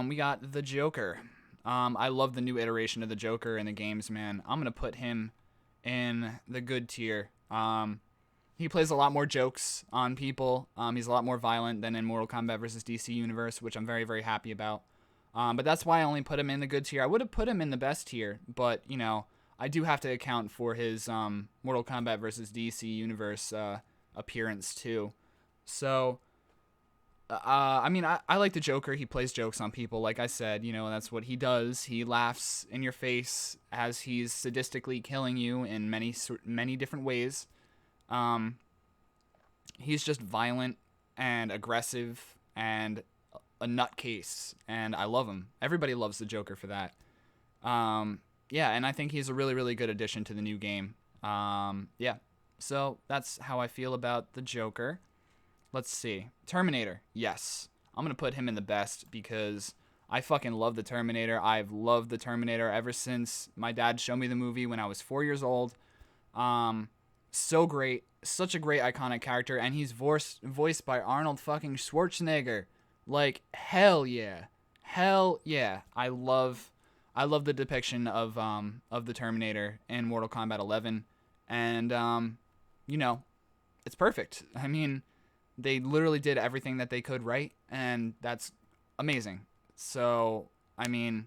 We got the Joker. I love the new iteration of the Joker in the games, man. I'm going to put him in the good tier. He plays a lot more jokes on people. He's a lot more violent than in Mortal Kombat vs. DC universe, which I'm very, very happy about. But that's why I only put him in the good tier. I would have put him in the best tier, but, you know, I do have to account for his Mortal Kombat vs. DC universe appearance, too. So, I mean, I like the Joker. He plays jokes on people, like I said. You know, that's what he does. He laughs in your face as he's sadistically killing you in many different ways. He's just violent and aggressive and a nutcase, and I love him. Everybody loves the Joker for that. Yeah, and I think he's a really, really good addition to the new game. Yeah, so that's how I feel about the Joker. Let's see. Terminator. Yes. I'm going to put him in the best because I fucking love the Terminator. I've loved the Terminator ever since my dad showed me the movie when I was 4 years old. So great. Such a great iconic character. And he's voiced by Arnold fucking Schwarzenegger. Like, hell yeah. Hell yeah. I love the depiction of the Terminator in Mortal Kombat 11. And, you know, it's perfect. I mean, they literally did everything that they could right, and that's amazing. So, I mean,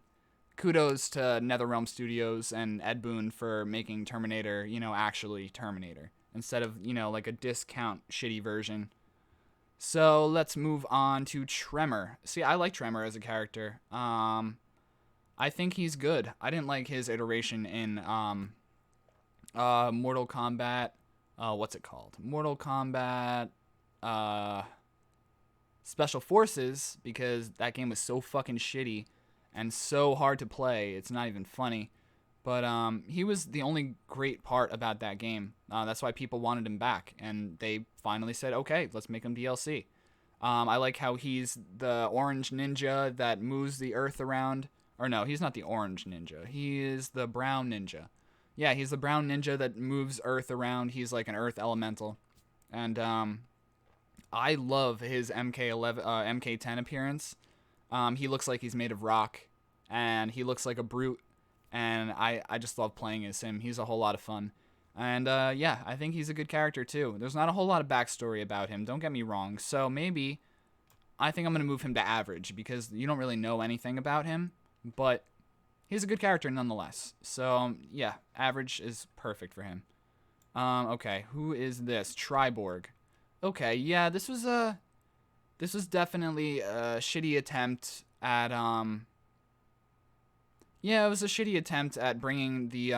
kudos to NetherRealm Studios and Ed Boon for making Terminator, you know, actually Terminator, instead of, you know, like a discount shitty version. So, let's move on to Tremor. See, I like Tremor as a character. I think he's good. I didn't like his iteration in Mortal Kombat. What's it called? Mortal Kombat Special Forces, because that game was so fucking shitty and so hard to play. It's not even funny. But he was the only great part about that game. That's why people wanted him back, and they finally said, okay, let's make him DLC. I like how he's the orange ninja that moves the earth around. Or no, he's not the orange ninja. He is the brown ninja. Yeah, he's the brown ninja that moves earth around. He's like an earth elemental. And I love his MK10 appearance. He looks like he's made of rock, and he looks like a brute, and I just love playing as him. He's a whole lot of fun. And yeah, I think he's a good character too. There's not a whole lot of backstory about him, don't get me wrong. So maybe I think I'm going to move him to average because you don't really know anything about him, but he's a good character nonetheless. So yeah, average is perfect for him. Okay, who is this? Triborg. Okay, yeah, this was definitely a shitty attempt at yeah, it was a shitty attempt at bringing the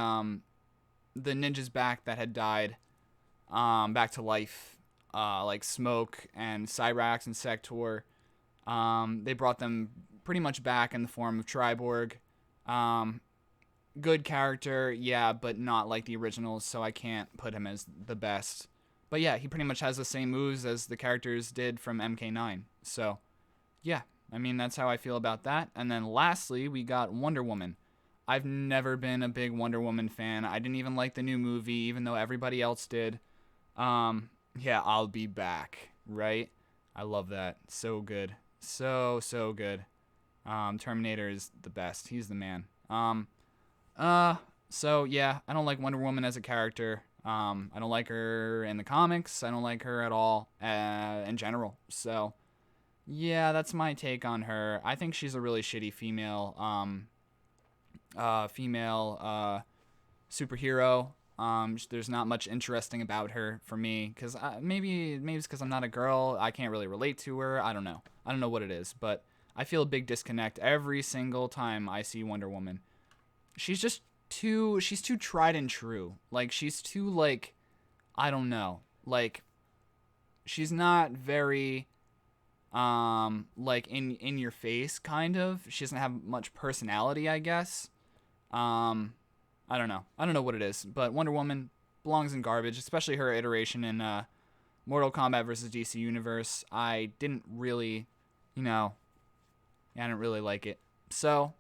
ninjas back that had died back to life, like Smoke and Cyrax and Sector. They brought them pretty much back in the form of Triborg. Good character, yeah, but not like the originals, so I can't put him as the best. But yeah, he pretty much has the same moves as the characters did from MK9. So, yeah, I mean, that's how I feel about that. And then lastly, we got Wonder Woman. I've never been a big Wonder Woman fan. I didn't even like the new movie, even though everybody else did. Yeah, I'll be back, right? I love that. So good. So good. Terminator is the best. He's the man. So yeah, I don't like Wonder Woman as a character. I don't like her in the comics. I don't like her at all, in general. So, yeah, that's my take on her. I think she's a really shitty female superhero. There's not much interesting about her for me, because maybe it's because I'm not a girl. I can't really relate to her. I don't know what it is, but I feel a big disconnect every single time I see Wonder Woman. She's too tried and true. Like, she's too, like, I don't know. Like, she's not very like in your face, kind of. She doesn't have much personality, I guess. I don't know what it is, but Wonder Woman belongs in garbage, especially her iteration in Mortal Kombat versus DC Universe. I didn't really, I didn't really like it. So,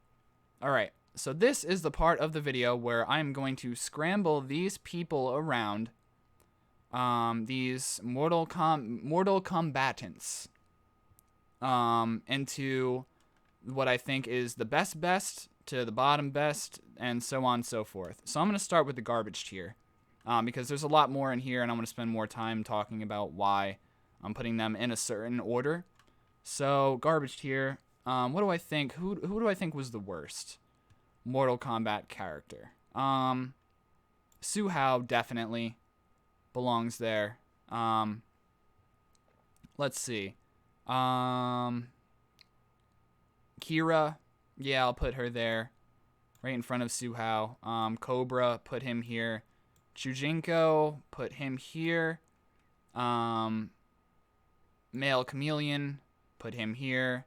alright. So this is the part of the video where I'm going to scramble these people around, these mortal combatants, into what I think is the best to the bottom best, and so on and so forth. So I'm going to start with the garbage tier, because there's a lot more in here, and I'm going to spend more time talking about why I'm putting them in a certain order. So, garbage tier. What do I think? Who do I think was the worst Mortal Kombat character? Suhao definitely belongs there. Let's see. Kira, yeah, I'll put her there, right in front of Suhao. Cobra, put him here. Chujinko, put him here. Male Chameleon, put him here.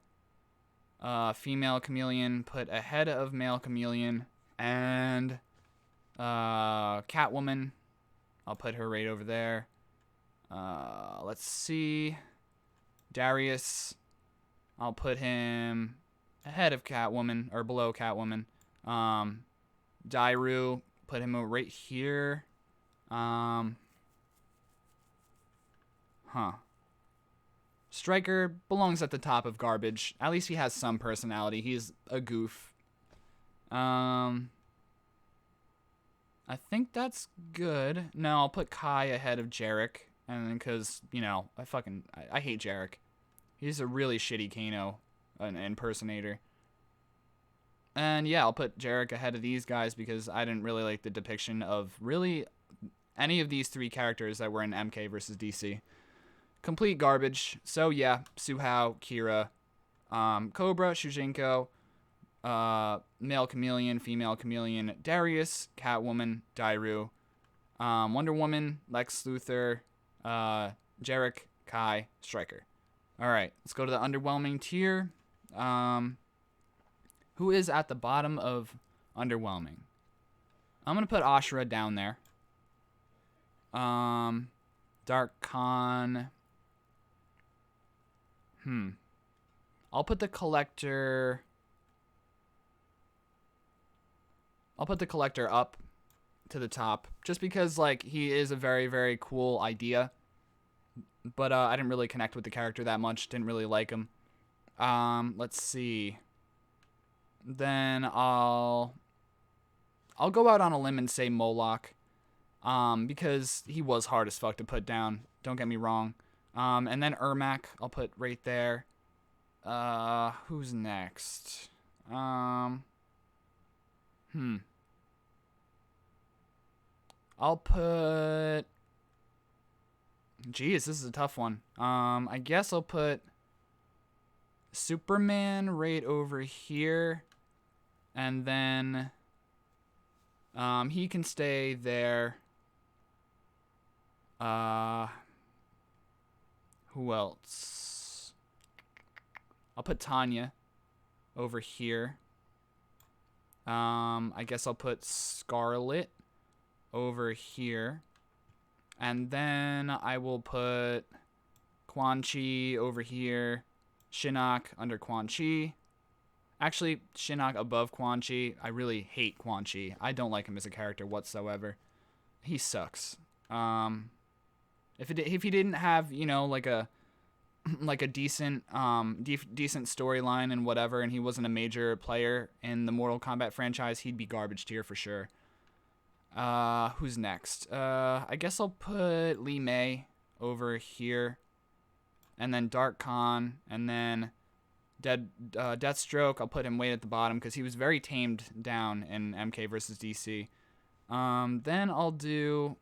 Female Chameleon, put ahead of Male Chameleon. And Catwoman, I'll put her right over there. Let's see. Darius, I'll put him ahead of Catwoman, or below Catwoman. Dairu, put him right here. Stryker belongs at the top of garbage. At least he has some personality. He's a goof. I think that's good. No, I'll put Kai ahead of Jarek. And because, I hate Jarek. He's a really shitty Kano, an impersonator. And yeah, I'll put Jarek ahead of these guys because I didn't really like the depiction of really any of these three characters that were in MK versus DC. Complete garbage. So yeah, Suhao, Kira, Cobra, Shujinko, Male Chameleon, Female Chameleon, Darius, Catwoman, Dairu, Wonder Woman, Lex Luthor, Jarek, Kai, Stryker. Alright, let's go to the underwhelming tier. Who is at the bottom of underwhelming? I'm going to put Ashura down there. Dark Khan. I'll put the Collector. I'll put the Collector up to the top, just because, like, he is a very, very cool idea. But I didn't really connect with the character that much. Didn't really like him. Let's see. Then I'll go out on a limb and say Moloch. Because he was hard as fuck to put down. Don't get me wrong. And then Ermac, I'll put right there. Who's next? I'll put... Jeez, this is a tough one. I guess I'll put Superman right over here. And then he can stay there. Who else? I'll put Tanya over here. I guess I'll put Scarlet over here. And then I will put Quan Chi over here. Shinnok under Quan Chi. Actually, Shinnok above Quan Chi. I really hate Quan Chi. I don't like him as a character whatsoever. He sucks. If he didn't have, you know, like a decent decent storyline and whatever, and he wasn't a major player in the Mortal Kombat franchise, he'd be garbage tier for sure. Who's next? I guess I'll put Li Mei over here, and then Dark Khan, and then Deathstroke. I'll put him way at the bottom because he was very tamed down in MK versus DC. Then I'll do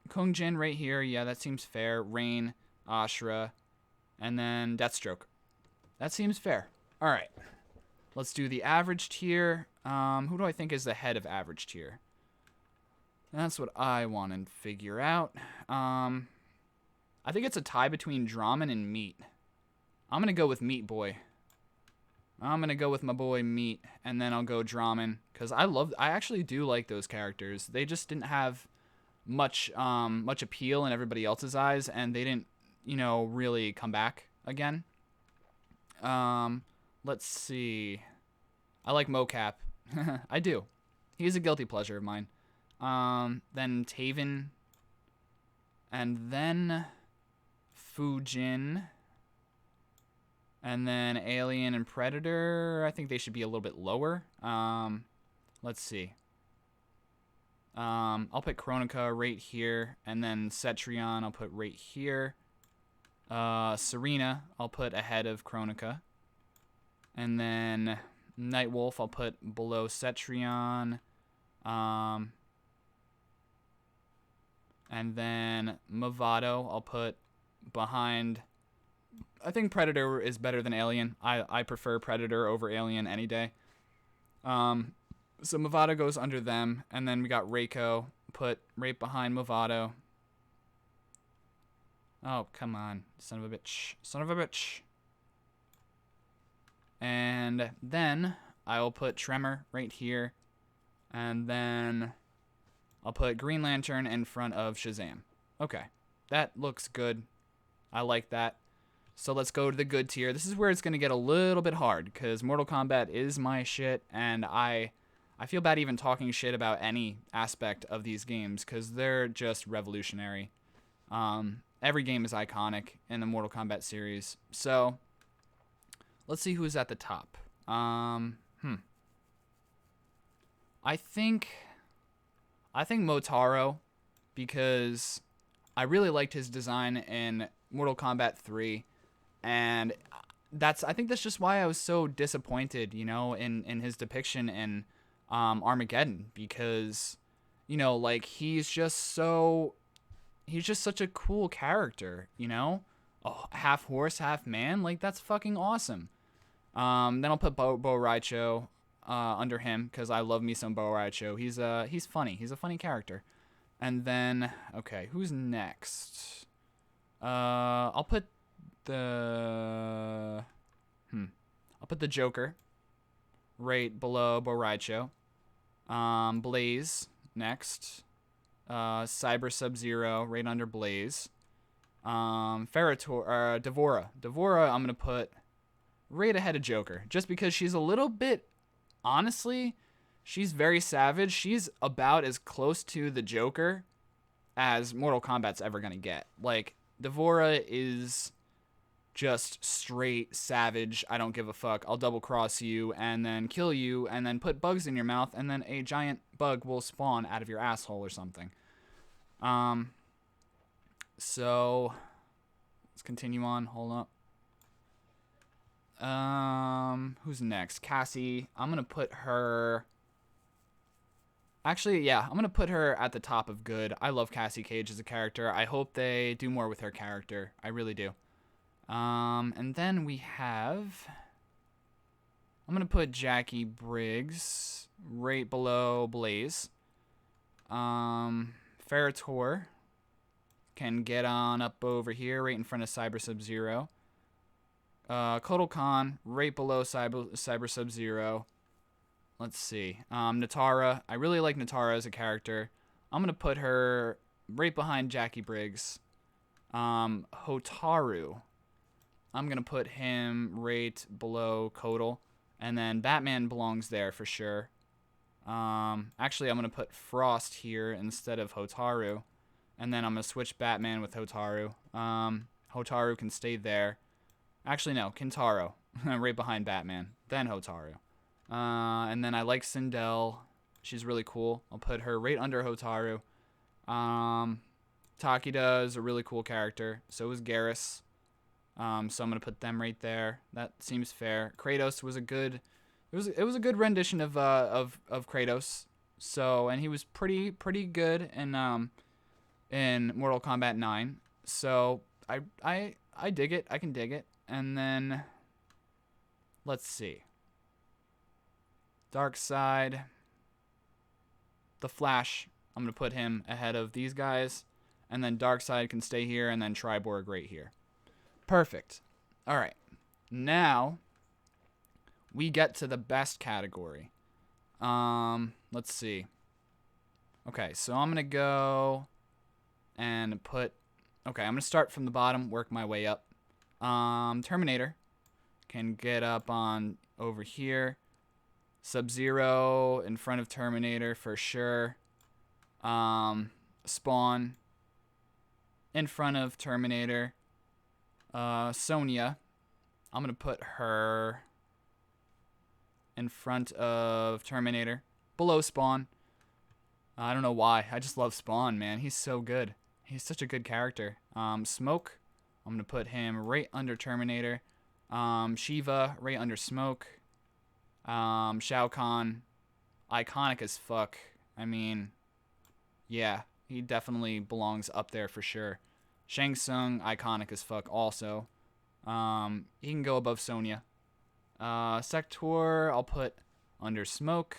Kung Jin right here. Yeah, that seems fair. Rain, Ashura, and then Deathstroke. That seems fair. All right. Let's do the average tier. Who do I think is the head of average tier? That's what I want to figure out. I think it's a tie between Draman and Meat. I'm going to go with Meat Boy. I'm going to go with my boy Meat, and then I'll go Draman, because I actually do like those characters. They just didn't have much appeal in everybody else's eyes, and they didn't, you know, really come back again. Let's see. I like Mocap. I do. He's a guilty pleasure of mine. Then Taven, and then Fujin, and then Alien and Predator. I think they should be a little bit lower. Let's see. I'll put Kronika right here, and then Cetrion I'll put right here. Serena I'll put ahead of Kronika, and then Nightwolf I'll put below Cetrion. And then Movado I'll put behind. I think Predator is better than Alien. I prefer Predator over Alien any day. So Movado goes under them, and then we got Reiko put right behind Movado. Oh, come on, son of a bitch. Son of a bitch. And then I will put Tremor right here, and then I'll put Green Lantern in front of Shazam. Okay, that looks good. I like that. So let's go to the good tier. This is where it's going to get a little bit hard, because Mortal Kombat is my shit, and I feel bad even talking shit about any aspect of these games, because they're just revolutionary. Every game is iconic in the Mortal Kombat series. So let's see who's at the top. I think Motaro, because I really liked his design in Mortal Kombat 3, and I think that's just why I was so disappointed, you know, in his depiction in Armageddon, because, you know, like, he's just such a cool character, you know? Oh, half horse, half man, like, that's fucking awesome. Then I'll put Bo Raicho under him, because I love me some Bo Raicho. He's funny. He's a funny character. And then, okay, who's next? I'll put the Joker right below Bo Raicho. Blaze next. Cyber Sub-Zero right under Blaze. Devora. Devora I'm gonna put right ahead of Joker, just because she's a little bit, honestly, she's very savage. She's about as close to the Joker as Mortal Kombat's ever gonna get. Like, Devora is just straight savage. I don't give a fuck. I'll double cross you and then kill you and then put bugs in your mouth, and then a giant bug will spawn out of your asshole or something. So let's continue on. Hold up. Who's next? Cassie. I'm gonna put her. Actually, yeah, I'm gonna put her at the top of good. I love Cassie Cage as a character. I hope they do more with her character. I really do. And then we have I'm going to put Jackie Briggs right below Blaze. Ferritor can get on up over here right in front of Cyber Sub-Zero. Kotal Khan right below Cyber Sub-Zero. Let's see. Natara. I really like Natara as a character. I'm going to put her right behind Jackie Briggs. Hotaru. I'm going to put him right below Kotal. And then Batman belongs there for sure. Actually, I'm going to put Frost here instead of Hotaru. And then I'm going to switch Batman with Hotaru. Hotaru can stay there. Actually, no. Kintaro. Right behind Batman. Then Hotaru. And then I like Sindel. She's really cool. I'll put her right under Hotaru. Takeda is a really cool character. So is Garrus. So I'm gonna put them right there. That seems fair. Kratos was a good. It was a good rendition of Kratos. So, and he was pretty good in Mortal Kombat 9. So I dig it. I can dig it. And then let's see. Darkseid. The Flash. I'm gonna put him ahead of these guys, and then Darkseid can stay here, and then Triborg right here. Perfect. All right. Now we get to the best category. Let's see. Okay, so I'm gonna go and put. Okay, I'm gonna start from the bottom, work my way up. Terminator can get up on over here. Sub-Zero in front of Terminator for sure. Spawn in front of Terminator. Sonya, I'm going to put her in front of Terminator. Below Spawn. I don't know why. I just love Spawn, man. He's so good. He's such a good character. Smoke, I'm going to put him right under Terminator. Shiva, right under Smoke. Shao Kahn, iconic as fuck. I mean, yeah, he definitely belongs up there for sure. Shang Tsung, iconic as fuck also. He can go above Sonya. Sector, I'll put under Smoke.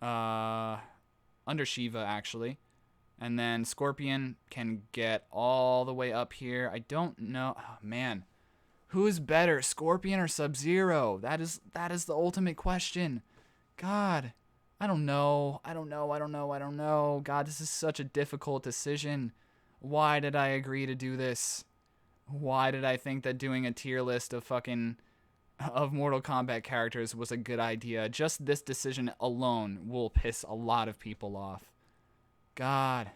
Under Shiva, actually. And then Scorpion can get all the way up here. I don't know. Oh, man. Who is better, Scorpion or Sub-Zero? That is the ultimate question. God, I don't know. I don't know. God, this is such a difficult decision. Why did I agree to do this? Why did I think that doing a tier list of Mortal Kombat characters was a good idea? Just this decision alone will piss a lot of people off. God.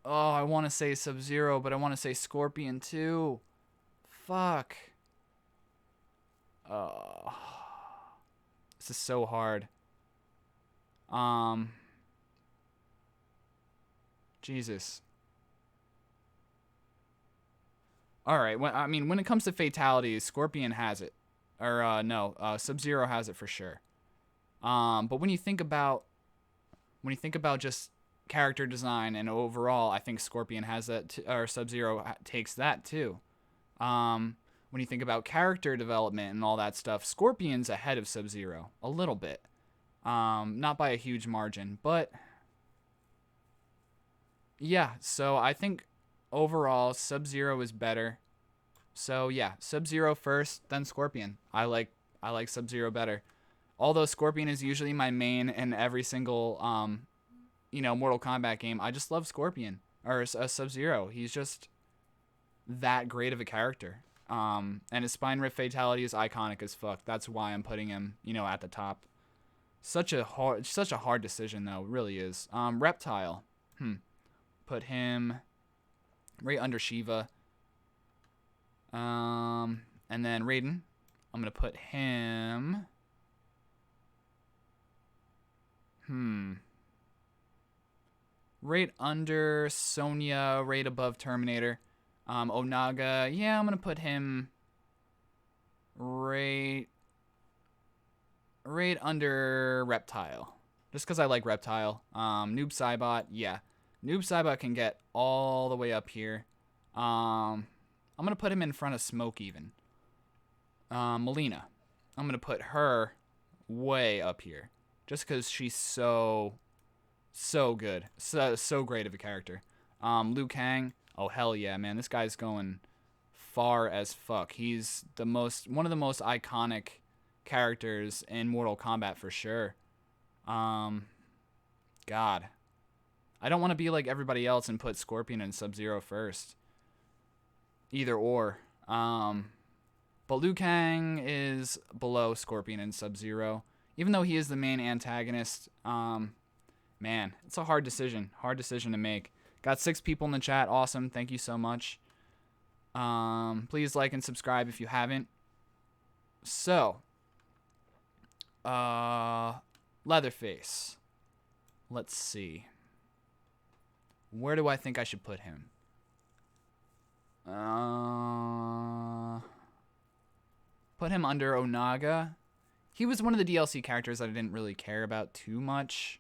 Oh, I want to say Sub-Zero, but I want to say Scorpion too. Fuck. Oh. This is so hard. Jesus. All right. When it comes to fatalities, Scorpion has it. Or, no, Sub-Zero has it for sure. But when you think about just character design and overall, I think Scorpion has that, or Sub-Zero takes that too. When you think about character development and all that stuff, Scorpion's ahead of Sub-Zero a little bit. Not by a huge margin, but yeah, so I think overall Sub-Zero is better. So yeah, Sub-Zero first, then Scorpion. I like Sub-Zero better. Although Scorpion is usually my main in every single Mortal Kombat game, I just love Scorpion or Sub-Zero. He's just that great of a character. And his spine rip fatality is iconic as fuck. That's why I'm putting him, at the top. Such a hard decision though, it really is. Reptile. Put him right under Shiva. And then Raiden. I'm gonna put him. Right under Sonya, right above Terminator. Onaga, yeah, I'm gonna put him right under Reptile, just because I like Reptile. Noob Saibot, yeah, Noob Saibot can get all the way up here. I'm gonna put him in front of Smoke even. Melina, I'm going to put her way up here. Just because she's so good. So great of a character. Liu Kang. Oh, hell yeah, man. This guy's going far as fuck. He's one of the most iconic characters in Mortal Kombat for sure. God. I don't want to be like everybody else and put Scorpion and Sub-Zero first. Either or. But Liu Kang is below Scorpion and Sub-Zero. Even though he is the main antagonist, man, it's a hard decision. Hard decision to make. Got 6 people in the chat. Awesome. Thank you so much. Please like and subscribe if you haven't. So, Leatherface. Let's see. Where do I think I should put him? Put him under Onaga. He was one of the DLC characters that I didn't really care about too much.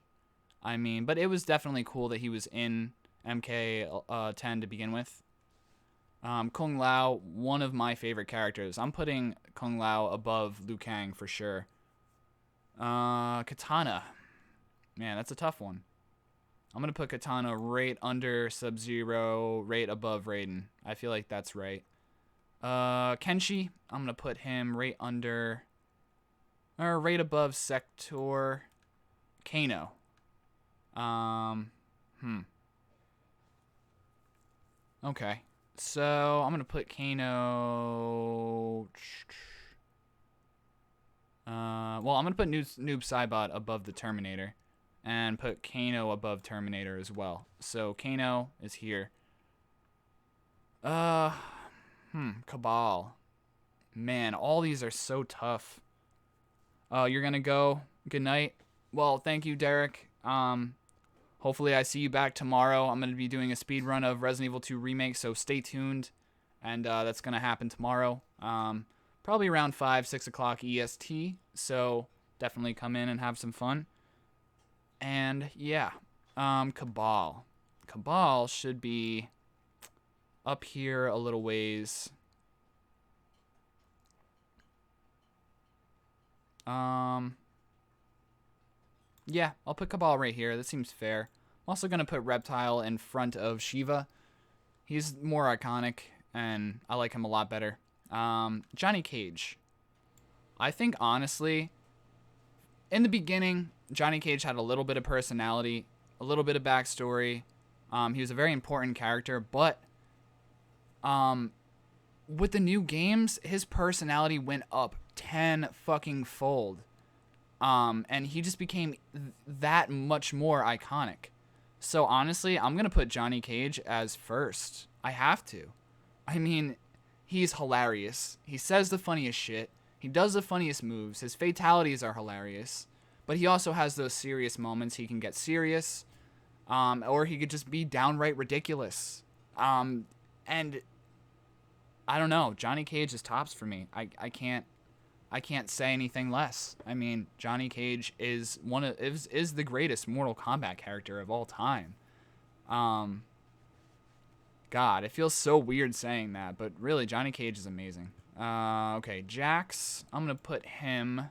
I mean, but it was definitely cool that he was in MK10 to begin with. Kung Lao, one of my favorite characters. I'm putting Kung Lao above Liu Kang for sure. Katana. Man, that's a tough one. I'm going to put Katana right under Sub-Zero, right above Raiden. I feel like that's right. Kenshi, I'm going to put him right under, or right above Sector. Kano. Okay. So, I'm going to put Kano. Well, I'm going to put Noob Saibot above the Terminator. And put Kano above Terminator as well. So, Kano is here. Cabal. Man, all these are so tough. You're going to go. Good night. Well, thank you, Derek. Hopefully I see you back tomorrow. I'm going to be doing a speed run of Resident Evil 2 Remake, so stay tuned. And that's going to happen tomorrow. Probably around 5, 6 o'clock EST. So definitely come in and have some fun. And yeah, Cabal. Cabal should be up here a little ways. Yeah, I'll put Cabal right here. That seems fair. I'm also going to put Reptile in front of Shiva. He's more iconic, and I like him a lot better. Johnny Cage. I think, honestly, in the beginning, Johnny Cage had a little bit of personality, a little bit of backstory. He was a very important character, but with the new games, his personality went up 10 fucking fold. And he just became that much more iconic. So honestly, I'm going to put Johnny Cage as first. I have to. I mean, he's hilarious. He says the funniest shit. He does the funniest moves. His fatalities are hilarious. But he also has those serious moments. He can get serious. Or he could just be downright ridiculous. And I don't know. Johnny Cage is tops for me. I can't say anything less. I mean, Johnny Cage is is the greatest Mortal Kombat character of all time. God, it feels so weird saying that, but really, Johnny Cage is amazing. Okay, Jax. I'm gonna put him.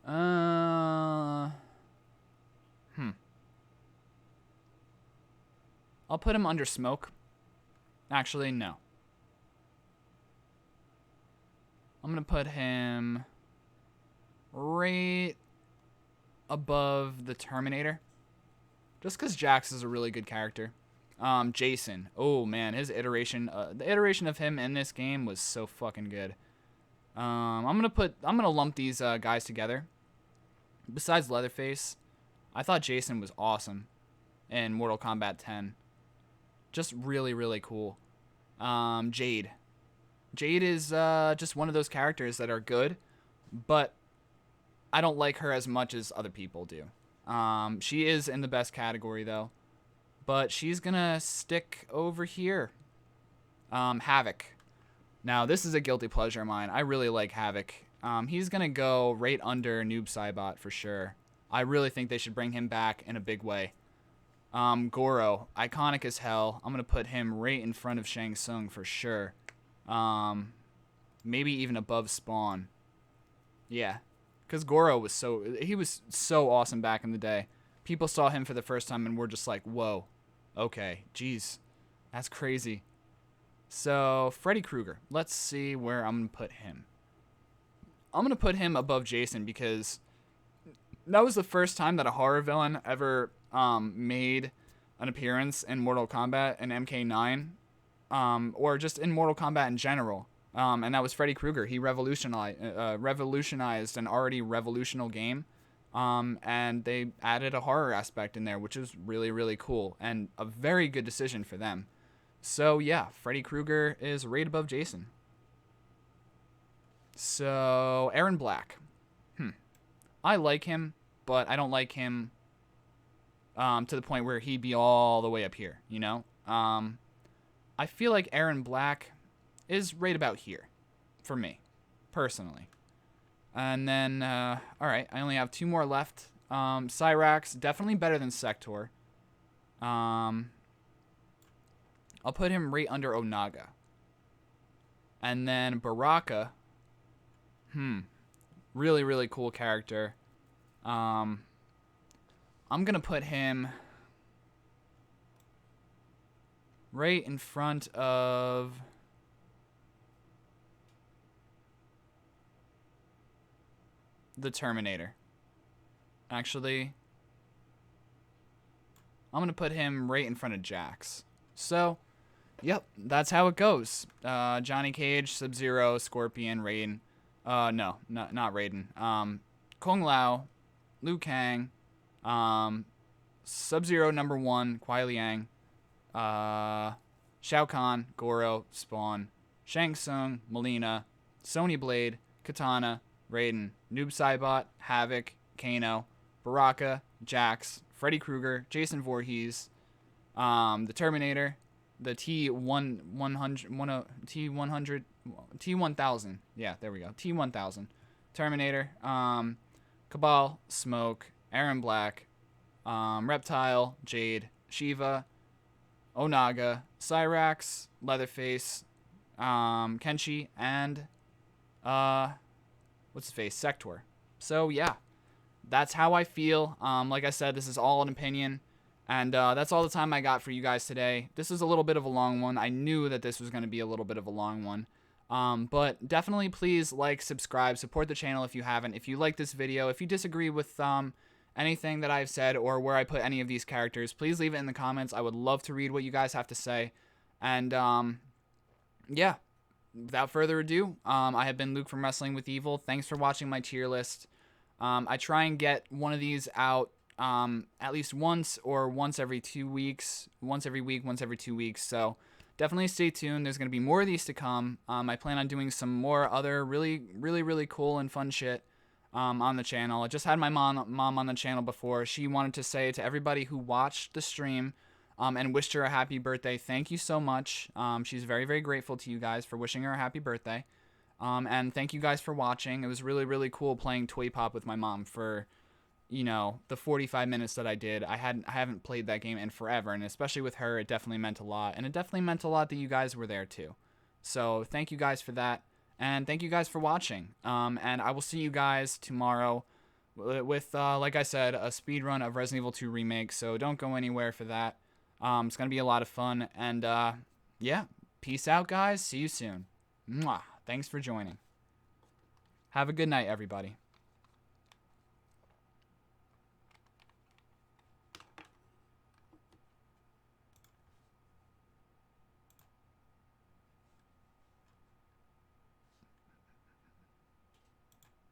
I'll put him under Smoke. Actually, no. I'm going to put him right above the Terminator. Just because Jax is a really good character. Jason. Oh, man. His iteration, the iteration of him in this game was so fucking good. I'm going to lump these guys together. Besides Leatherface, I thought Jason was awesome in Mortal Kombat 10. Just really, really cool. Jade. Jade is just one of those characters that are good, but I don't like her as much as other people do. She is in the best category, though, but she's going to stick over here. Havoc. Now, this is a guilty pleasure of mine. I really like Havoc. He's going to go right under Noob Saibot for sure. I really think they should bring him back in a big way. Goro, iconic as hell. I'm going to put him right in front of Shang Tsung for sure. maybe even above Spawn. Yeah, because Goro was so awesome back in the day. People saw him for the first time and were just like, whoa, okay, geez, that's crazy. So, Freddy Krueger. Let's see where I'm going to put him. I'm going to put him above Jason because that was the first time that a horror villain ever made an appearance in Mortal Kombat and MK9, or just in Mortal Kombat in general. And that was Freddy Krueger. He revolutionized an already revolutionary game. And they added a horror aspect in there, which is really, really cool and a very good decision for them. So, yeah, Freddy Krueger is right above Jason. So, Aaron Black. I like him, but I don't like him to the point where he'd be all the way up here, you know? I feel like Aaron Black is right about here for me, personally. And then, all right, I only have 2 more left. Cyrax, definitely better than Sector. I'll put him right under Onaga. And then Baraka. Really, really cool character. I'm going to put him right in front of the Terminator. Actually, I'm going to put him right in front of Jax. So, yep, that's how it goes. Johnny Cage, Sub-Zero, Scorpion, Raiden. No, not Raiden. Kung Lao, Liu Kang, Sub-Zero #1, Kuai Liang, Shao Kahn, Goro, Spawn, Shang Tsung, Melina, Sonya Blade, Katana, Raiden, Noob Saibot, Havoc, Kano, Baraka, Jax, Freddy Krueger, Jason Voorhees, the Terminator, the T1000. Yeah, there we go. T1000. Terminator, Cabal, Smoke, Aaron Black, Reptile, Jade, Shiva, Onaga, Cyrax, Leatherface, Kenshi, and what's his face? Sector. So yeah, that's how I feel. Like I said, this is all an opinion. And that's all the time I got for you guys today. This is a little bit of a long one. I knew that this was going to be a little bit of a long one. But definitely please like, subscribe, support the channel if you haven't. If you like this video, if you disagree with anything that I've said or where I put any of these characters, please leave it in the comments. I would love to read what you guys have to say. And yeah, without further ado, I have been Luke from Wrestling with Evil. Thanks for watching my tier list. I try and get one of these out at least once or once every 2 weeks, once every week, once every 2 weeks. So definitely stay tuned. There's going to be more of these to come. I plan on doing some more other really cool and fun shit on the channel. I just had my mom on the channel before. She wanted to say to everybody who watched the stream and wished her a happy birthday, thank you so much. She's very grateful to you guys for wishing her a happy birthday. And thank you guys for watching. It was really cool playing Toy Pop with my mom for, you know, the 45 minutes that I did. I haven't played that game in forever, and especially with her, it definitely meant a lot. And it definitely meant a lot that you guys were there too. So thank you guys for that, and thank you guys for watching. And I will see you guys tomorrow with like I said, a speed run of Resident Evil 2 Remake. So don't go anywhere for that. It's gonna be a lot of fun. And yeah, peace out, guys. See you soon. Mwah. Thanks for joining. Have a good night, everybody.